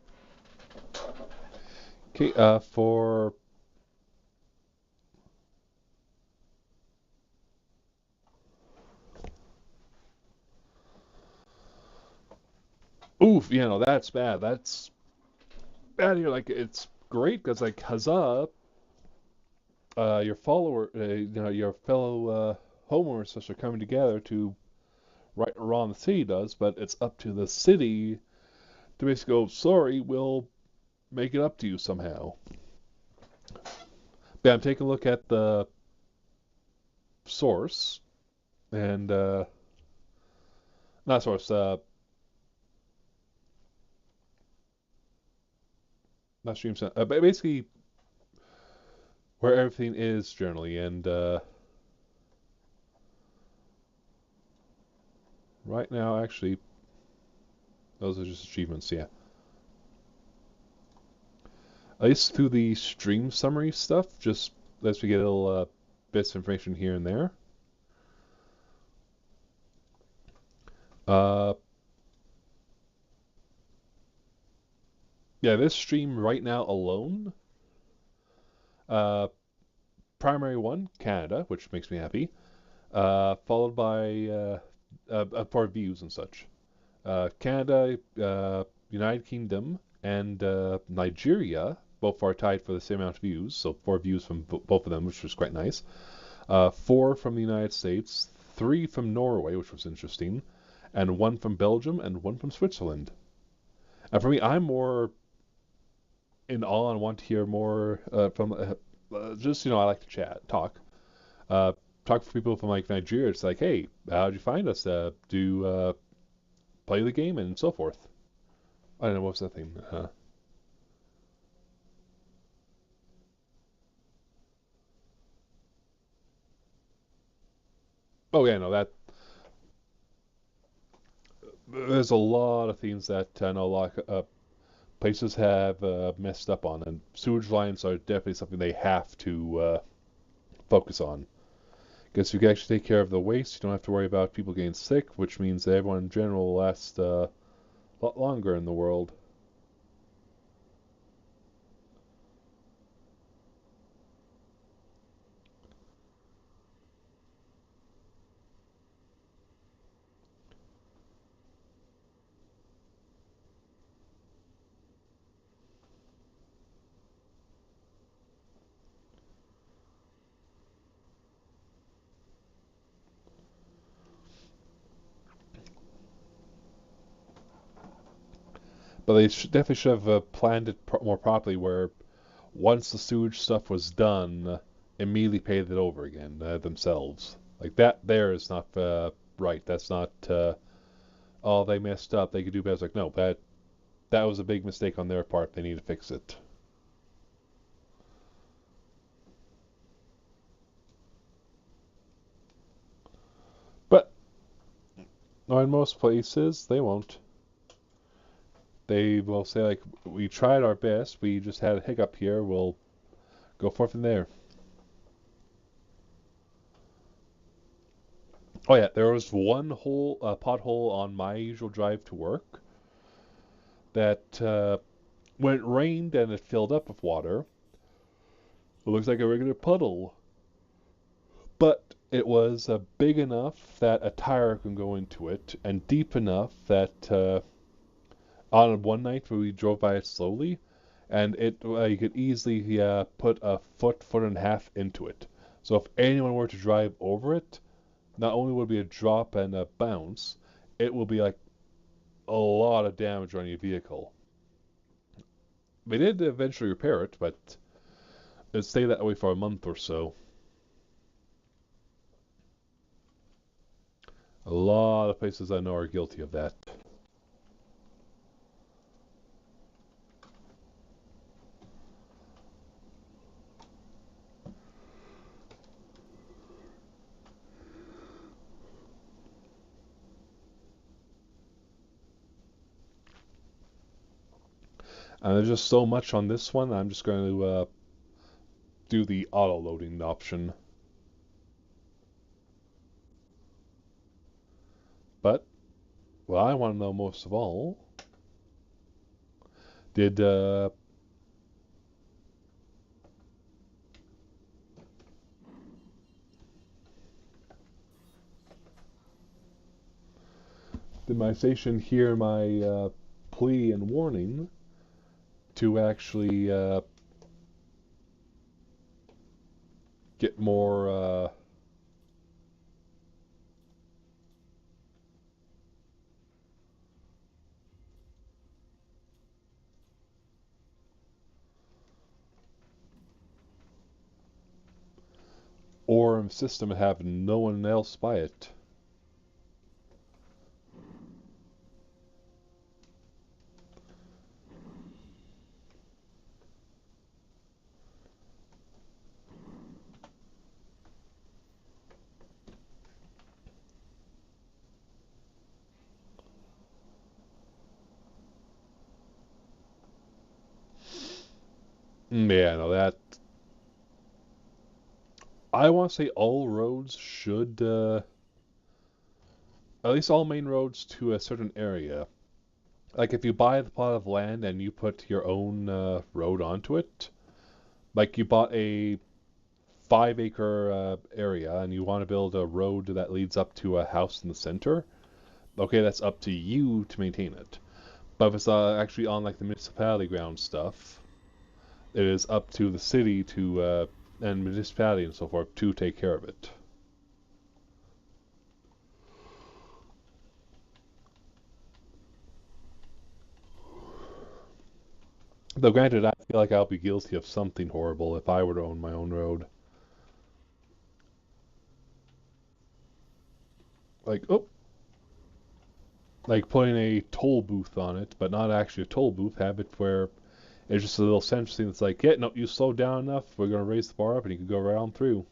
Okay, for oof, that's bad. That's bad. You're like, it's great because like, huzzah, your follower, your fellow homeowners such are coming together to right or wrong the city does, but it's up to the city to basically go, sorry, we'll make it up to you somehow. Yeah, I'm taking a look at the source and not source, not stream, but basically where everything is generally, and right now, actually, those are just achievements, yeah. At least through the stream summary stuff, just lets me get a little bits of information here and there. Uh, yeah, this stream right now alone, uh, primary one, Canada, which makes me happy, followed by for views and such. Canada, United Kingdom, and Nigeria both are tied for the same amount of views, so 4 views from both of them, which was quite nice. 4 from the United States, 3 from Norway, which was interesting, and 1 from Belgium, and 1 from Switzerland. And for me, I'm more in awe and want to hear more from just, I like to talk. Uh, talk for people from like Nigeria. It's like, hey, how'd you find us? Do play the game and so forth. I don't know, what was that thing? Oh yeah, no, that there's a lot of things that I know a lot of places have messed up on, and sewage lines are definitely something they have to focus on. Because if you can actually take care of the waste, you don't have to worry about people getting sick, which means that everyone in general will last a lot longer in the world. But they definitely should have planned it more properly, where once the sewage stuff was done, immediately paid it over again themselves. Like that, there is not right. That's not. Oh, they messed up. They could do better. It's like no, that was a big mistake on their part. They need to fix it. But no, in most places they won't. They will say like, we tried our best. We just had a hiccup here. We'll go forth from there. Oh yeah, there was one whole pothole on my usual drive to work that when it rained and it filled up with water, it looks like a regular puddle. But it was big enough that a tire can go into it, and deep enough that on one night we drove by it slowly, and you could easily put a foot and a half into it. So if anyone were to drive over it, not only would it be a drop and a bounce, it will be like a lot of damage on your vehicle. They did eventually repair it, but it stayed that way for a month or so. A lot of places I know are guilty of that. And there's just so much on this one, I'm just going to do the auto loading option. But what I want to know most of all, did my station hear my plea and warning to actually get more ORM system and have no one else buy it. Yeah, no, that. I want to say all roads should, at least all main roads to a certain area. Like if you buy the plot of land and you put your own road onto it, like you bought a 5 acre area and you want to build a road that leads up to a house in the center, okay, that's up to you to maintain it. But if it's actually on like the municipality ground stuff, it is up to the city to and municipality and so forth to take care of it. Though granted, I feel like I'll be guilty of something horrible if I were to own my own road. Like, oh, like putting a toll booth on it, but not actually a toll booth. Have it where it's just a little sensor thing that's like, yeah, no, you slow down enough, we're gonna raise the bar up, and you can go right on through.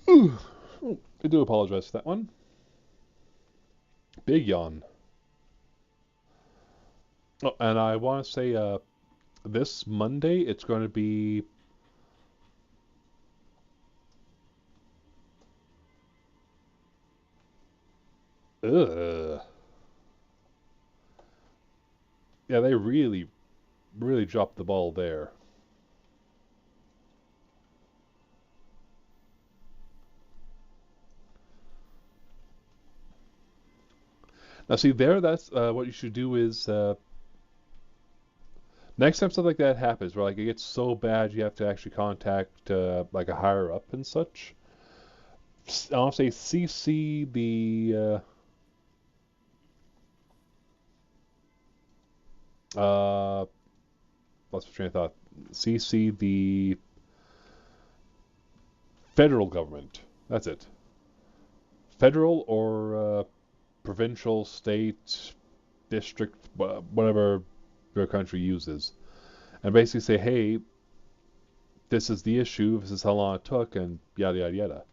Ooh, I do apologize for that one. Big yawn. Oh, and I want to say, this Monday it's going to be. Ugh. Yeah, they really, really dropped the ball there. Now, see, that's what you should do is next time something like that happens, where like it gets so bad you have to actually contact like a higher up and such. I'll say CC uh lost my train of thought. CC the federal government. That's it. Federal or provincial, state, district, whatever your country uses, and basically say, hey, this is the issue, this is how long it took, and yada yada yada.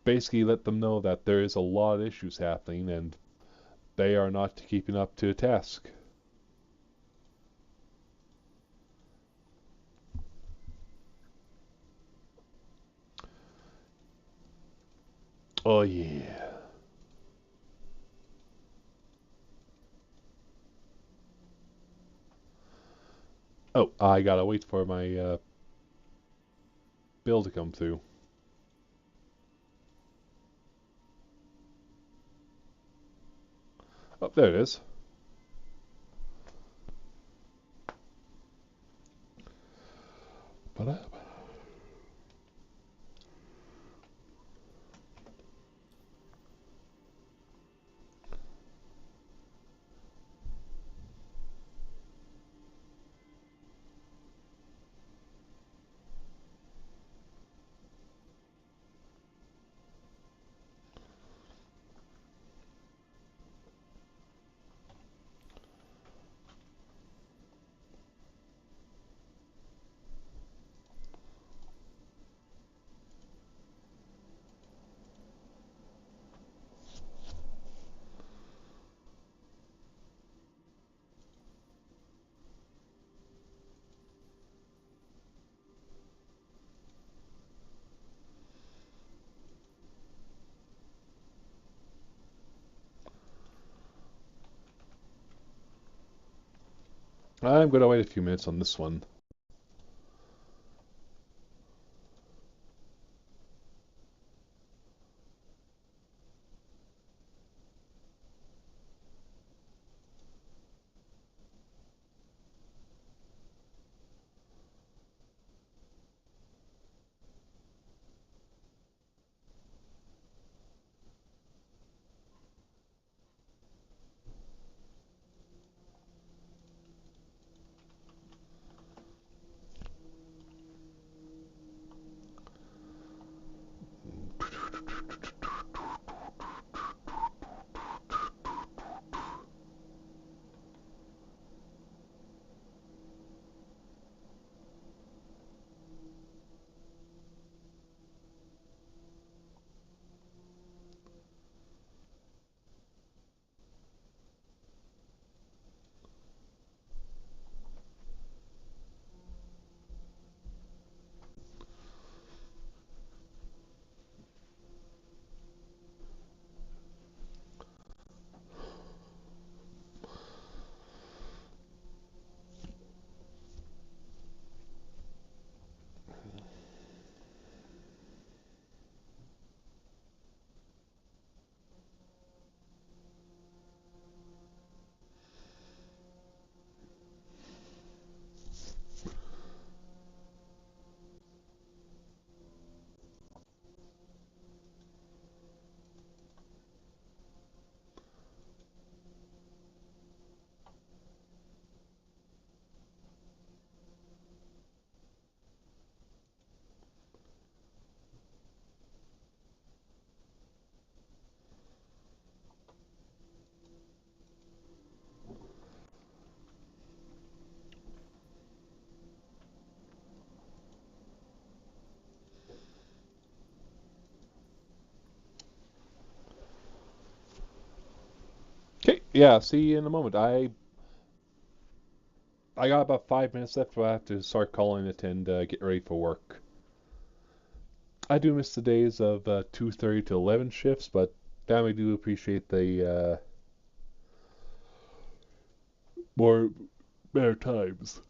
Basically, let them know that there is a lot of issues happening, and they are not keeping up to task. Oh yeah. Oh, I gotta wait for my bill to come through. Oh, there it is. But I'm going to wait a few minutes on this one. Okay, yeah, see you in a moment. I got about 5 minutes left, but I have to start calling it and get ready for work. I do miss the days of 2:30 to 11 shifts, but damn, I do appreciate the more better times.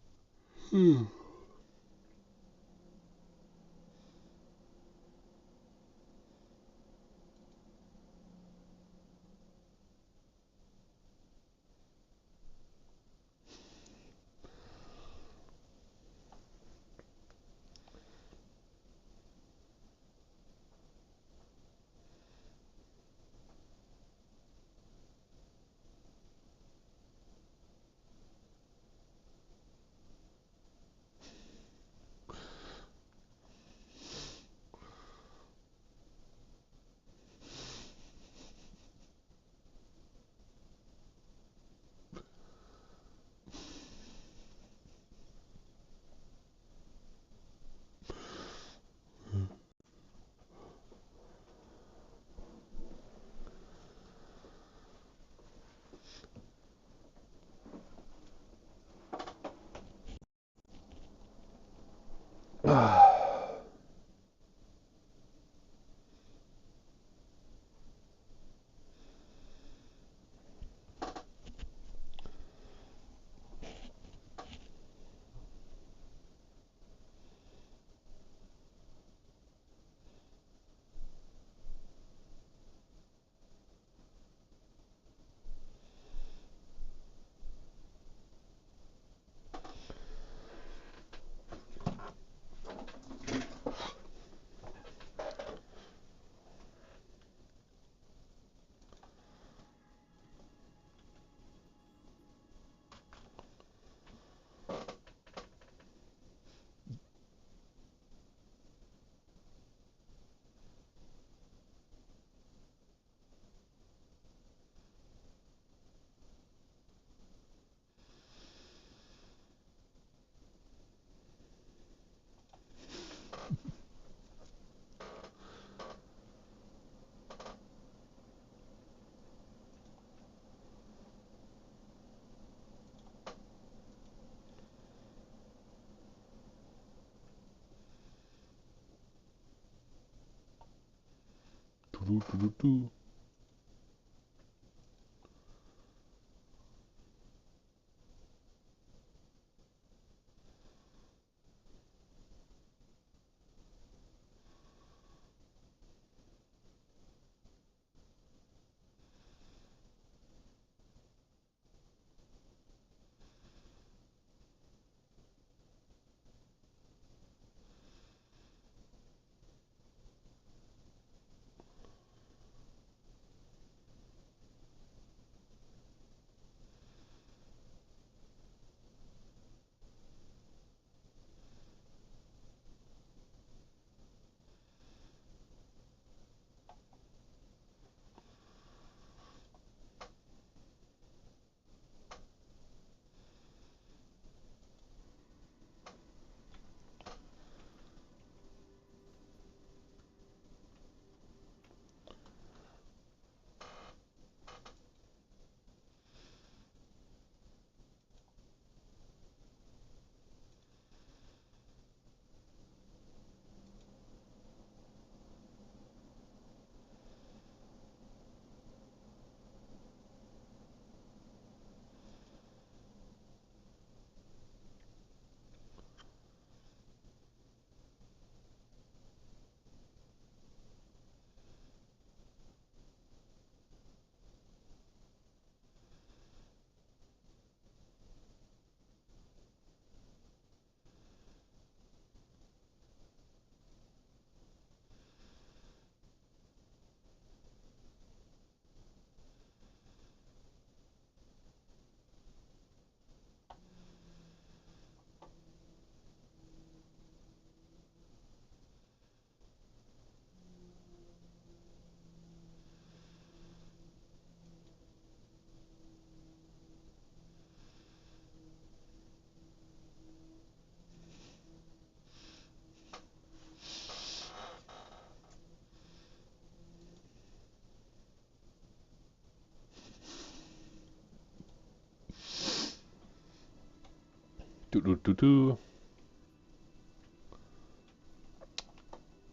Toot toot toot toot.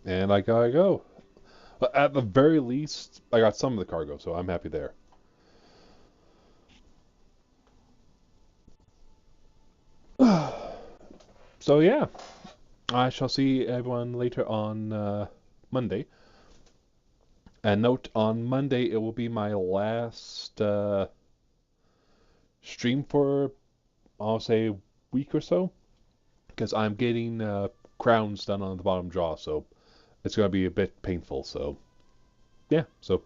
And I gotta go. But at the very least, I got some of the cargo, so I'm happy there. So yeah, I shall see everyone later on Monday. And note, on Monday it will be my last stream for, I'll say, a week or so, because I'm getting crowns done on the bottom jaw, so it's going to be a bit painful. So yeah, so